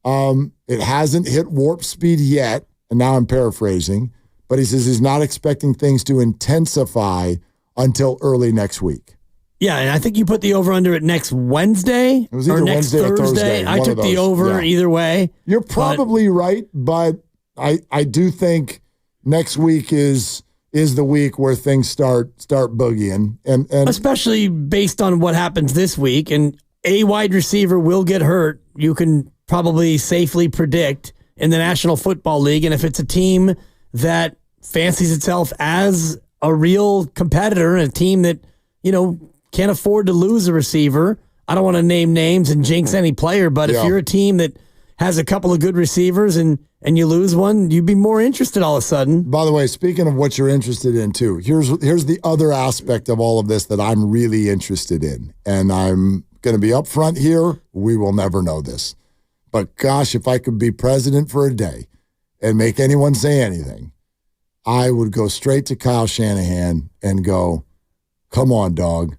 It hasn't hit warp speed yet. And now I'm paraphrasing, but he says he's not expecting things to intensify until early next week. Yeah, and I think you put the over-under at next Wednesday it was either next Wednesday or Thursday. I took the over either way. You're probably right, but I do think next week is the week where things start boogieing. And especially based on what happens this week, and a wide receiver will get hurt, you can probably safely predict in the National Football League. And if it's a team that fancies itself as a real competitor and a team that, can't afford to lose a receiver, I don't want to name names and jinx any player, but if you're a team that has a couple of good receivers and you lose one, you'd be more interested all of a sudden. By the way, speaking of what you're interested in too, here's the other aspect of all of this that I'm really interested in. And I'm going to be upfront here. We will never know this. But gosh, if I could be president for a day and make anyone say anything, I would go straight to Kyle Shanahan and go, come on, dog.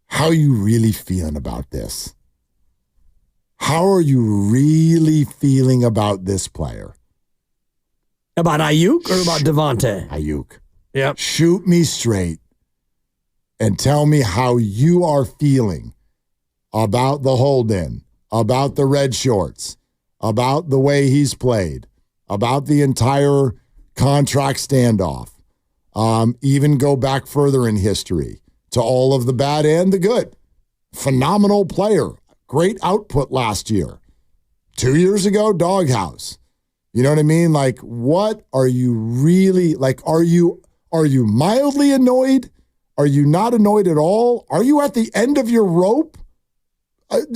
How are you really feeling about this? How are you really feeling about this player? About Aiyuk or about Devonte? Aiyuk. Yep. Shoot me straight and tell me how you are feeling about the hold-in, about the red shorts, about the way he's played, about the entire contract standoff, even go back further in history to all of the bad and the good. Phenomenal player. Great output last year. 2 years ago, doghouse. You know what I mean? Like, what are you really, like, are you mildly annoyed? Are you not annoyed at all? Are you at the end of your rope?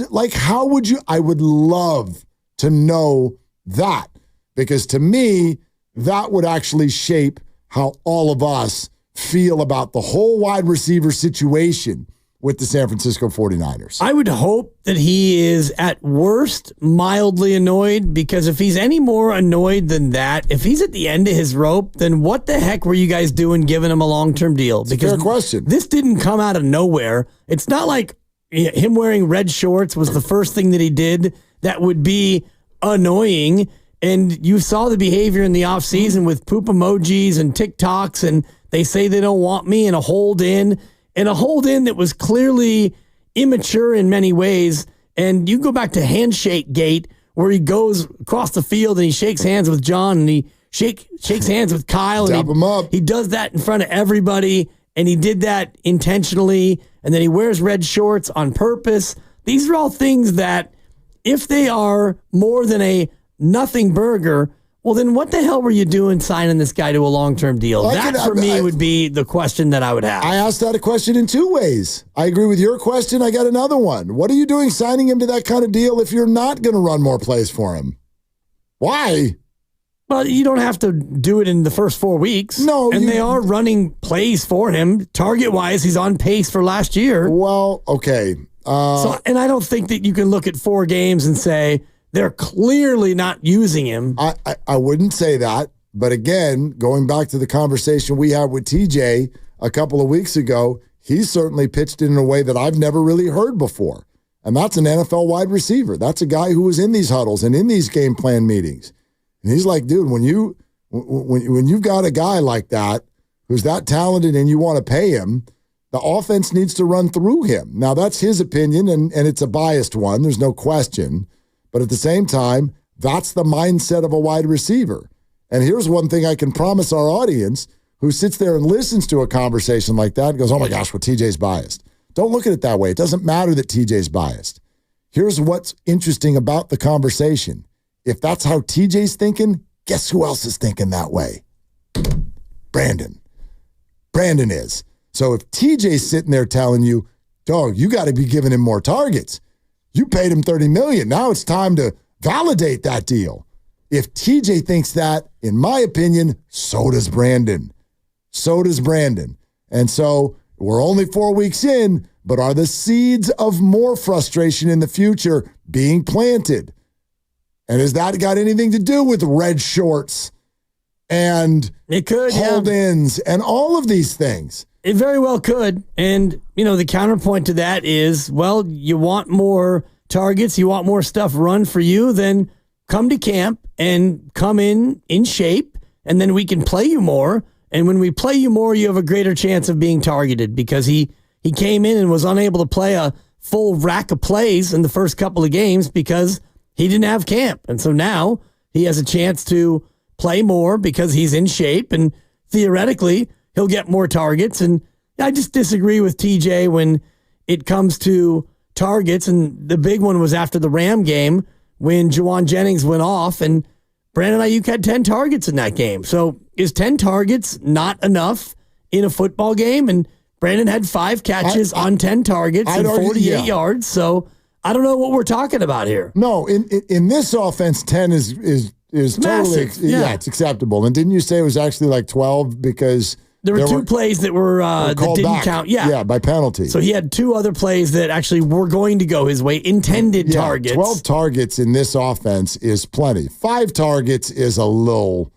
Like, how would you? I would love to know that, because to me, that would actually shape how all of us feel about the whole wide receiver situation with the San Francisco 49ers. I would hope that he is at worst mildly annoyed, because if he's any more annoyed than that, if he's at the end of his rope, then what the heck were you guys doing giving him a long-term deal? Because fair question. This didn't come out of nowhere. It's not like him wearing red shorts was the first thing that he did that would be annoying. And you saw the behavior in the offseason with poop emojis and TikToks, and they say they don't want me, and a hold-in that was clearly immature in many ways. And you go back to Handshake Gate, where he goes across the field and he shakes hands with John, and he shakes hands with Kyle. Dap him up. He does that in front of everybody, and he did that intentionally. And then he wears red shorts on purpose. These are all things that, if they are more than a nothing burger, well, then what the hell were you doing signing this guy to a long-term deal? Well, that, for me, would be the question that I would have. I asked that a question in two ways. I agree with your question. I got another one. What are you doing signing him to that kind of deal if you're not going to run more plays for him? Why? Well, you don't have to do it in the first 4 weeks. No. And they are running plays for him. Target-wise, he's on pace for last year. Well, okay. And I don't think that you can look at 4 games and say they're clearly not using him. I wouldn't say that. But again, going back to the conversation we had with TJ a couple of weeks ago, he certainly pitched it in a way that I've never really heard before. And that's an NFL wide receiver. That's a guy who was in these huddles and in these game plan meetings. And he's like, dude, when you've got a guy like that who's that talented and you want to pay him, the offense needs to run through him. Now, that's his opinion, and it's a biased one. There's no question. But at the same time, that's the mindset of a wide receiver. And here's one thing I can promise our audience who sits there and listens to a conversation like that and goes, oh my gosh, well, TJ's biased. Don't look at it that way. It doesn't matter that TJ's biased. Here's what's interesting about the conversation. If that's how TJ's thinking, guess who else is thinking that way? Brandon. Brandon is. So if TJ's sitting there telling you, dog, you got to be giving him more targets. You paid him $30 million. Now it's time to validate that deal. If TJ thinks that, in my opinion, so does Brandon. So does Brandon. And so we're only 4 weeks in, but are the seeds of more frustration in the future being planted? And has that got anything to do with red shorts and it could, hold-ins and all of these things? It very well could. And, the counterpoint to that is, well, you want more targets, you want more stuff run for you, then come to camp and come in shape, and then we can play you more. And when we play you more, you have a greater chance of being targeted, because he came in and was unable to play a full rack of plays in the first couple of games because he didn't have camp. And so now he has a chance to play more because he's in shape, and theoretically he'll get more targets. And I just disagree with TJ when it comes to targets. And the big one was after the Ram game when Jennings went off, and Brandon Aiyuk had 10 targets in that game. So is 10 targets not enough in a football game? And Brandon had 5 catches on 10 targets and 48 yards. So I don't know what we're talking about here. No, in this offense, 10 is totally, it's acceptable. And didn't you say it was actually like 12 because there were 2 plays that were that didn't back. count? Yeah, by penalty. So he had 2 other plays that actually were going to go his way, intended targets. 12 targets in this offense is plenty. 5 targets is a little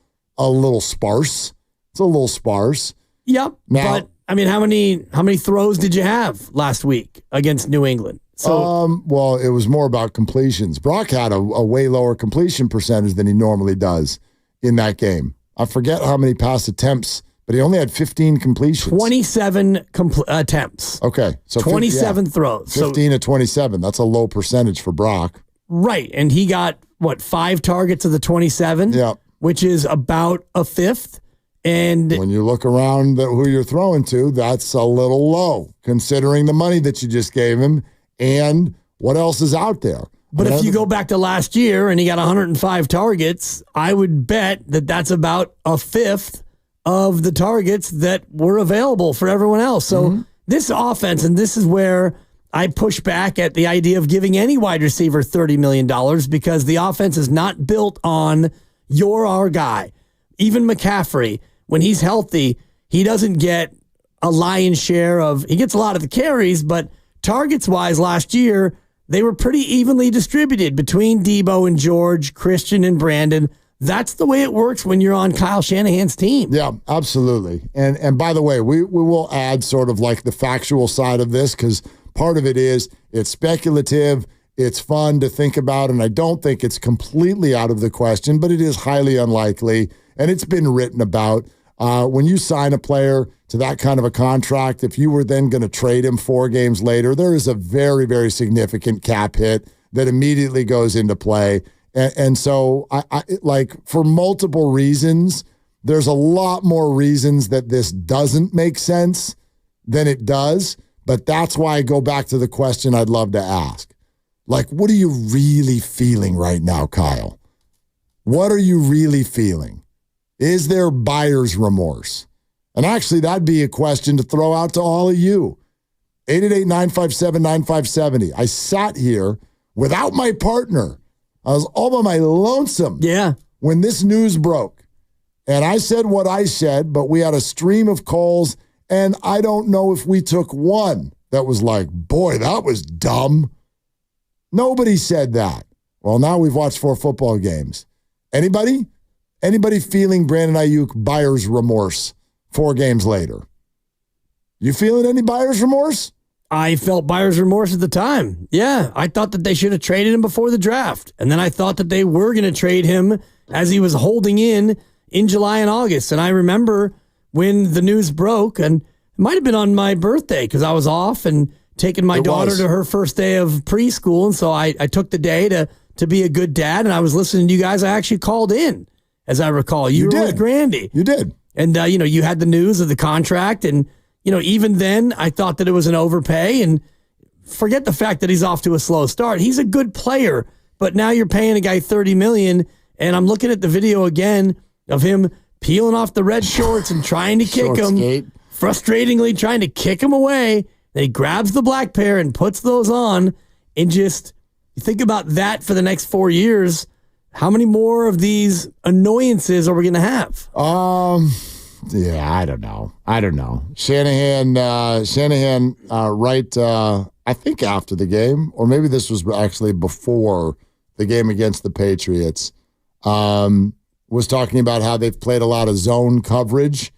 sparse. It's a little sparse. Yep. Now, but I mean, how many throws did you have last week against New England? So, well, it was more about completions. Brock had a way lower completion percentage than he normally does in that game. I forget how many pass attempts but he only had 15 completions. 27 attempts. Okay. So 27 throws. 15 to 27. That's a low percentage for Brock. Right. And he got, 5 targets of the 27? Yeah. Which is about a fifth. And when you look around who you're throwing to, that's a little low, considering the money that you just gave him and what else is out there. But if you go back to last year and he got 105 targets, I would bet that that's about a fifth of the targets that were available for everyone else. So this offense, and this is where I push back at the idea of giving any wide receiver $30 million, because the offense is not built on you're our guy. Even McCaffrey, when he's healthy, he doesn't get a lion's share of, he gets a lot of the carries, but targets-wise last year, they were pretty evenly distributed between Debo and George, Christian and Brandon. That's the way it works when you're on Kyle Shanahan's team. Yeah, absolutely. And by the way, we will add sort of like the factual side of this, because part of it is it's speculative, it's fun to think about, and I don't think it's completely out of the question, but it is highly unlikely, and it's been written about. When you sign a player to that kind of a contract, if you were then going to trade him 4 games later, there is a very, very significant cap hit that immediately goes into play. And so, I like, for multiple reasons, there's a lot more reasons that this doesn't make sense than it does. But that's why I go back to the question I'd love to ask. Like, what are you really feeling right now, Kyle? What are you really feeling? Is there buyer's remorse? And actually, that'd be a question to throw out to all of you. 888-957-9570. I sat here without my partner. I was all by my lonesome when this news broke. And I said what I said, but we had a stream of calls, and I don't know if we took one that was like, boy, that was dumb. Nobody said that. Well, now we've watched 4 football games. Anybody? Anybody feeling Brandon Aiyuk buyer's remorse 4 games later? You feeling any buyer's remorse? I felt buyer's remorse at the time. Yeah, I thought that they should have traded him before the draft. And then I thought that they were going to trade him as he was holding in July and August. And I remember when the news broke, and it might have been on my birthday because I was off and taking my daughter to her first day of preschool. And so I took the day to be a good dad, and I was listening to you guys. I actually called in. As I recall, you were with Grandy. You did. And, you had the news of the contract. And, even then, I thought that it was an overpay. And forget the fact that he's off to a slow start. He's a good player. But now you're paying a guy $30 million. And I'm looking at the video again of him peeling off the red shorts and trying to kick him. Frustratingly trying to kick him away. Then he grabs the black pair and puts those on. And just think about that for the next 4 years. How many more of these annoyances are we going to have? Yeah, I don't know. Shanahan, right, I think after the game, or maybe this was actually before the game against the Patriots, was talking about how they've played a lot of zone coverage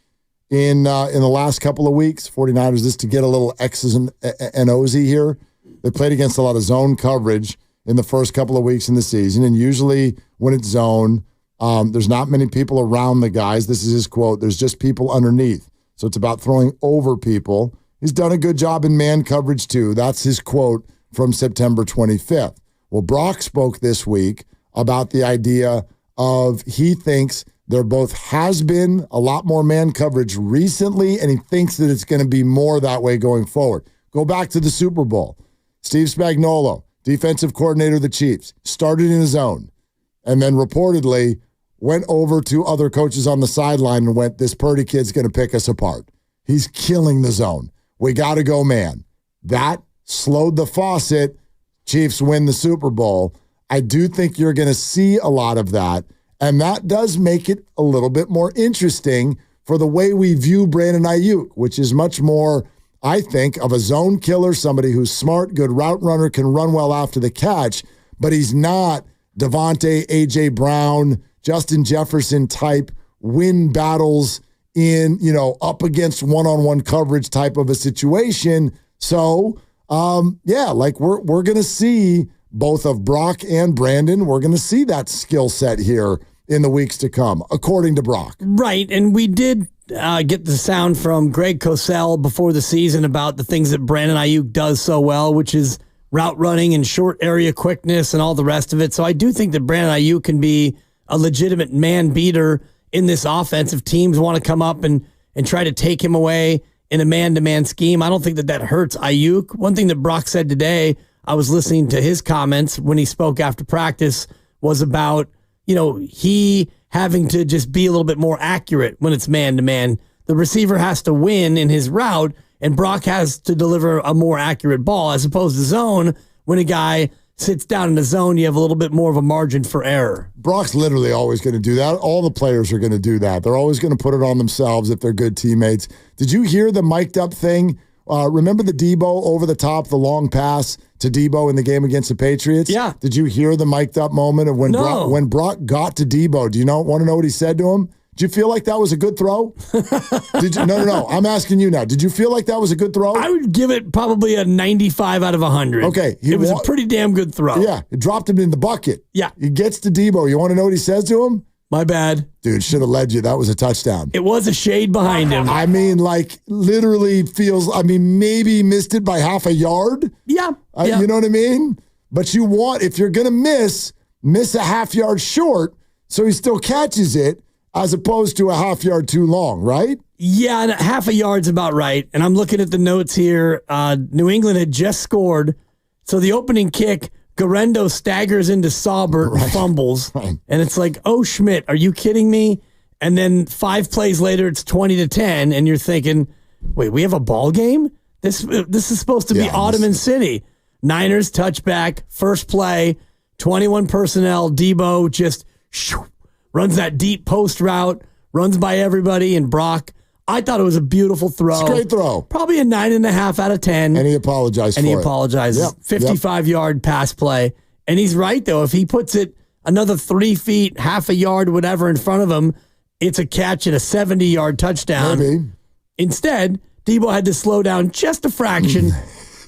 in the last couple of weeks. 49ers, just to get a little X's and O's here. They played against a lot of zone coverage in the first couple of weeks in the season. And usually when it's zone, there's not many people around the guys. This is his quote. There's just people underneath. So it's about throwing over people. He's done a good job in man coverage too. That's his quote from September 25th. Well, Brock spoke this week about the idea of he thinks there both has been a lot more man coverage recently, and he thinks that it's going to be more that way going forward. Go back to the Super Bowl. Steve Spagnuolo, defensive coordinator of the Chiefs, started in his own and then reportedly went over to other coaches on the sideline and went, this Purdy kid's going to pick us apart. He's killing the zone. We got to go man. That slowed the faucet. Chiefs win the Super Bowl. I do think you're going to see a lot of that, and that does make it a little bit more interesting for the way we view Brandon Aiyuk, which is much more, I think, of a zone killer, somebody who's smart, good route runner, can run well after the catch, but he's not Devonte, A.J. Brown, Justin Jefferson type win battles in, up against one-on-one coverage type of a situation. So, we're going to see both of Brock and Brandon. We're going to see that skill set here in the weeks to come, according to Brock. Right, and we did get the sound from Greg Cosell before the season about the things that Brandon Aiyuk does so well, which is route running and short area quickness and all the rest of it. So I do think that Brandon Aiyuk can be a legitimate man beater in this offense if teams want to come up and try to take him away in a man-to-man scheme. I don't think that hurts Aiyuk. One thing that Brock said today, I was listening to his comments when he spoke after practice, was about, he having to just be a little bit more accurate when it's man-to-man. The receiver has to win in his route, and Brock has to deliver a more accurate ball, as opposed to zone. When a guy sits down in the zone, you have a little bit more of a margin for error. Brock's literally always going to do that. All the players are going to do that. They're always going to put it on themselves if they're good teammates. Did you hear the mic'd up thing? Remember the Debo over the top, the long pass to Debo in the game against the Patriots? Yeah. Did you hear the mic'd up moment of when Brock got to Debo? Do you want to know what he said to him? Did you feel like that was a good throw? No. I'm asking you now. Did you feel like that was a good throw? I would give it probably a 95 out of 100. Okay. It was a pretty damn good throw. Yeah. It dropped him in the bucket. Yeah. He gets to Debo. You want to know what he says to him? My bad. Dude, should have led you. That was a touchdown. It was a shade behind him. I mean, literally maybe missed it by half a yard. Yeah. You know what I mean? But if you're going to miss a half yard short, so he still catches it, as opposed to a half yard too long, right? Yeah, and half a yard's about right. And I'm looking at the notes here. New England had just scored. So the opening kick, Garendo staggers into Saubert and fumbles. Right. And it's like, oh, Schmidt, are you kidding me? And then 5 plays later, it's 20-10. And you're thinking, wait, we have a ball game? This is supposed to be Ottoman City. Niners touchback, first play, 21 personnel. Debo just runs that deep post route, runs by everybody, and Brock, I thought it was a beautiful throw. It's a great throw. Probably a 9.5 out of 10. And he apologized for it. And he apologizes. 55-yard pass play. And he's right, though. If he puts it another 3 feet, half a yard, whatever, in front of him, it's a catch and a 70-yard touchdown. Maybe. Instead, Debo had to slow down just a fraction,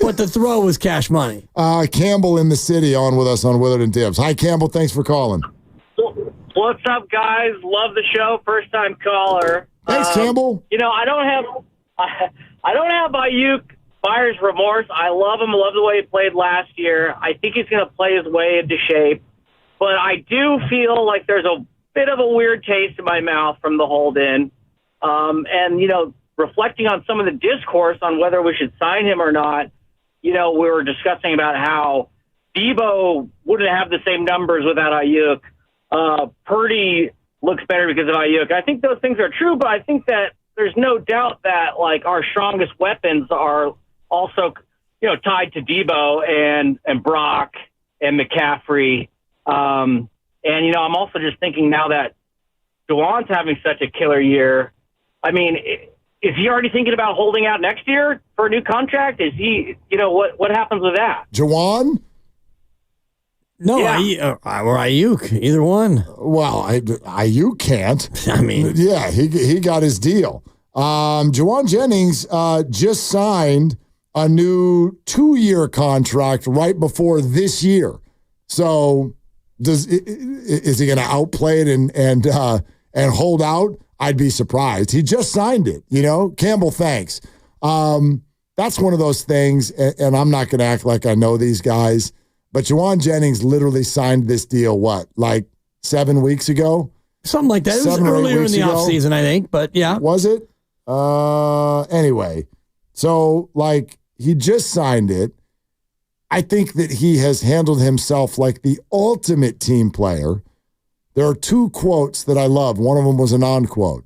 but the throw was cash money. Campbell in the city on with us on Willard and Dibbs. Hi, Campbell. Thanks for calling. What's up, guys? Love the show. First time caller. Thanks, Campbell. I don't have Aiyuk buyer's remorse. I love him. I love the way he played last year. I think he's going to play his way into shape. But I do feel like there's a bit of a weird taste in my mouth from the hold-in. And reflecting on some of the discourse on whether we should sign him or not, we were discussing about how Debo wouldn't have the same numbers without Aiyuk. Purdy looks better because of Aiyuk. I think those things are true, but I think that there's no doubt that our strongest weapons are also, tied to Debo and Brock and McCaffrey. I'm also just thinking now that Juwan's having such a killer year. I mean, is he already thinking about holding out next year for a new contract? Is he, what happens with that? Juwan? No, yeah. Or Aiyuk, either one. Well, Aiyuk can't. I mean, yeah, he got his deal. Juwan Jennings just signed a new 2-year contract right before this year. So, is he going to outplay it and hold out? I'd be surprised. He just signed it. Campbell, thanks. That's one of those things, and I'm not going to act like I know these guys. But Juwan Jennings literally signed this deal, 7 weeks ago? Something like that. It was earlier in the offseason, I think, but yeah. Was it? Anyway, so, he just signed it. I think that he has handled himself like the ultimate team player. There are 2 quotes that I love. One of them was a non-quote.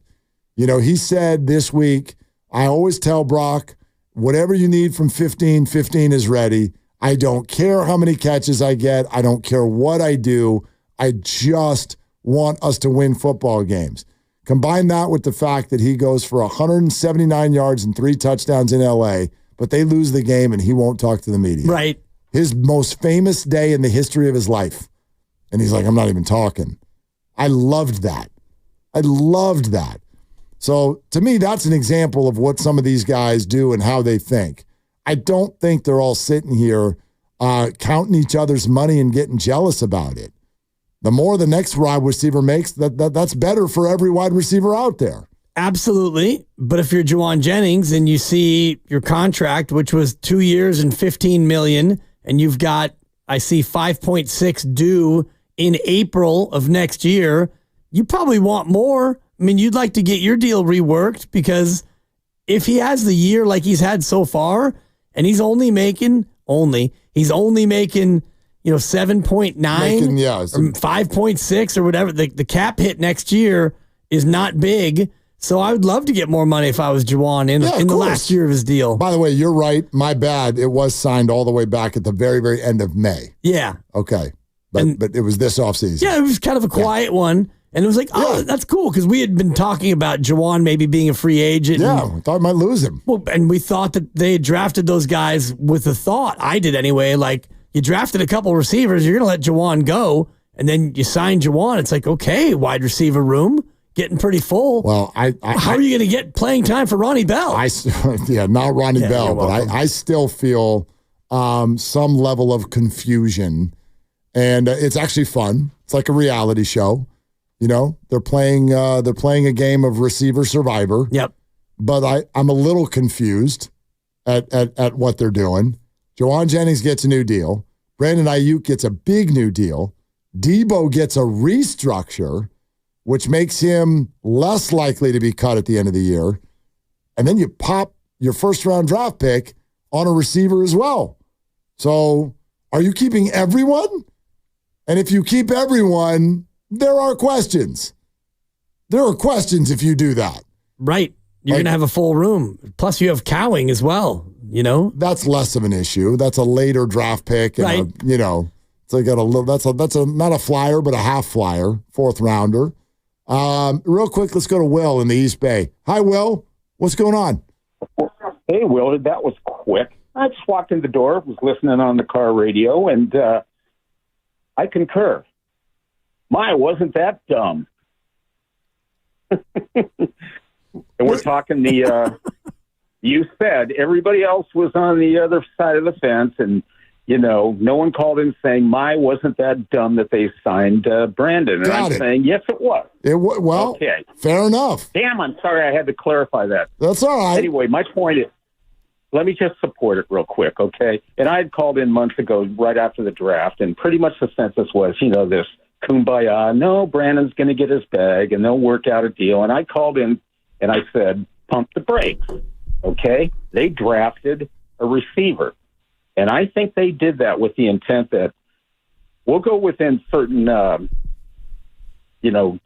He said this week, I always tell Brock, whatever you need from 15 is ready. I don't care how many catches I get. I don't care what I do. I just want us to win football games. Combine that with the fact that he goes for 179 yards and 3 touchdowns in L.A., but they lose the game and he won't talk to the media. Right. His most famous day in the history of his life. And he's like, I'm not even talking. I loved that. So to me, that's an example of what some of these guys do and how they think. I don't think they're all sitting here counting each other's money and getting jealous about it. The more the next wide receiver makes, that's better for every wide receiver out there. Absolutely. But if you're Juwan Jennings and you see your contract, which was 2 years and $15 million, and you've got, I see 5.6 due in April of next year, you probably want more. I mean, you'd like to get your deal reworked, because if he has the year like he's had so far, and he's only making, 7.9 or 5.6 or whatever, the cap hit next year is not big. So I would love to get more money if I was Juwan in the last year of his deal. By the way, you're right. My bad. It was signed all the way back at the very, very end of May. Yeah. Okay. But it was this offseason. Yeah, it was kind of a quiet one. And it was like, that's cool, because we had been talking about Juwan maybe being a free agent. Yeah, we thought we might lose him. Well, and we thought that they had drafted those guys with the thought, I did anyway, like, you drafted a couple receivers, you're going to let Juwan go, and then you sign Juwan. It's like, okay, wide receiver room, getting pretty full. Well, how are you going to get playing time for Ronnie Bell? Not Ronnie Bell, but I still feel some level of confusion, and it's actually fun. It's like a reality show. You know, they're playing a game of receiver survivor. Yep. But I'm a little confused at what they're doing. Juwan Jennings gets a new deal. Brandon Aiyuk gets a big new deal. Debo gets a restructure, which makes him less likely to be cut at the end of the year. And then you pop your first-round draft pick on a receiver as well. So are you keeping everyone? And if you keep everyone, there are questions. There are questions if you do that. Right. You're going to have a full room. Plus, you have Cowing as well, you know? That's less of an issue. That's a later draft pick. And right. So you got that's not a flyer, but a half flyer, fourth rounder. Real quick, let's go to Will in the East Bay. Hi, Will. What's going on? Hey, Will. That was quick. I just walked in the door, was listening on the car radio, and I concur. Wasn't that dumb? And we're talking you said everybody else was on the other side of the fence, and, no one called in saying, wasn't that dumb that they signed Brandon? And I'm saying, yes, it was. Well, okay. Fair enough. Damn, I'm sorry I had to clarify that. That's all right. Anyway, my point is, let me just support it real quick, okay? And I had called in months ago right after the draft, and pretty much the census was, this kumbaya, no, Brandon's going to get his bag, and they'll work out a deal. And I called in, and I said, pump the brakes, okay? They drafted a receiver. And I think they did that with the intent that we'll go within certain,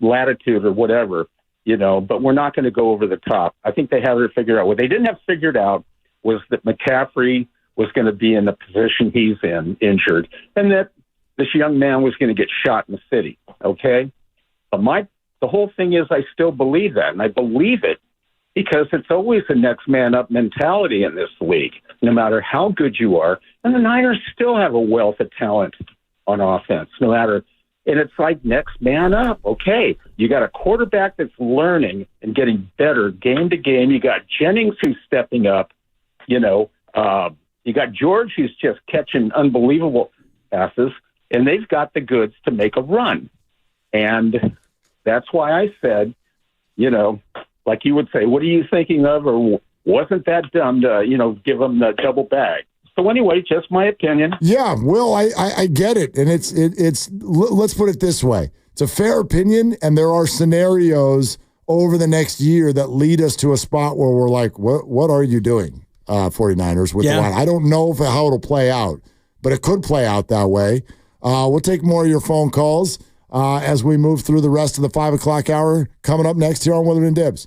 latitude or whatever, but we're not going to go over the top. I think they have it figured out. What they didn't have figured out was that McCaffrey was going to be in the position he's in, injured, and that this young man was going to get shot in the city, okay? But the whole thing is I still believe that, and I believe it because it's always a next man up mentality in this league, no matter how good you are. And the Niners still have a wealth of talent on offense, and it's like next man up, okay? You got a quarterback that's learning and getting better game to game. You got Jennings who's stepping up, you got George who's just catching unbelievable passes, and they've got the goods to make a run. And that's why I said, like you would say, what are you thinking of? Or wasn't that dumb to, give them the double bag? So anyway, just my opinion. Yeah, Will, I get it. And it's let's put it this way. It's a fair opinion, and there are scenarios over the next year that lead us to a spot where we're like, what are you doing, 49ers, with the line? I don't know how it'll play out, but it could play out that way. We'll take more of your phone calls as we move through the rest of the 5 o'clock hour coming up next here on Willard and Dibs.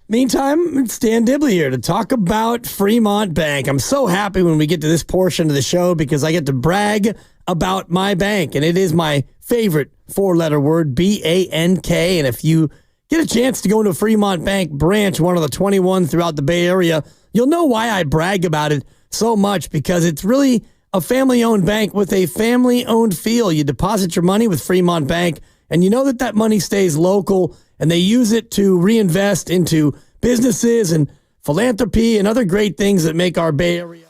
Meantime, it's Dan Dibley here to talk about Fremont Bank. I'm so happy when we get to this portion of the show because I get to brag about my bank, and it is my favorite four-letter word, B-A-N-K. And if you get a chance to go into a Fremont Bank branch, one of the 21 throughout the Bay Area, you'll know why I brag about it so much, because it's really a family-owned bank with a family-owned feel. You deposit your money with Fremont Bank, and you know that money stays local, and they use it to reinvest into businesses and philanthropy and other great things that make our Bay Area.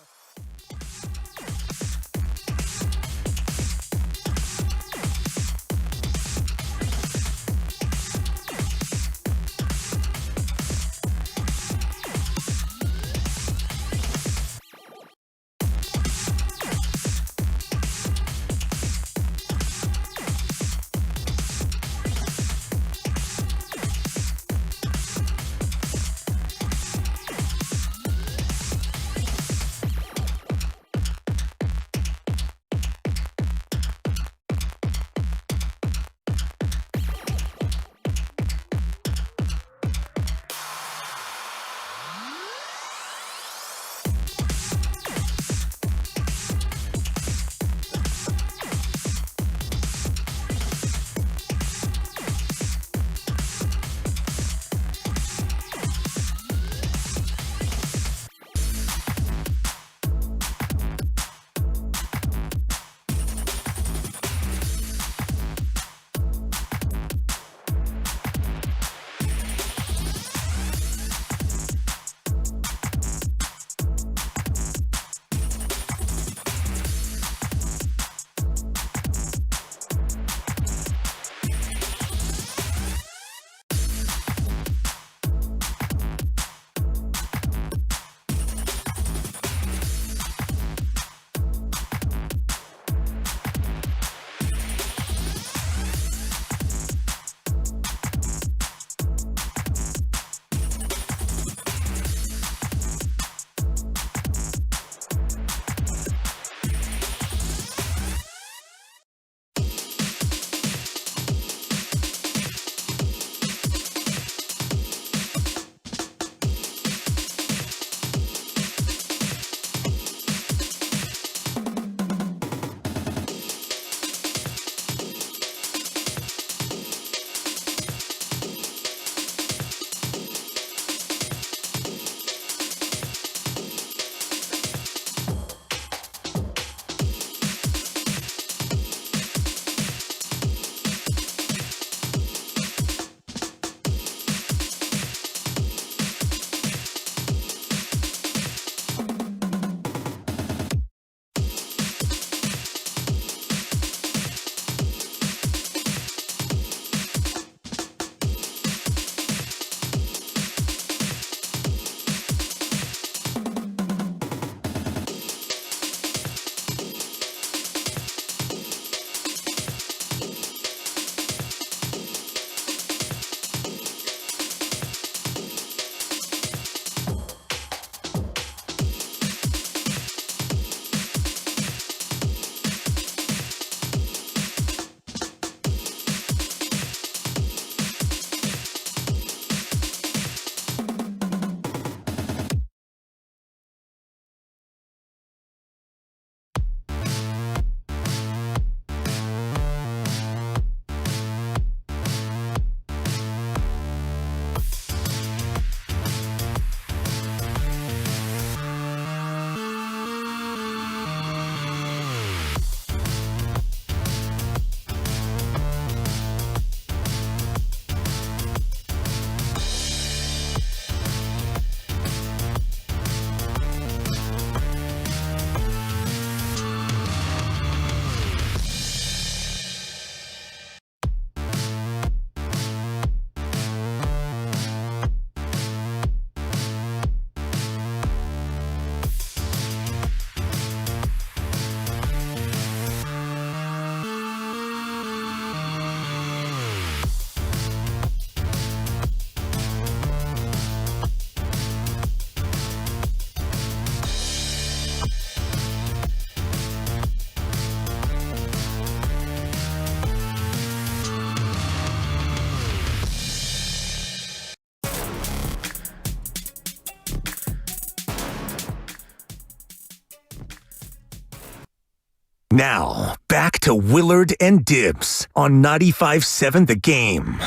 Now, back to Willard and Dibs on 95.7 The Game.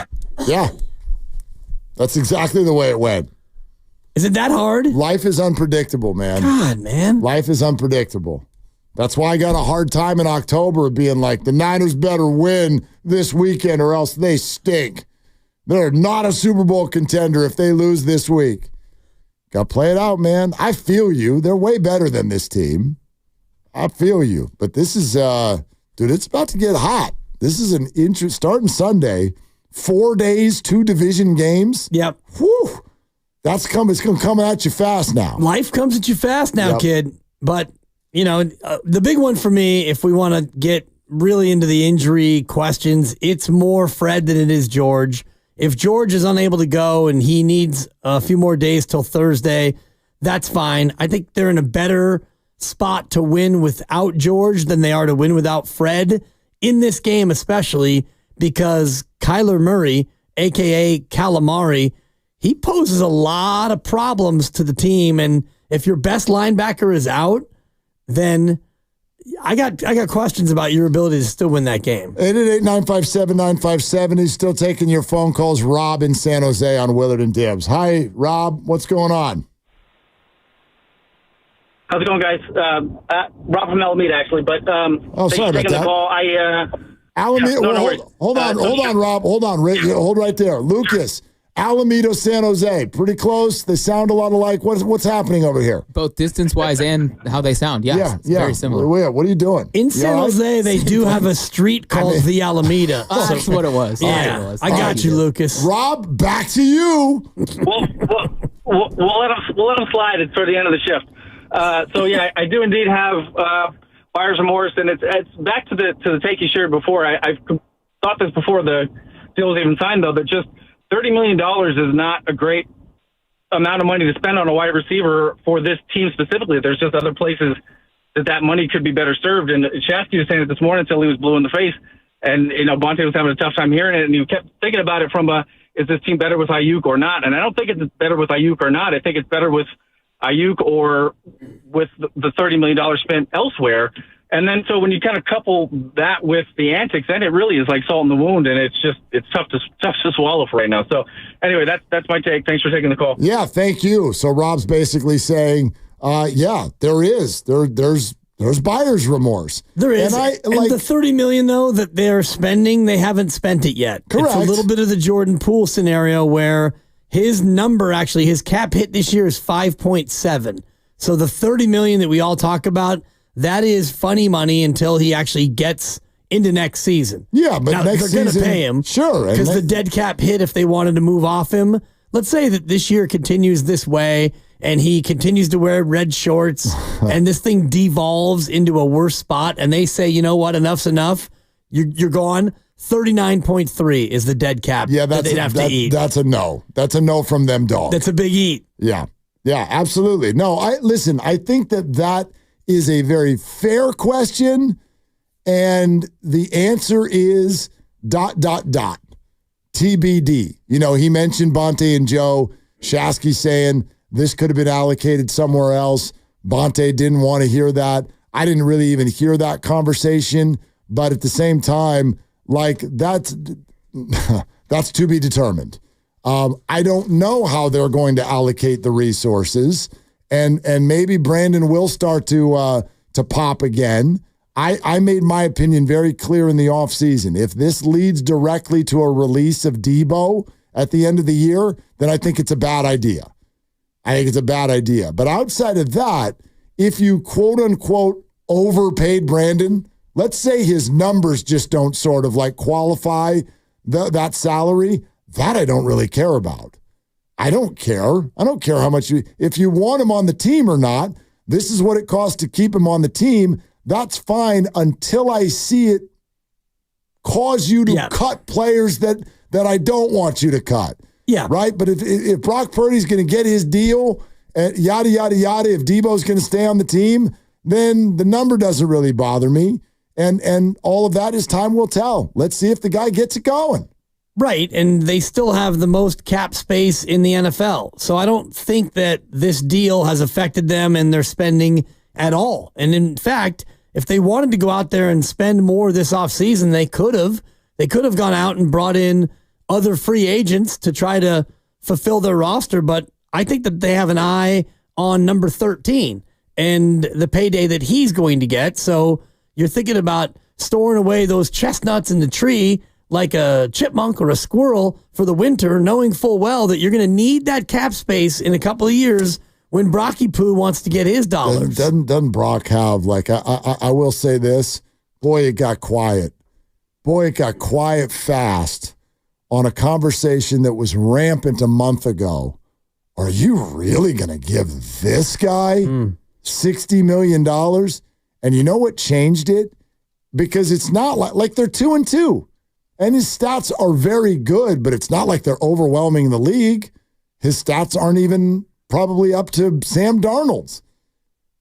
Yeah. That's exactly the way it went. Is it that hard? Life is unpredictable, man. God, man. Life is unpredictable. That's why I got a hard time in October of being like, the Niners better win this weekend or else they stink. They're not a Super Bowl contender if they lose this week. Got to play it out, man. I feel you. They're way better than this team. I feel you. But this is, dude, it's about to get hot. This is an interest starting Sunday. 4 days, 2 division games. Yep. Whew. It's going to come at you fast now. Life comes at you fast now, kid. But, the big one for me, if we want to get really into the injury questions, it's more Fred than it is George. If George is unable to go and he needs a few more days till Thursday, that's fine. I think they're in a better spot to win without George than they are to win without Fred in this game, especially because Kyler Murray, a.k.a. Calamari, he poses a lot of problems to the team. And if your best linebacker is out, then I got questions about your ability to still win that game. 888-957-957. He's still taking your phone calls. Rob in San Jose on Willard and Dibs. Hi, Rob. What's going on? How's it going, guys? Rob from Alameda, actually. But sorry about that. The call. Alameda. No, hold on, Rob. Hold on. Hold right there. Lucas, Alameda, San Jose. Pretty close. They sound a lot alike. What's happening over here? Both distance-wise and how they sound. Yes, yeah. Very similar. What are you doing? In San Jose, they do have a street called the Alameda. That's what it was. Yeah, I got you, Lucas. Rob, back to you. We'll let them slide it for the end of the shift. I do indeed have buyer's remorse, and it's back to the take you shared before. I've thought this before the deal was even signed, though, that just $30 million is not a great amount of money to spend on a wide receiver for this team specifically. There's just other places that money could be better served. And Shasky was saying it this morning until he was blue in the face. And, Bonte was having a tough time hearing it, and he kept thinking about it from is this team better with Aiyuk or not? And I don't think it's better with Aiyuk or not. I think it's better with Aiyuk or with the $30 million spent elsewhere. And then so when you kind of couple that with the antics, then it really is like salt in the wound, and it's tough to swallow for right now. So anyway, that's my take. Thanks for taking the call. Yeah, thank you. So Rob's basically saying, there's buyer's remorse. There is. And the $30 million, though, that they're spending, they haven't spent it yet. Correct. It's a little bit of the Jordan Poole scenario where his number, actually, his cap hit this year is 5.7. So the $30 million that we all talk about, that is funny money until he actually gets into next season. Yeah, but now, next they're going to pay him. Sure. Because the dead cap hit if they wanted to move off him. Let's say that this year continues this way and he continues to wear red shorts and this thing devolves into a worse spot and they say, you know what, enough's enough. You're gone. 39.3 is the dead cap that they'd have to eat. That's a no. That's a no from them, dog. That's a big eat. Yeah. Yeah, absolutely. No, I think that is a very fair question, and the answer is ... TBD. He mentioned Bonte and Joe. Shasky saying this could have been allocated somewhere else. Bonte didn't want to hear that. I didn't really even hear that conversation, but at the same time, that's to be determined. I don't know how they're going to allocate the resources. And maybe Brandon will start to pop again. I made my opinion very clear in the offseason. If this leads directly to a release of Debo at the end of the year, then I think it's a bad idea. But outside of that, if you quote-unquote overpaid Brandon, let's say his numbers just don't sort of qualify that salary, that I don't really care about. I don't care. I don't care how much if you want him on the team or not, this is what it costs to keep him on the team. That's fine until I see it cause you to cut players that I don't want you to cut. Yeah. Right? But if Brock Purdy's going to get his deal, yada, yada, yada, if Debo's going to stay on the team, then the number doesn't really bother me. And all of that is time will tell. Let's see if the guy gets it going. Right, and they still have the most cap space in the NFL. So I don't think that this deal has affected them and their spending at all. And in fact, if they wanted to go out there and spend more this offseason, they could have. They could have gone out and brought in other free agents to try to fulfill their roster, but I think that they have an eye on number 13 and the payday that he's going to get. So you're thinking about storing away those chestnuts in the tree like a chipmunk or a squirrel for the winter, knowing full well that you're going to need that cap space in a couple of years when Brocky Poo wants to get his dollars. Doesn't Brock have, like, I will say this, boy, it got quiet. Boy, it got quiet fast on a conversation that was rampant a month ago. Are you really going to give this guy $60 million? And you know what changed it? Because it's not like they're 2-2. And his stats are very good, but it's not like they're overwhelming the league. His stats aren't even probably up to Sam Darnold's.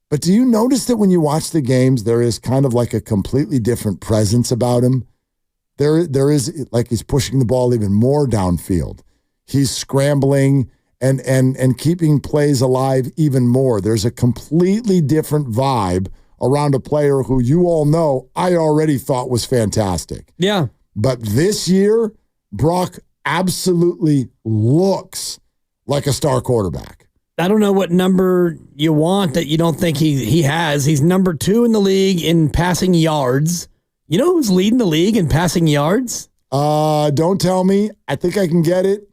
But do you notice that when you watch the games, there is kind of like a completely different presence about him? There is, like, he's pushing the ball even more downfield. He's scrambling and keeping plays alive even more. There's a completely different vibe around a player who you all know I already thought was fantastic. Yeah. But this year, Brock absolutely looks like a star quarterback. I don't know what number you want that you don't think he has. He's number 2 in the league in passing yards. You know who's leading the league in passing yards? Don't tell me. I think I can get it.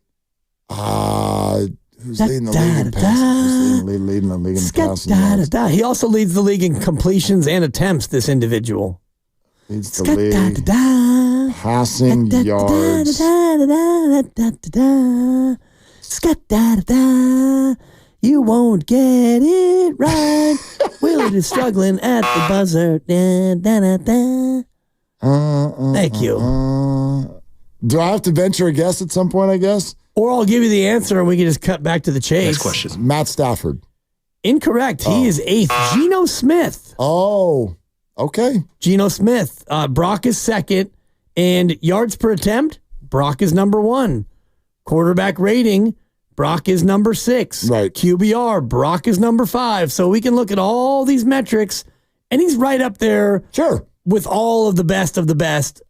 Who's leading the league in passing? Who's leading the league in passing yards? He also leads the league in completions and attempts, this individual. Leads the league passing yards. You won't get it right. Willard is struggling at the buzzer. Thank you. Do I have to venture a guess at some point, I guess? Or I'll give you the answer and we can just cut back to the chase. Next question. Matt Stafford. Incorrect. He is 8th. Geno Smith. Oh, okay. Geno Smith. Brock is 2nd. And yards per attempt, Brock is number 1. Quarterback rating, Brock is number 6. Right. QBR, Brock is number 5. So we can look at all these metrics, and he's right up there. Sure. With all of the best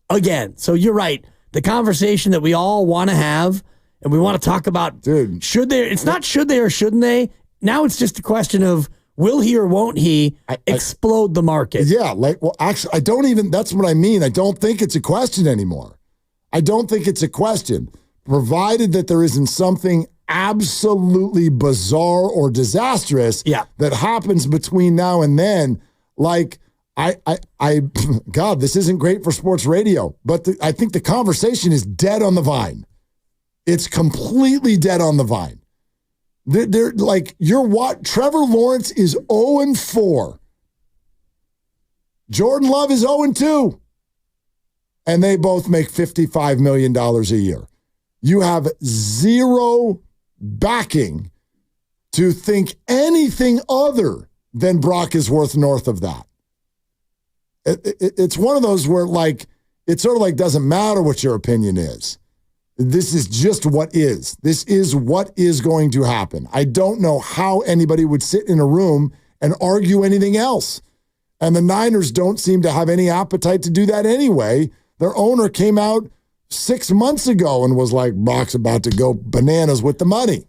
again. So you're right. The conversation that we all want to have and we want to talk about, dude, should they? It's not should they or shouldn't they. Now it's just a question of will he or won't he explode the market? Yeah, actually, I don't even, that's what I mean. I don't think it's a question anymore. I don't think it's a question, provided that there isn't something absolutely bizarre or disastrous that happens between now and then. Like, God, this isn't great for sports radio, but I think the conversation is dead on the vine. It's completely dead on the vine. They're like, Trevor Lawrence is 0-4. Jordan Love is 0-2. And they both make $55 million a year. You have zero backing to think anything other than Brock is worth north of that. It's one of those where, like, it sort of like doesn't matter what your opinion is. This is just what is. This is what is going to happen. I don't know how anybody would sit in a room and argue anything else. And the Niners don't seem to have any appetite to do that anyway. Their owner came out 6 months ago and was like, Brock's about to go bananas with the money.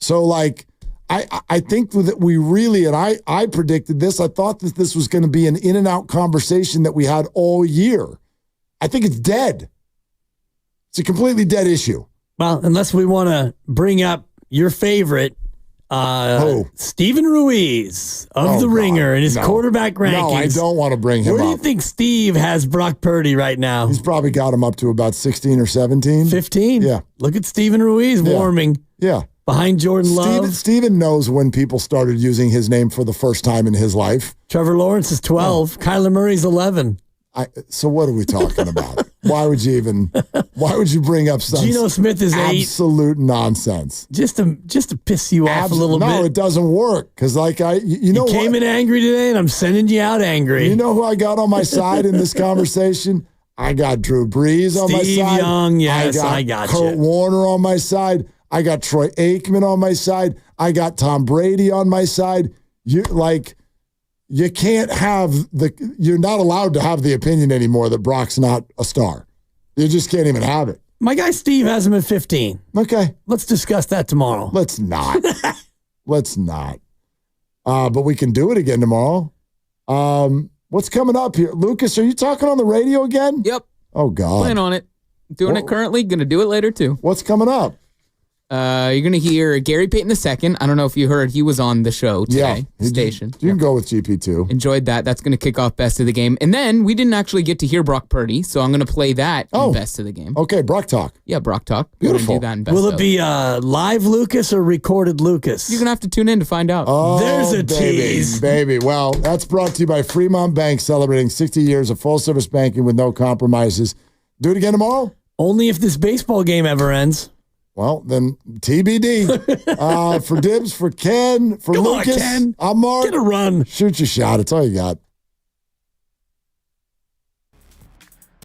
So, like, I think that we really, and I predicted this, I thought that this was going to be an in and out conversation that we had all year. I think it's dead. It's a completely dead issue. Well, unless we want to bring up your favorite, Steven Ruiz of The Ringer and his quarterback rankings. No, I don't want to bring him up. Where do you think Steve has Brock Purdy right now? He's probably got him up to about 16 or 17. 15? Yeah. Look at Steven Ruiz warming. Yeah. Behind Jordan Love. Steven knows when people started using his name for the first time in his life. Trevor Lawrence is 12. Kyler Murray's 11. So what are we talking about? Why would you bring up some Geno Smith is 8. Absolute nonsense. Just to piss you off a little bit. No, it doesn't work. Because you came in angry today and I'm sending you out angry. You know who I got on my side in this conversation? I got Drew Brees on my side. Steve Young, yes, I got Kurt Warner on my side. I got Troy Aikman on my side. I got Tom Brady on my side. you can't have you're not allowed to have the opinion anymore that Brock's not a star. You just can't even have it. My guy Steve has him at 15. Okay. Let's discuss that tomorrow. Let's not. Let's not. But we can do it again tomorrow. What's coming up here? Lucas, are you talking on the radio again? Yep. Oh, God. Playing on it. Doing it currently. Going to do it later, too. What's coming up? You're going to hear Gary Payton II. I don't know if you heard, he was on the show today. Yeah, Station. You can go with GP2. Enjoyed that. That's going to kick off Best of the Game. And then we didn't actually get to hear Brock Purdy, so I'm going to play that in Best of the Game. Okay, Brock Talk. Yeah, Brock Talk. Beautiful. Do that in Best Will of. it be live Lucas or recorded Lucas? You're going to have to tune in to find out. Oh, there's a tease. Baby. Well, that's brought to you by Fremont Bank, celebrating 60 years of full-service banking with no compromises. Do it again tomorrow? Only if this baseball game ever ends. Well, then TBD. For Dibs, for Ken, for Come Lucas, on, Ken. I'm Mark. Get a run. Shoot your shot. It's all you got.